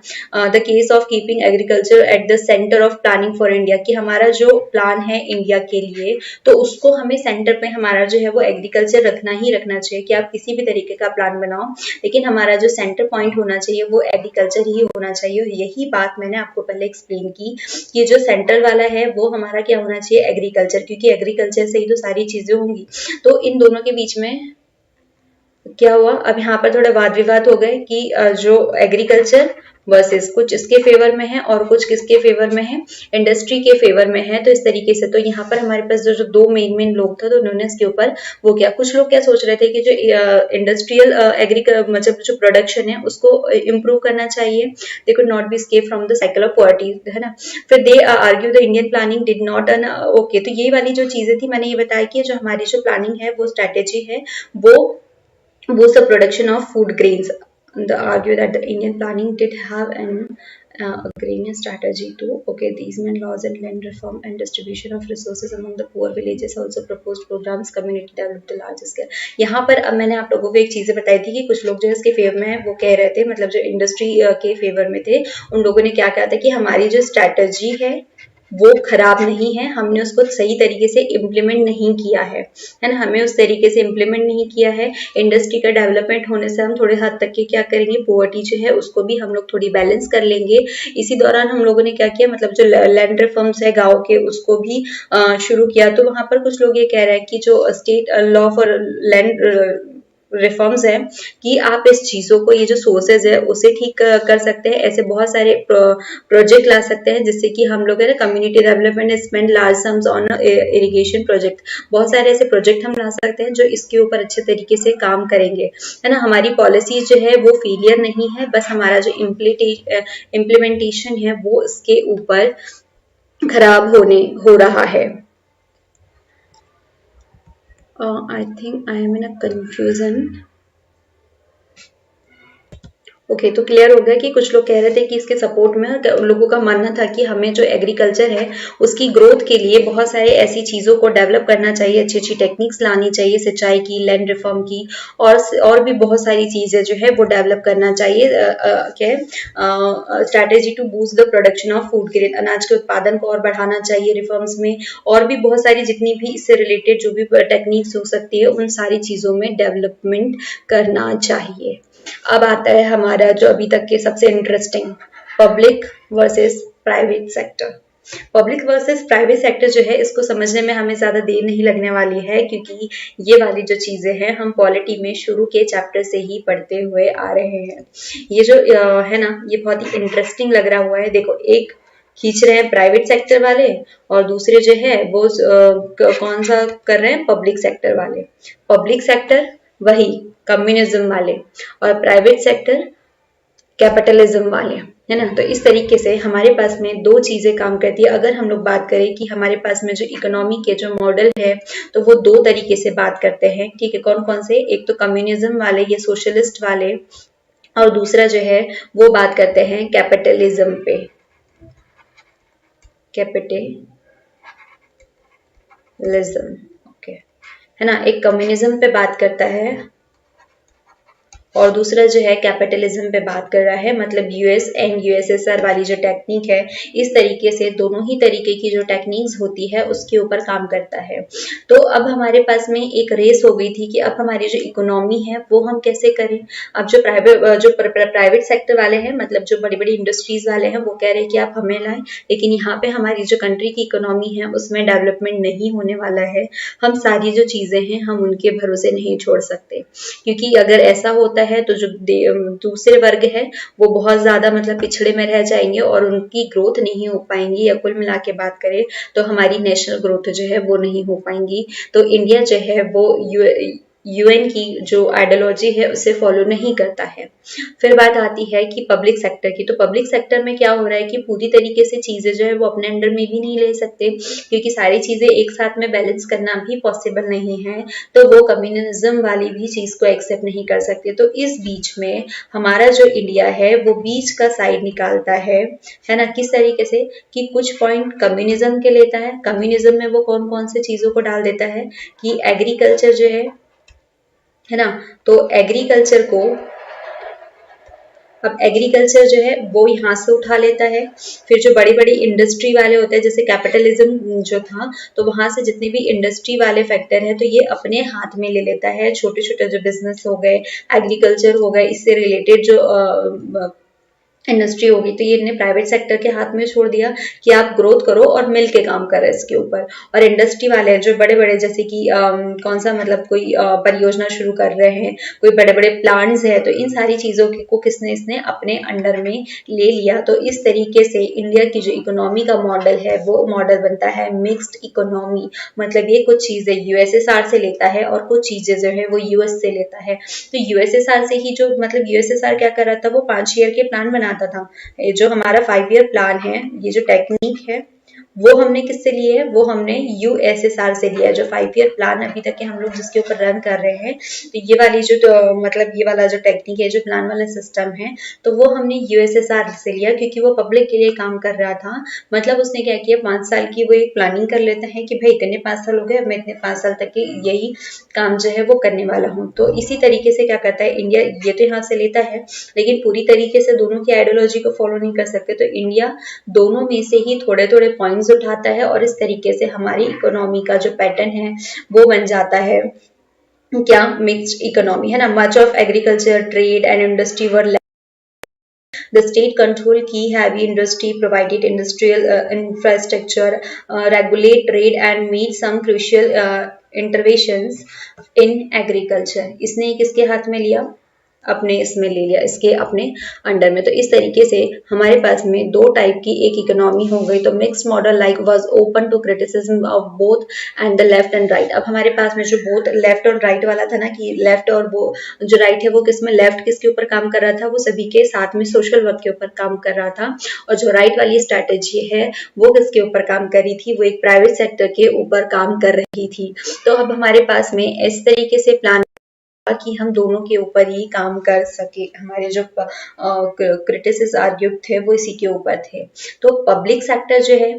The case of keeping agriculture at the centre of planning for India, कि हमारा जो प्लान है इंडिया के लिए तो उसको हमें सेंटर पे हमारा जो है वो एग्रीकल्चर रखना ही रखना चाहिए। कि आप किसी भी तरीके का प्लान बनाओ लेकिन हमारा जो सेंटर पॉइंट होना चाहिए वो एग्रीकल्चर ही होना चाहिए। और यही बात मैंने आपको पहले एक्सप्लेन की कि जो सेंटर वाला है वो हमारा क्या होना चाहिए, एग्रीकल्चर, क्योंकि एग्रीकल्चर से ही तो सारी चीजें होंगी। तो इन दोनों के बीच में क्या हुआ, अब यहाँ पर थोड़ा वाद विवाद हो गए कि जो एग्रीकल्चर वर्सेस कुछ इसके फेवर में है और कुछ किसके फेवर में है, इंडस्ट्री के फेवर में है। तो इस तरीके से तो यहाँ पर हमारे पास जो दो मेन लोग थे तो उन्होंने इसके ऊपर वो क्या, कुछ लोग क्या सोच रहे थे कि जो इंडस्ट्रियल मतलब जो प्रोडक्शन है उसको इम्प्रूव करना चाहिए, they could not B escape from the cycle of poverty, है ना। फिर दे argue the Indian planning did not okay. तो ये वाली जो चीजें थी मैंने ये बताया कि जो हमारी जो प्लानिंग है वो स्ट्रेटेजी है वो boost the production of food grains. The argue that the Indian planning did have an agrarian strategy too. Okay, these meant laws and land reform and distribution of resources among the poor villages also proposed programs community developed the large scale. यहाँ पर अब मैंने आप लोगों को एक चीजें बताई थी कि कुछ लोग जो इसके फेवर में है वो कह रहे थे, मतलब जो इंडस्ट्री के फेवर में थे उन लोगों ने क्या कहा था कि हमारी जो स्ट्रैटेजी है वो खराब नहीं है, हमने उसको सही तरीके से इम्प्लीमेंट नहीं किया है ना, हमें उस तरीके से इम्प्लीमेंट नहीं किया है। इंडस्ट्री का डेवलपमेंट होने से हम थोड़े हद तक के क्या करेंगे, पॉवर्टी जो है उसको भी हम लोग थोड़ी बैलेंस कर लेंगे। इसी दौरान हम लोगों ने क्या किया, मतलब जो लैंड रिफॉर्म्स है गाँव के उसको भी शुरू किया। तो वहां पर कुछ लोग ये कह रहे हैं कि जो state law for land reforms है कि आप इस चीजों को, ये जो सोर्सेज है उसे ठीक कर सकते हैं, ऐसे बहुत सारे प्रोजेक्ट ला सकते हैं जिससे कि हम लोग है ना community development spend large sums on irrigation project, बहुत सारे ऐसे प्रोजेक्ट हम ला सकते हैं जो इसके ऊपर अच्छे तरीके से काम करेंगे, है ना। हमारी पॉलिसी जो है वो फेलियर नहीं है, बस हमारा जो इम्प्लीमेंटेशन है वो इसके ऊपर खराब हो रहा है। I think I am in a confusion. Okay तो क्लियर हो गया कि कुछ लोग कह रहे थे कि इसके सपोर्ट में उन लोगों का मानना था कि हमें जो एग्रीकल्चर है उसकी ग्रोथ के लिए बहुत सारे ऐसी चीज़ों को डेवलप करना चाहिए, अच्छी अच्छी टेक्निक्स लानी चाहिए, सिंचाई की, लैंड रिफॉर्म की और भी बहुत सारी चीज़ें जो है वो डेवलप करना चाहिए। क्या strategy to boost the production of food grain, अनाज के उत्पादन को और बढ़ाना चाहिए रिफॉर्म्स में, और भी बहुत सारी जितनी भी इससे रिलेटेड जो भी टेक्निक्स हो सकती है उन सारी चीज़ों में डेवलपमेंट करना चाहिए। अब आता है हमारा जो अभी तक के सबसे interesting, public versus private sector. Public versus private sector जो है इसको समझने में हमें ज्यादा देर नहीं लगने वाली है, क्योंकि ये वाली जो चीजें हैं हम पॉलिटी में शुरू के चैप्टर से ही पढ़ते हुए आ रहे हैं। ये जो है ना ये बहुत ही इंटरेस्टिंग लग रहा हुआ है। देखो, एक खींच रहे हैं प्राइवेट सेक्टर वाले और दूसरे जो है वो कौन सा कर रहे हैं, पब्लिक सेक्टर वाले। पब्लिक सेक्टर वही कम्युनिज्म वाले और प्राइवेट सेक्टर कैपिटलिज्म वाले, है ना। तो इस तरीके से हमारे पास में दो चीजें काम करती है। अगर हम लोग बात करें कि हमारे पास में जो इकोनॉमी के जो मॉडल है तो वो दो तरीके से बात करते हैं, ठीक है। कौन कौन से, एक तो कम्युनिज्म वाले या सोशलिस्ट वाले, और दूसरा जो है वो बात करते हैं कैपिटलिज्म पे, कैपिटलिज्म, ओके, है ना। एक कम्युनिज्म पे बात करता है और दूसरा जो है कैपिटलिज्म पे बात कर रहा है, मतलब यूएस एंड यूएसएसआर वाली जो टेक्निक है, इस तरीके से दोनों ही तरीके की जो टेक्निक्स होती है उसके ऊपर काम करता है। तो अब हमारे पास में एक रेस हो गई थी कि अब हमारी जो इकोनॉमी है वो हम कैसे करें। अब जो प्राइवेट सेक्टर वाले हैं, मतलब जो बड़ी बड़ी इंडस्ट्रीज वाले हैं, वो कह रहे हैं कि आप हमें लाएं, लेकिन यहाँ पे हमारी जो कंट्री की इकोनॉमी है उसमें डेवलपमेंट नहीं होने वाला है। हम सारी जो चीजें हैं हम उनके भरोसे नहीं छोड़ सकते, क्योंकि अगर ऐसा होता है तो जो दूसरे वर्ग है वो बहुत ज्यादा मतलब पिछड़े में रह जाएंगे और उनकी ग्रोथ नहीं हो पाएंगी, या कुल मिला के बात करें तो हमारी नेशनल ग्रोथ जो है वो नहीं हो पाएंगी। तो इंडिया जो है वो यूएन की जो आइडियोलॉजी है उसे फॉलो नहीं करता है। फिर बात आती है कि पब्लिक सेक्टर की। तो पब्लिक सेक्टर में क्या हो रहा है कि पूरी तरीके से चीजें जो है वो अपने अंडर में भी नहीं ले सकते, क्योंकि सारी चीजें एक साथ में बैलेंस करना भी पॉसिबल नहीं है। तो वो कम्युनिज्म वाली भी चीज को एक्सेप्ट नहीं कर सकते। तो इस बीच में हमारा जो इंडिया है वो बीच का साइड निकालता है ना। किस तरीके से कि कुछ पॉइंट कम्युनिज्म के लेता है। कम्युनिज्म में वो कौन कौन से चीजों को डाल देता है कि एग्रीकल्चर जो है है ना। तो एग्रीकल्चर को, अब एग्रीकल्चर जो है वो यहाँ से उठा लेता है। फिर जो बड़ी बड़ी इंडस्ट्री वाले होते हैं, जैसे कैपिटलिज्म जो था, तो वहां से जितने भी इंडस्ट्री वाले फैक्टर है तो ये अपने हाथ में ले लेता है। छोटे छोटे जो बिजनेस हो गए, एग्रीकल्चर हो गए, इससे रिलेटेड जो इंडस्ट्री होगी, तो ये इन्हें प्राइवेट सेक्टर के हाथ में छोड़ दिया कि आप ग्रोथ करो और मिल के काम करें इसके ऊपर। और इंडस्ट्री वाले हैं जो बड़े बड़े, जैसे कि कौन सा मतलब कोई परियोजना शुरू कर रहे हैं, कोई बड़े बड़े प्लांट्स है, तो इन सारी चीजों को किसने इसने अपने अंडर में ले लिया। तो इस तरीके से इंडिया की जो इकोनॉमी का मॉडल है वो मॉडल बनता है मिक्स्ड इकोनॉमी। मतलब ये कुछ चीजें यूएसएसआर से लेता है और कुछ चीजें जो है वो यूएस से लेता है। तो यूएसएसआर से ही जो मतलब यूएसएसआर क्या कर रहा था, वो 5 ईयर के प्लान बनाता था। ये जो हमारा 5 ईयर प्लान है, ये जो टेक्निक है, वो हमने किससे लिए है, वो हमने यूएसएसआर से लिया है। जो 5 ईयर प्लान अभी तक के हम लोग जिसके ऊपर रन कर रहे हैं, तो ये वाली जो मतलब ये वाला जो टेक्निक है, जो प्लान वाला सिस्टम है, तो वो हमने यूएसएसआर से लिया क्योंकि वो पब्लिक के लिए काम कर रहा था। मतलब उसने क्या किया, 5 साल की वो एक प्लानिंग कर लेता है कि भाई इतने 5 साल हो गए, अब मैं इतने 5 साल तक के यही काम जो है वो करने वाला हूँ। तो इसी तरीके से क्या करता है इंडिया, ये तो यहाँ से लेता है लेकिन पूरी तरीके से दोनों की आइडियोलॉजी को फॉलो नहीं कर सकते। तो इंडिया दोनों में से ही थोड़े थोड़े पॉइंट्स उठाता है और इस तरीके से हमारी इकोनॉमी का जो पैटर्न है वो बन जाता है क्या, मिक्स्ड इकोनॉमी, है ना। Much of agriculture, trade and industry were, the state control key heavy industry, provided industrial infrastructure, regulate trade and made some crucial interventions in agriculture। इसने किसके हाथ में लिया, अपने इसमें ले लिया, इसके अपने अंडर में। तो इस तरीके से हमारे पास में दो टाइप की एक इकोनॉमी हो गई। तो mix model like was open to criticism of both and the left and right. अब हमारे पास में जो बोथ लेफ्ट और राइट वाला था ना, कि लेफ्ट और वो जो राइट है वो किसमें, लेफ्ट किसके ऊपर काम कर रहा था, वो सभी के साथ में सोशल वर्क के ऊपर काम कर रहा था। और जो राइट वाली स्ट्रैटेजी है वो किसके ऊपर काम कर रही थी, वो एक प्राइवेट सेक्टर के ऊपर काम कर रही थी। तो अब हमारे पास में इस तरीके से प्लान कि हम दोनों के ऊपर ही काम कर सके। हमारे जो क्रिटिसिस आर्ग्यूड थे वो इसी के ऊपर थे। तो पब्लिक सेक्टर जो है,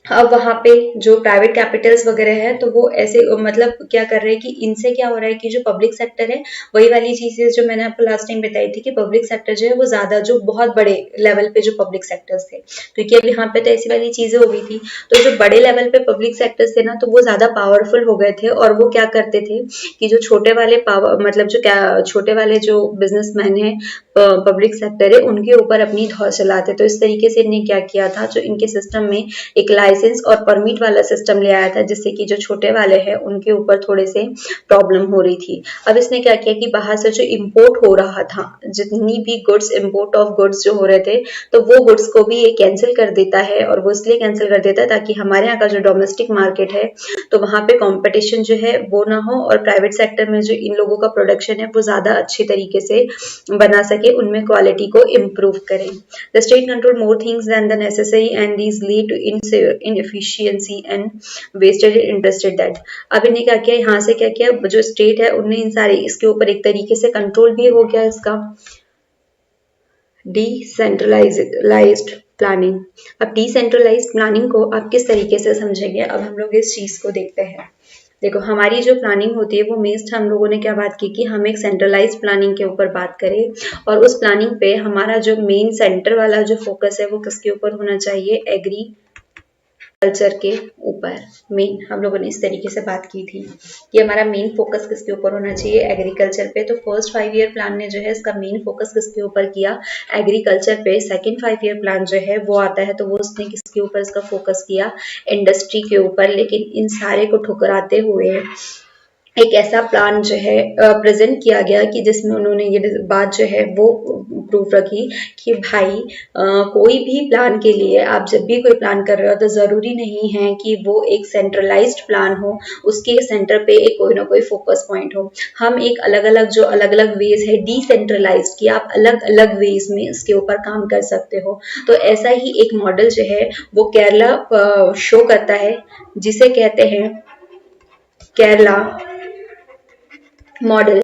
अब वहां पे जो प्राइवेट कैपिटल्स वगैरह है, तो वो ऐसे मतलब क्या कर रहे हैं कि इनसे क्या हो रहा है कि जो पब्लिक सेक्टर है, वही वाली चीजें जो मैंने आपको लास्ट टाइम बताई थी कि पब्लिक सेक्टर जो है वो ज्यादा, जो बहुत बड़े लेवल पे जो पब्लिक सेक्टर्स थे, क्योंकि अब यहाँ पे तो ऐसी वाली चीजें हो गई थी, तो जो बड़े लेवल पे पब्लिक सेक्टर्स थे ना, तो वो ज्यादा पावरफुल हो गए थे। और वो क्या करते थे कि जो छोटे वाले पावर, मतलब जो क्या छोटे वाले जो बिजनेसमैन है, पब्लिक सेक्टर है, उनके ऊपर अपनी धौर चलाते। तो इस तरीके से इन्हें क्या किया था, जो इनके सिस्टम में एक लाइसेंस और परमिट वाला सिस्टम ले आया था, जिससे कि जो छोटे वाले हैं उनके ऊपर थोड़े से प्रॉब्लम हो रही थी। अब इसने क्या किया कि बाहर से जो इम्पोर्ट हो रहा था, जितनी भी गुड्स, इम्पोर्ट ऑफ गुड्स जो हो रहे थे, तो वो गुड्स को भी ये कैंसिल कर देता है। और वो इसलिए कैंसिल कर देता है ताकि हमारे यहाँ का जो डोमेस्टिक मार्केट है, तो वहां पे कंपटीशन जो है वो ना हो, और प्राइवेट सेक्टर में जो इन लोगों का प्रोडक्शन है वो ज्यादा अच्छे तरीके से बना सके, उनमें क्वालिटी को इम्प्रूव करें। The state control more things than the necessary and these lead to inefficiency and wasted interested that। अब इन्हें क्या किया, यहाँ से क्या किया, जो स्टेट है उनने इन सारे इसके ऊपर एक तरीके से कंट्रोल भी हो गया इसका, डिसेंट्रलाइज्ड प्लानिंग। अब डिसेंट्रलाइज्ड प्लानिंग को आप किस तरीके से समझेंगे, अब हम लोग इस चीज को देखते हैं। देखो, हमारी जो प्लानिंग होती है वो मेस्ट हम लोगों ने क्या बात की कि हम एक सेंट्रलाइज्ड प्लानिंग के ऊपर बात करें, और उस प्लानिंग पे हमारा जो मेन सेंटर वाला जो फोकस है वो किसके ऊपर होना चाहिए, एग्रीकल्चर के ऊपर। मेन हम लोगों ने इस तरीके से बात की थी कि हमारा मेन फोकस किसके ऊपर होना चाहिए, एग्रीकल्चर पे। तो फर्स्ट 5 ईयर प्लान ने जो है इसका मेन फोकस किसके ऊपर किया, एग्रीकल्चर पे। सेकंड 5 ईयर प्लान जो है वो आता है, तो वो उसने किसके ऊपर इसका फोकस किया, इंडस्ट्री के ऊपर। लेकिन इन सारे को ठुकराते हुए एक ऐसा प्लान जो है प्रेजेंट किया गया कि जिसमें उन्होंने ये बात जो है वो प्रूफ रखी कि भाई कोई भी प्लान के लिए आप जब भी कोई प्लान कर रहे हो, तो जरूरी नहीं है कि वो एक सेंट्रलाइज्ड प्लान हो, उसके सेंटर पे एक कोई ना कोई फोकस पॉइंट हो। हम एक अलग अलग जो अलग अलग वेज है डिसेंट्रलाइज्ड की, आप अलग अलग वेज में इसके ऊपर काम कर सकते हो। तो ऐसा ही एक मॉडल जो है वो केरला शो करता है, जिसे कहते हैं केरला मॉडल।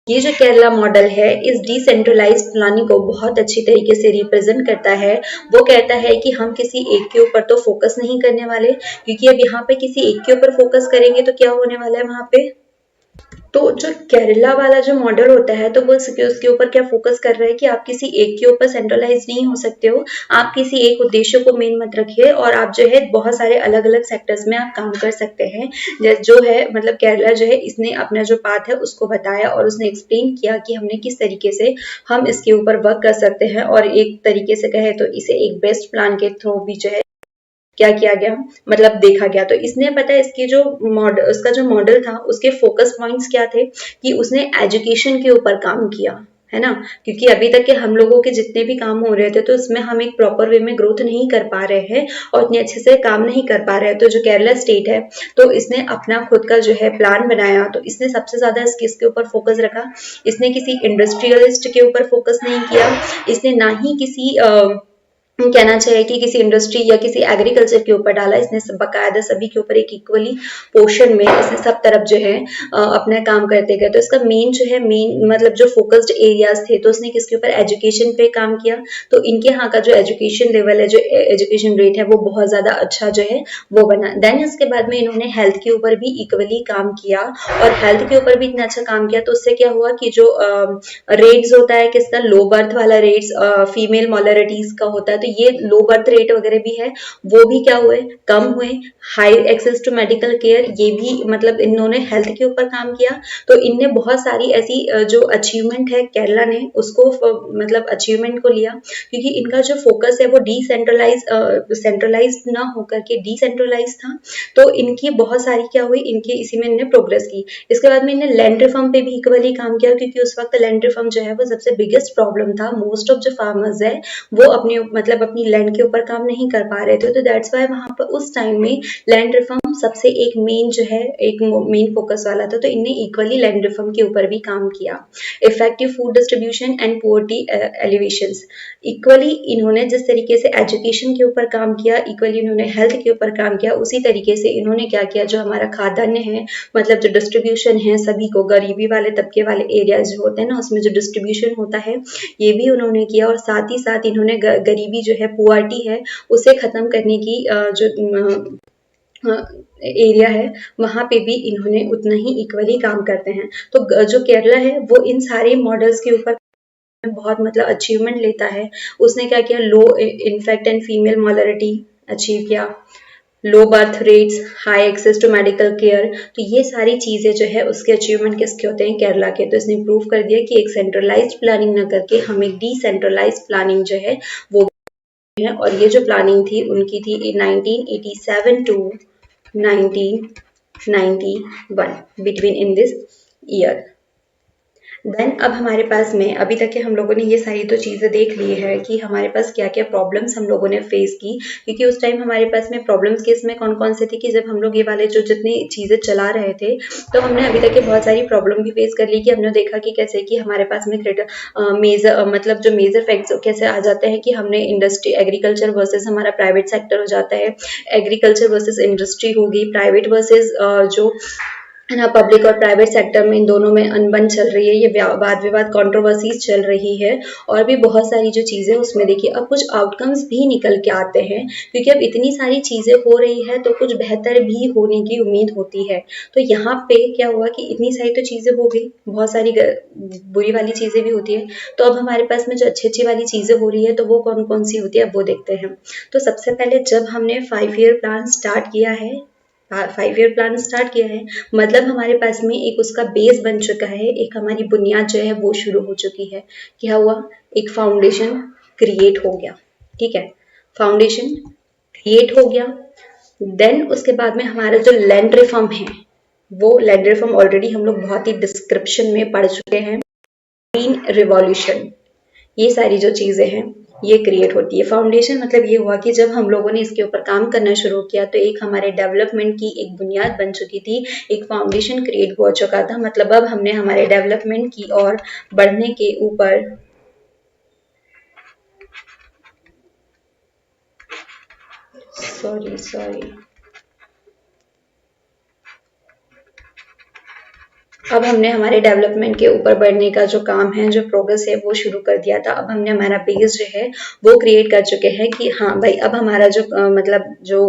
ये जो केरला मॉडल है इस डिसेंट्रलाइज्ड प्लानिंग को बहुत अच्छी तरीके से रिप्रेजेंट करता है। वो कहता है कि हम किसी एक के ऊपर तो फोकस नहीं करने वाले, क्योंकि अब यहाँ पे किसी एक के ऊपर फोकस करेंगे तो क्या होने वाला है, वहां पे तो जो केरला वाला जो मॉडल होता है तो वो उसके ऊपर क्या फोकस कर रहा है कि आप किसी एक के ऊपर सेंट्रलाइज नहीं हो सकते हो, आप किसी एक उद्देश्य को मेन मत रखिए और आप जो है बहुत सारे अलग अलग सेक्टर्स में आप काम कर सकते हैं। जो है मतलब केरला जो है इसने अपना जो पाथ है उसको बताया और उसने एक्सप्लेन किया कि हमने किस तरीके से हम इसके ऊपर वर्क कर सकते हैं, और एक तरीके से कहे तो इसे एक बेस्ट प्लान के थ्रू भी जो है क्या किया गया, मतलब देखा गया। तो इसने पता है इसकी जो मॉडल, उसका जो मॉडल था उसके फोकस पॉइंट्स क्या थे कि उसने एजुकेशन के ऊपर काम किया, है ना। क्योंकि अभी तक के हम लोगों के जितने भी काम हो रहे थे तो उसमें हम एक प्रॉपर वे में ग्रोथ नहीं कर पा रहे हैं और इतने अच्छे से काम नहीं कर पा रहे हैं। तो जो केरला स्टेट है तो इसने अपना खुद का जो है प्लान बनाया, तो इसने सबसे ज्यादा इसके ऊपर फोकस रखा। इसने किसी इंडस्ट्रियलिस्ट के ऊपर फोकस नहीं किया, इसने ना ही किसी कहना चाहिए कि किसी इंडस्ट्री या किसी एग्रीकल्चर के ऊपर डाला, इसने सब बकायदा सभी के ऊपर एक इक्वली पोर्शन में इसने सब तरफ जो है अपना काम करते गए। तो इसका मेन जो है मेन मतलब जो फोकस्ड एरियाज थे तो उसने किसके ऊपर एजुकेशन पे काम किया। तो इनके यहाँ का जो एजुकेशन लेवल है, जो एजुकेशन रेट है वो बहुत ज्यादा अच्छा जो है वो बना। देन उसके बाद में इन्होंने हेल्थ के ऊपर भी इक्वली काम किया, और हेल्थ के ऊपर भी इतना अच्छा काम किया तो उससे क्या हुआ कि जो रेट्स होता है किसका, लो बर्थ वाला रेट्स फीमेल मोलरिटीज का होता है, तो ये लो बर्थ रेट वगैरह भी है वो भी क्या हुए, कम हुए। High access to medical care, ये भी मतलब इन्होंने हेल्थ के ऊपर काम किया। तो इनने बहुत सारी ऐसी जो अचीवमेंट है केरला ने उसको मतलब अचीवमेंट को लिया, क्योंकि इनका जो फोकस है वो डिसेंट्रलाइज सेंट्रलाइज ना होकर के डिसेंट्रलाइज था। तो इनकी बहुत सारी क्या हुई, इनकी इसी में इन्हें प्रोग्रेस की। इसके बाद में इन्हें लैंड रिफॉर्म पे भी इक्वली काम किया, क्योंकि उस वक्त लैंड रिफॉर्म जो है वो सबसे बिगेस्ट प्रॉब्लम था। मोस्ट ऑफ जो फार्मर्स है वो अपने मतलब अपनी लैंड के ऊपर काम नहीं कर पा रहे थे, तो दैट्स वाई वहां पर उस टाइम में लैंड रिफॉर्म सबसे एक मेन जो है एक मेन फोकस वाला था। तो इनने इक्वली लैंड रिफॉर्म के ऊपर भी काम किया। Effective food distribution and poverty elevation, equally इन्होंने जिस तरीके से एजुकेशन के ऊपर काम किया, इक्वली इन्होंने हेल्थ के ऊपर काम किया, उसी तरीके से इन्होंने क्या किया, जो हमारा खाद्यान्न है मतलब जो डिस्ट्रीब्यूशन है सभी को, गरीबी वाले तबके वाले एरियाज जो होते हैं ना उसमें जो डिस्ट्रीब्यूशन होता है ये भी उन्होंने किया। और साथ ही साथ इन्होंने गरीबी जो है पुअर्टी है उसे खत्म करने की जो एरिया है वहां पे भी इन्होंने उतना ही इक्वली काम करते हैं। तो जो केरला है वो इन सारे मॉडल्स के ऊपर बहुत मतलब अचीवमेंट लेता है। उसने क्या किया, low infant and female mortality achieve किया, low birth rates, high access to medical care. तो ये सारी चीजें जो है उसके अचीवमेंट किसके होते हैं, केरला के। तो इसने प्रूव कर दिया कि एक सेंट्रलाइज्ड प्लानिंग न करके हम एक डिसेंट्रलाइज्ड प्लानिंग जो है वो है। और ये जो प्लानिंग थी उनकी थी 1987 to 1991, between in this year. Then अब हमारे पास में अभी तक के हम लोगों ने ये सारी तो चीज़ें देख ली है कि हमारे पास क्या क्या प्रॉब्लम्स हम लोगों ने फेस की, क्योंकि उस टाइम हमारे पास में प्रॉब्लम्स केस में कौन कौन से थे कि जब हम लोग ये वाले जो जितनी चीज़ें चला रहे थे तो हमने अभी तक के बहुत सारी प्रॉब्लम भी फेस कर ली। कि हमने देखा कि कैसे कि हमारे पास में मेजर मतलब जो मेजर फैक्ट्स कैसे आ जाते हैं कि हमने इंडस्ट्री एग्रीकल्चर वर्सेस हमारा प्राइवेट सेक्टर हो जाता है, एग्रीकल्चर वर्सेस इंडस्ट्री होगी, प्राइवेट वर्सेस जो है ना पब्लिक और प्राइवेट सेक्टर में, इन दोनों में अनबन चल रही है, ये वाद विवाद कंट्रोवर्सीज चल रही है, और भी बहुत सारी जो चीजें उसमें देखिए अब कुछ आउटकम्स भी निकल के आते हैं, क्योंकि अब इतनी सारी चीजें हो रही है तो कुछ बेहतर भी होने की उम्मीद होती है। तो यहाँ पे क्या हुआ कि इतनी सारी तो चीजें हो गई, बहुत सारी बुरी वाली चीजें भी होती है, तो अब हमारे पास में जो अच्छी अच्छी वाली चीजें हो रही है तो वो कौन कौन सी होती है अब वो देखते हैं। तो सबसे पहले जब हमने 5 ईयर प्लान स्टार्ट किया है, 5 ईयर प्लान स्टार्ट किया है मतलब हमारे पास में एक उसका बेस बन चुका है, एक हमारी बुनियाद जो है वो शुरू हो चुकी है। क्या हुआ, एक फाउंडेशन क्रिएट हो गया, ठीक है, फाउंडेशन क्रिएट हो गया। देन उसके बाद में हमारा जो लैंड रिफॉर्म है, वो लैंड रिफॉर्म ऑलरेडी हम लोग बहुत ही डिस्क्रिप्शन में पढ़ चुके हैं। ग्रीन रिवॉल्यूशन, ये सारी जो चीजें हैं ये क्रिएट होती है। फाउंडेशन मतलब ये हुआ कि जब हम लोगों ने इसके ऊपर काम करना शुरू किया तो एक हमारे डेवलपमेंट की एक बुनियाद बन चुकी थी, एक फाउंडेशन क्रिएट हो चुका था। मतलब अब हमने हमारे डेवलपमेंट की ओर बढ़ने के ऊपर सॉरी सॉरी अब हमने हमारे डेवलपमेंट के ऊपर बढ़ने का जो काम है, जो प्रोग्रेस है वो शुरू कर दिया था। अब हमने हमारा बेस जो है वो क्रिएट कर चुके हैं कि हाँ भाई अब हमारा जो मतलब जो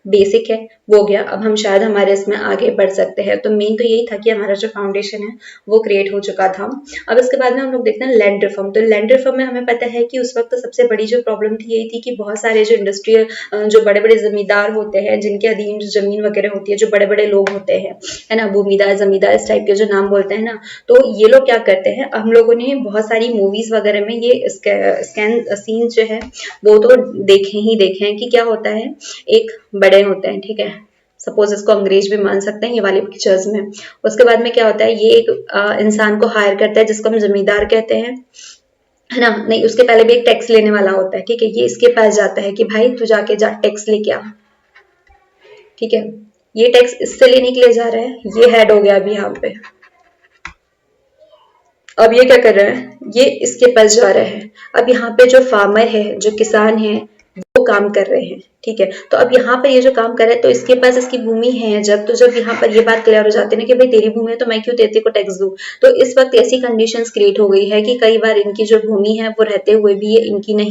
बेसिक है वो हो गया, अब हम शायद हमारे इसमें आगे बढ़ सकते हैं। तो मेन तो यही था कि हमारा जो फाउंडेशन है वो क्रिएट हो चुका था। अब इसके बाद में हम लोग देखते हैं लैंड रिफॉर्म। तो लैंड रिफॉर्म में हमें पता है कि उस वक्त सबसे बड़ी जो प्रॉब्लम थी यही थी कि बहुत सारे जो इंडस्ट्रियल जो बड़े बड़े जमींदार होते हैं, जिनके अधीन जो जमीन वगैरह होती है, जो बड़े बड़े लोग होते हैं, है ना, भूमिदार जमींदार इस टाइप के जो नाम बोलते हैं ना, तो ये लोग क्या करते हैं, हम लोगों ने बहुत सारी मूवीज वगैरह में ये स्कैन सीन जो है वो तो देखे हैं कि क्या होता है, एक बड़े होते हैं, ठीक है, सपोज इसको अंग्रेज भी मान सकते हैं ये वाली पिक्चर्स में। उसके बाद में क्या होता है, ये एक इंसान को हायर करता है जिसको हम जमींदार कहते हैं, है ना, नहीं उसके पहले भी एक टैक्स लेने वाला होता है, ठीक है, ये इसके पास जाता है कि भाई तू जाके जा टैक्स लेके आ, ठीक है, ये टैक्स इससे लेने के लिए जा रहा है, ये हेड हो गया अभी यहाँ पे। अब ये क्या कर रहा है, ये इसके पास जा रहा है। अब यहाँ पे जो फार्मर है, जो किसान है, वो काम कर रहे हैं, ठीक है। तो अब यहाँ पर ये जो काम कर रहा है तो इसके पास इसकी भूमि है, जब तो जब यहाँ पर ये बात क्लियर हो जाती है ना कि भाई तेरी भूमि है तो मैं क्यों तेरे को टैक्स दूं। तो इस वक्त ऐसी कंडीशंस क्रिएट हो गई है कि कई बार इनकी जो भूमि है वो रहते हुए भी ये इनकी नहीं,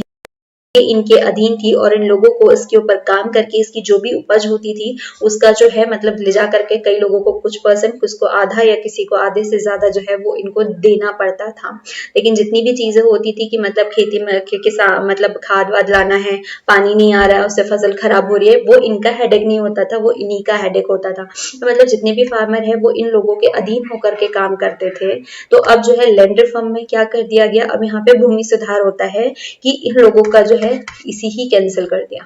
इनके अधीन थी, और इन लोगों को इसके ऊपर काम करके इसकी जो भी उपज होती थी उसका जो है मतलब ले जा करके कई लोगों को कुछ परसेंट, कुछ को आधा या किसी को आधे से ज्यादा जो है वो इनको देना पड़ता था। लेकिन जितनी भी चीजें होती थी कि मतलब खेती में किसान मतलब खाद वाद लाना है, पानी नहीं आ रहा है, उससे फसल खराब हो रही है, वो इनका हेडेक नहीं होता था, वो इन्हीं का हेडेक होता था। तो मतलब जितने भी फार्मर है वो इन लोगों के अधीन होकर के काम करते थे। तो अब जो है लैंड रिफॉर्म में क्या कर दिया गया, अब यहाँ पे भूमि सुधार होता है कि इन लोगों का जो है इसी ही कैंसिल कर दिया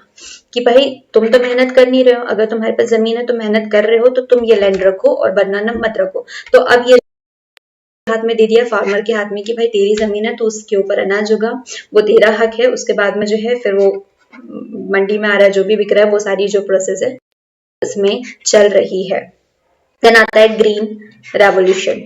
कि भाई तुम तो मेहनत कर नहीं रहे हो, अगर तुम्हारे पास जमीन है तो मेहनत कर रहे हो तो तुम ये लैंड रखो और वरना न मत रखो। तो अब ये हाथ में दे दिया फार्मर के हाथ में कि भाई तेरी जमीन है तो उसके ऊपर अनाज होगा, वो तेरा हक है। उसके बाद में जो है फिर वो मंडी में आ रहा है जो भी बिक रहा है, वो सारी जो प्रोसेस है इसमें चल रही है। देन आता है ग्रीन रेवोल्यूशन।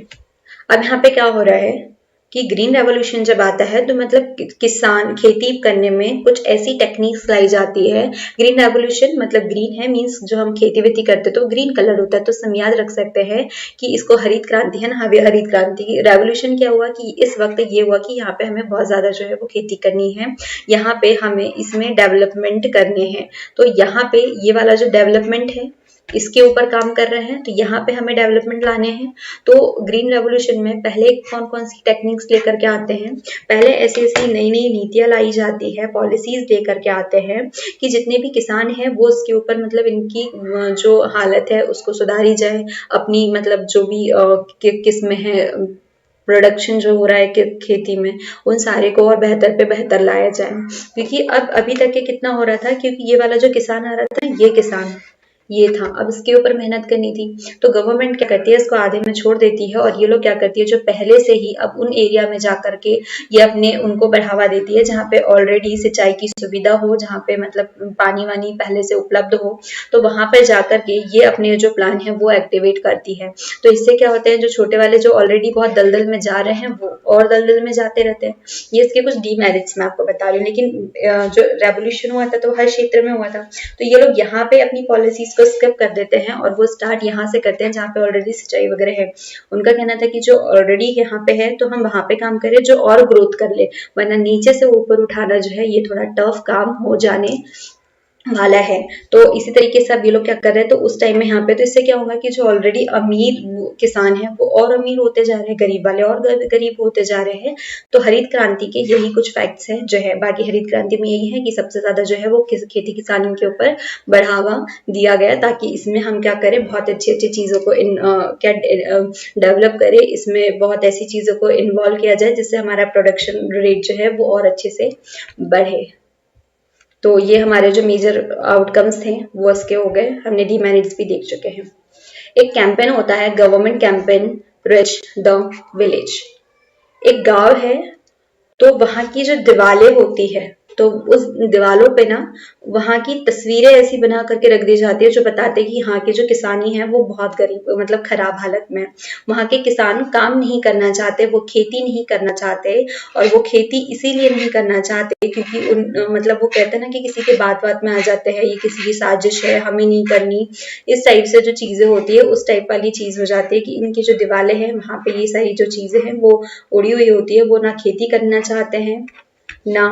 अब यहाँ पे क्या हो रहा है कि ग्रीन रेवोल्यूशन जब आता है तो मतलब किसान खेती करने में कुछ ऐसी टेक्निक्स लाई जाती है। ग्रीन रेवोल्यूशन मतलब ग्रीन है मींस जो हम खेती वेती करते तो ग्रीन कलर होता है, तो हम याद रख सकते हैं कि इसको हरित क्रांति है ना, हरित क्रांति। रेवोल्यूशन क्या हुआ कि इस वक्त ये हुआ कि यहाँ पे हमें बहुत ज्यादा जो है वो खेती करनी है, यहाँ पे हमें इसमें डेवलपमेंट करने हैं। तो यहाँ पे ये वाला जो डेवलपमेंट है इसके ऊपर काम कर रहे हैं, तो यहाँ पे हमें डेवलपमेंट लाने हैं। तो ग्रीन रेवोल्यूशन में पहले कौन कौन सी टेक्निक्स लेकर के आते हैं, पहले ऐसी ऐसी नई नई नीतियां लाई जाती है, पॉलिसीज लेकर के आते हैं कि जितने भी किसान हैं वो उसके ऊपर मतलब इनकी जो हालत है उसको सुधारी जाए, अपनी मतलब जो भी किस्में हैं प्रोडक्शन जो हो रहा है खेती में उन सारे को और बेहतर पे बेहतर लाया जाए। क्योंकि अब अभी तक के कितना हो रहा था, क्योंकि ये वाला जो किसान आ रहा था ये किसान ये था, अब इसके ऊपर मेहनत करनी थी, तो गवर्नमेंट क्या करती है इसको आधे में छोड़ देती है, और ये लोग क्या करती है जो पहले से ही अब उन एरिया में जा करके ये अपने उनको बढ़ावा देती है जहाँ पे ऑलरेडी सिंचाई की सुविधा हो, जहाँ पे मतलब पानी वानी पहले से उपलब्ध हो, तो वहां पर जाकर के ये अपने जो प्लान है वो एक्टिवेट करती है। तो इससे क्या होता है जो छोटे वाले जो ऑलरेडी बहुत दलदल में जा रहे हैं वो और दलदल में जाते रहते हैं। ये इसके कुछ डीमेरिट्स मैं आपको बता रही हूँ, लेकिन जो रेवोल्यूशन हुआ था तो हर क्षेत्र में हुआ था, तो ये लोग यहाँ पे अपनी पॉलिसीज को स्किप कर देते हैं और वो स्टार्ट यहाँ से करते हैं जहाँ पे ऑलरेडी सिंचाई वगैरह है। उनका कहना था कि जो ऑलरेडी यहाँ पे है तो हम वहां पे काम करें जो और ग्रोथ कर ले, वरना नीचे से ऊपर उठाना जो है ये थोड़ा टफ काम हो जाने वाला है। तो इसी तरीके से अब ये लोग क्या कर रहे हैं, तो उस टाइम में यहाँ पे तो इससे क्या होगा कि जो ऑलरेडी अमीर किसान है वो और अमीर होते जा रहे हैं, गरीब वाले और गरीब होते जा रहे हैं। तो हरित क्रांति के यही कुछ फैक्ट्स हैं जो है, बाकी हरित क्रांति में यही है कि सबसे ज्यादा जो है वो खेती किसानी के ऊपर बढ़ावा दिया गया, ताकि इसमें हम क्या करें बहुत अच्छी अच्छी चीजों को क्या डेवलप करें, इसमें बहुत ऐसी चीजों को इन्वॉल्व किया जाए जिससे हमारा प्रोडक्शन रेट जो है वो और अच्छे से बढ़े। तो ये हमारे जो मेजर आउटकम्स थे वो इसके हो गए, हमने डीमेरिट्स भी देख चुके हैं। एक कैंपेन होता है government campaign rich the village. एक गांव है तो वहां की जो दिवाले होती है तो उस दीवालों पे ना वहाँ की तस्वीरें ऐसी बना करके रख दी जाती है जो बताते हैं कि यहाँ के जो किसानी है वो बहुत गरीब मतलब खराब हालत में। वहाँ के किसान काम नहीं करना चाहते, वो खेती नहीं करना चाहते, और वो खेती इसीलिए नहीं करना चाहते क्योंकि मतलब वो कहते हैं ना कि किसी के बात-बात में आ जाते हैं, ये किसी की साजिश है, हमें नहीं करनी। इस टाइप से जो चीज़ें होती है उस टाइप वाली चीज़ हो जाती है कि इनकी जो दीवारें हैं वहाँ पे ये सारी जो चीज़ें हैं वो उड़ी हुई होती है। वो ना खेती करना चाहते हैं, ना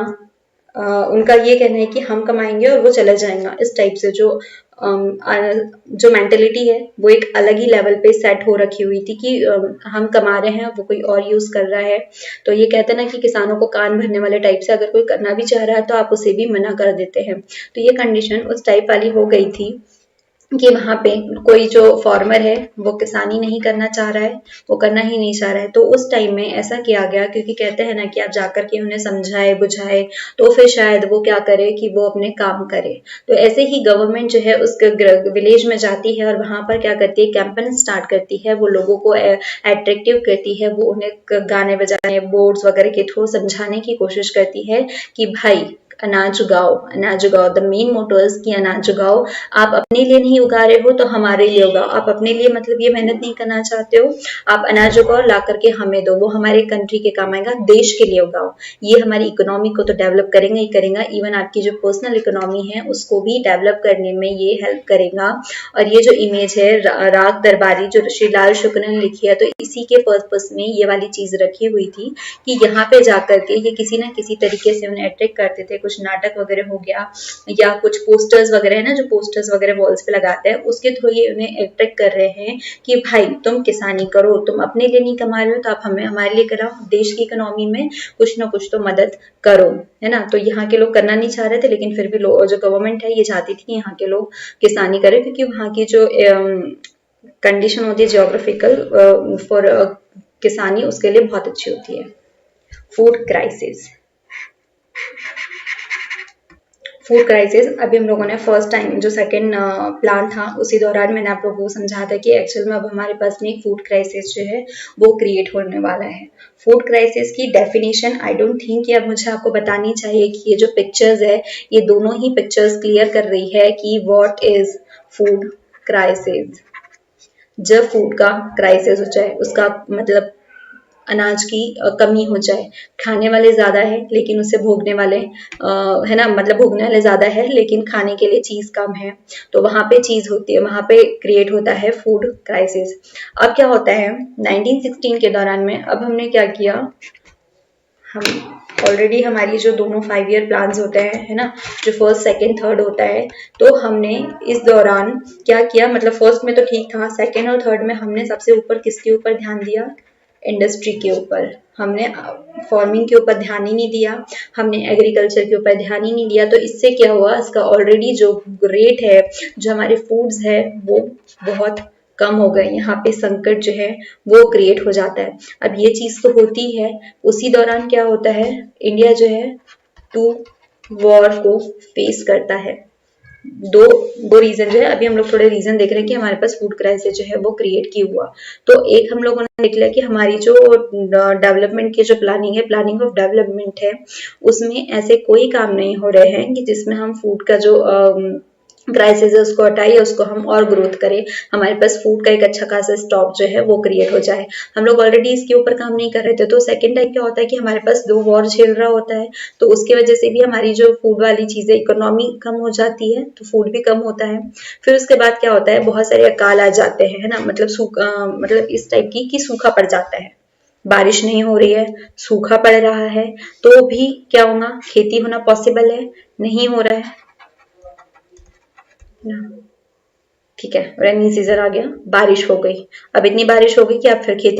उनका ये कहना है कि हम कमाएंगे और वो चला जाएगा। इस टाइप से जो मेंटेलिटी है वो एक अलग ही लेवल पे सेट हो रखी हुई थी कि हम कमा रहे हैं, वो कोई और यूज कर रहा है। तो ये कहते हैं ना कि किसानों को कान भरने वाले टाइप से अगर कोई करना भी चाह रहा है तो आप उसे भी मना कर देते हैं। तो ये कंडीशन उस टाइप वाली हो गई थी कि वहाँ पे कोई जो फार्मर है वो किसानी नहीं करना चाह रहा है, वो करना ही नहीं चाह रहा है। तो उस टाइम में ऐसा किया गया क्योंकि कहते हैं ना कि आप जाकर के उन्हें समझाए बुझाए तो फिर शायद वो क्या करे कि वो अपने काम करे। तो ऐसे ही गवर्नमेंट जो है उस विलेज में जाती है और वहाँ पर क्या करती है, कैंपेन स्टार्ट करती है, वो लोगों को अट्रैक्टिव करती है, वो उन्हें गाने बजाने बोर्ड्स वगैरह के थ्रू समझाने की कोशिश करती है कि भाई अनाज उगाओ, अनाज उगाओ। द मेन मोटो इज कि अनाज उगाओ। आप अपने लिए नहीं उगा रहे हो तो हमारे लिए उगाओ। आप अपने लिए मतलब ये मेहनत नहीं करना चाहते हो, आप अनाज उगाओ ला करके हमें दो, वो हमारे कंट्री के काम आएगा। देश के लिए उगाओ, ये हमारी इकोनॉमी को तो डेवलप करेंगे ही करेगा, इवन आपकी जो पर्सनल इकोनॉमी है उसको भी डेवलप करने में ये हेल्प करेगा। और ये जो इमेज है राग दरबारी जो श्री लाल शुक्र ने लिखी है, तो इसी के पर्पस में ये वाली चीज रखी हुई थी कि यहाँ पे जाकर के ये किसी ना किसी तरीके से उन्हें अट्रैक्ट करते थे। कुछ नाटक वगैरह हो गया या कुछ पोस्टर्स वगैरह है ना, जो पोस्टर्स वगैरह वॉल्स पे लगाते हैं, उसके थ्रू ये उन्हें अट्रैक्ट कर रहे हैं कि भाई तुम किसानी करो, तुम अपने लिए नहीं कमा रहे हो तो आप हमें हमारे लिए कराओ, देश की इकोनॉमी में कुछ ना कुछ तो मदद करो, है ना। तो यहाँ के लोग करना नहीं चाह रहे थे, लेकिन फिर भी जो गवर्नमेंट है ये चाहती थी कि यहाँ के लोग किसानी करें क्योंकि वहाँ की जो कंडीशन होती है जियोग्राफिकल फॉर किसानी उसके लिए बहुत अच्छी होती है। फूड क्राइसिस, फूड क्राइसिस अभी हम लोगों ने फर्स्ट टाइम जो सेकंड प्लान था उसी दौरान मैंने आप लोगों को समझा था कि एक्चुअल में अब हमारे पास में एक फूड क्राइसिस जो है वो क्रिएट होने वाला है। फूड क्राइसिस की डेफिनेशन आई डोंट थिंक कि अब मुझे आपको बतानी चाहिए कि ये जो पिक्चर्स है ये दोनों ही पिक्चर्स क्लियर कर रही है कि व्हाट इज फूड क्राइसिस। जब फूड का क्राइसिस हो जाए उसका मतलब अनाज की कमी हो जाए, खाने वाले ज्यादा है लेकिन उसे भोगने वाले है ना, मतलब भोगने वाले ज्यादा है लेकिन खाने के लिए चीज कम है, तो वहां पे चीज होती है, वहां पे क्रिएट होता है फूड क्राइसिस। अब क्या होता है 1916 के दौरान में, अब हमने क्या किया, हम ऑलरेडी हमारी जो दोनों 5 ईयर प्लान्स होते हैं है ना, जो फर्स्ट सेकंड थर्ड होता है, तो हमने इस दौरान क्या किया, मतलब फर्स्ट में तो ठीक था, सेकंड और थर्ड में हमने सबसे ऊपर किसके ऊपर ध्यान दिया, इंडस्ट्री के ऊपर। हमने फार्मिंग के ऊपर ध्यान ही नहीं दिया, हमने एग्रीकल्चर के ऊपर ध्यान ही नहीं दिया। तो इससे क्या हुआ, इसका ऑलरेडी जो रेट है, जो हमारे फूड्स है वो बहुत कम हो गए, यहाँ पे संकट जो है वो क्रिएट हो जाता है। अब ये चीज तो होती है, उसी दौरान क्या होता है, इंडिया जो है 2 वॉर को फेस करता है। दो रीजन जो है, अभी हम लोग थोड़े रीजन देख रहे हैं कि हमारे पास फूड क्राइसिस जो है वो क्रिएट क्यों हुआ। तो एक हम लोगों ने देख लिया कि हमारी जो डेवलपमेंट की जो प्लानिंग है, प्लानिंग ऑफ डेवलपमेंट है, उसमें ऐसे कोई काम नहीं हो रहे हैं कि जिसमें हम फूड का जो क्राइसिस है उसको हटाइए, उसको हम और ग्रोथ करें, हमारे पास फूड का एक अच्छा खासा स्टॉक जो है वो क्रिएट हो जाए। हम लोग ऑलरेडी इसके ऊपर काम नहीं कर रहे थे। तो सेकंड टाइम क्या होता है कि हमारे पास 2 वॉर झेल रहा होता है, तो उसकी वजह से भी हमारी जो फूड वाली चीजें, इकोनॉमी कम हो जाती है, तो फूड भी कम होता है। फिर उसके बाद क्या होता है, बहुत सारे अकाल आ जाते हैं, है ना, मतलब इस टाइप की कि सूखा पड़ जाता है, बारिश नहीं हो रही है, सूखा पड़ रहा है, तो भी क्या होगा, खेती होना पॉसिबल है, नहीं हो रहा है ना, ठीक है। रेनी सीजन आ गया, बारिश हो गई, अब इतनी बारिश हो गई कि अब फिर खेती,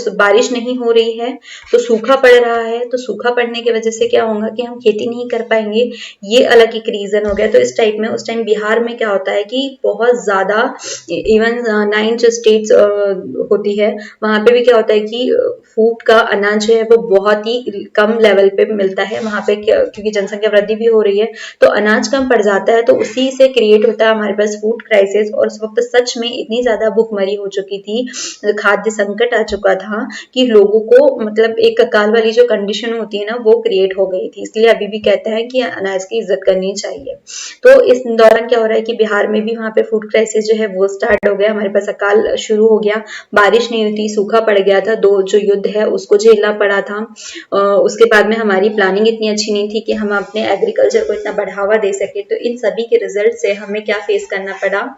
बारिश नहीं हो रही है तो सूखा पड़ रहा है, तो सूखा पड़ने की वजह से क्या होगा कि हम खेती नहीं कर पाएंगे, ये अलग एक रीजन हो गया। तो इस टाइप में उस टाइम बिहार में क्या होता है कि बहुत ज्यादा, इवन 9 जो स्टेट्स होती है वहां पे भी क्या होता है कि फूड का अनाज जो है वो बहुत ही कम लेवल पे मिलता है वहां पे, क्योंकि जनसंख्या वृद्धि भी हो रही है, तो अनाज कम पड़ जाता है, तो उसी से क्रिएट होता है हमारे पास फूड क्राइसिस। और उस वक्त सच में इतनी ज्यादा भूखमरी हो चुकी थी, खाद्य संकट आ चुका था था कि लोगों को मतलब एक अकाल वाली जो कंडीशन होती है ना वो क्रिएट हो गई थी, इसलिए अभी भी कहते हैं कि अनाज की इज्जत करनी चाहिए। तो इस दौरान क्या हो रहा है कि बिहार में भी वहाँ पे फूड क्राइसिस जो है वो स्टार्ट हो गया, हमारे पास अकाल शुरू हो गया, बारिश नहीं हुई थी, सूखा पड़ गया था, 2 जो युद्ध है उसको झेलना पड़ा था। उसके बाद में हमारी प्लानिंग इतनी अच्छी नहीं थी कि हम अपने एग्रीकल्चर को इतना बढ़ावा दे सके। तो इन सभी के रिजल्ट से हमें क्या फेस करना पड़ा,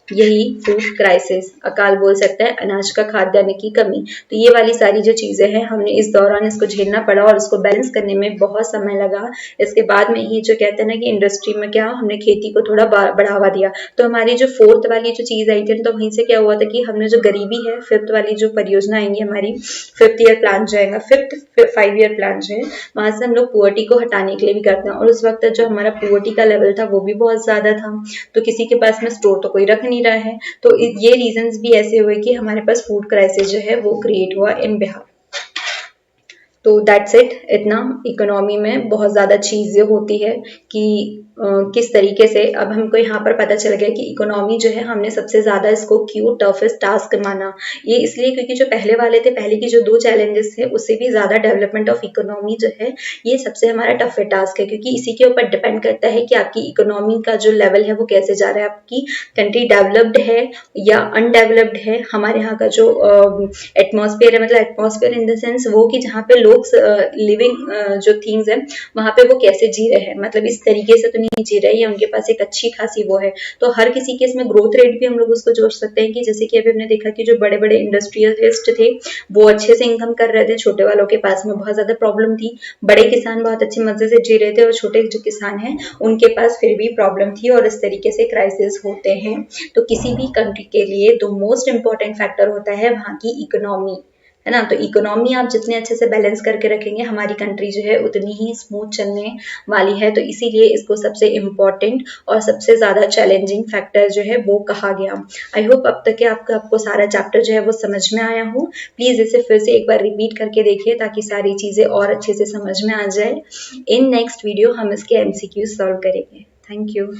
यही फूड क्राइसिस, अकाल बोल सकते हैं, अनाज का खाद्यान्न की कमी। तो ये वाली सारी जो चीजें हैं हमने इस दौरान इसको झेलना पड़ा और इसको बैलेंस करने में बहुत समय लगा। इसके बाद में ही जो कहते हैं ना कि इंडस्ट्री में क्या हमने खेती को थोड़ा बढ़ावा दिया। तो हमारी जो 4th वाली जो चीज आई थी तो वहीं से क्या हुआ था कि हमने जो गरीबी है, 5th वाली जो परियोजना आएंगी हमारी, 5th ईयर प्लान जो आएगा, 5 ईयर प्लान जो है, वहां से हम लोग पुअर्टी को हटाने के लिए भी करते हैं। और उस वक्त जो हमारा पुअर्टी का लेवल था वो भी बहुत ज्यादा था, तो किसी के पास में स्टोर तो कोई रख नहीं रहा है। तो ये रीजंस भी ऐसे हुए कि हमारे पास फूड क्राइसिस जो है वो क्रिएट हुआ इन बिहार। तो दैट्स इट, इतना इकोनॉमी में बहुत ज़्यादा चीज़ें होती है कि किस तरीके से अब हमको यहाँ पर पता चल गया कि इकोनॉमी जो है हमने सबसे ज़्यादा इसको क्यों टफेस्ट टास्क माना। ये इसलिए क्योंकि जो पहले वाले थे, पहले की जो 2 चैलेंजेस थे उससे भी ज़्यादा डेवलपमेंट ऑफ इकोनॉमी जो है ये सबसे हमारा टफे टास्क है, क्योंकि इसी के ऊपर डिपेंड करता है कि आपकी इकोनॉमी का जो लेवल है वो कैसे जा रहा है, आपकी कंट्री डेवलप्ड है या अनडेवलप्ड है। हमारे यहाँ का जो एटमॉस्फेयर है, मतलब एटमॉस्फेयर इन द सेंस वो कि जहाँ पे लोग लिविंग जो थिंग्स है वहां पे वो कैसे जी रहे हैं, मतलब इस तरीके से तो नहीं जी रहे हैं, उनके पास एक अच्छी खासी वो है। तो हर किसी के इसमें ग्रोथ रेट भी हम लोग उसको जोड़ सकते हैं कि जैसे कि अभी हमने देखा कि जो बड़े बड़े इंडस्ट्रियलिस्ट थे वो अच्छे से इनकम कर रहे थे, छोटे वालों के पास में बहुत ज्यादा प्रॉब्लम थी, बड़े किसान बहुत अच्छे मजे से जी रहे थे और छोटे जो किसान हैं उनके पास फिर भी प्रॉब्लम थी, और इस तरीके से क्राइसिस होते हैं। तो किसी भी कंट्री के लिए तो मोस्ट इंपॉर्टेंट फैक्टर होता है वहां की इकोनॉमी, है ना। तो इकोनॉमी आप जितने अच्छे से बैलेंस करके रखेंगे हमारी कंट्री जो है उतनी ही स्मूथ चलने वाली है। तो इसीलिए इसको सबसे इम्पोर्टेंट और सबसे ज्यादा चैलेंजिंग फैक्टर जो है वो कहा गया। आई होप अब तक आपको सारा चैप्टर जो है वो समझ में आया हो। प्लीज इसे फिर से एक बार रिपीट करके देखिए ताकि सारी चीजें और अच्छे से समझ में आ जाए। इन नेक्स्ट वीडियो हम इसके MCQ सॉल्व करेंगे। Thank you.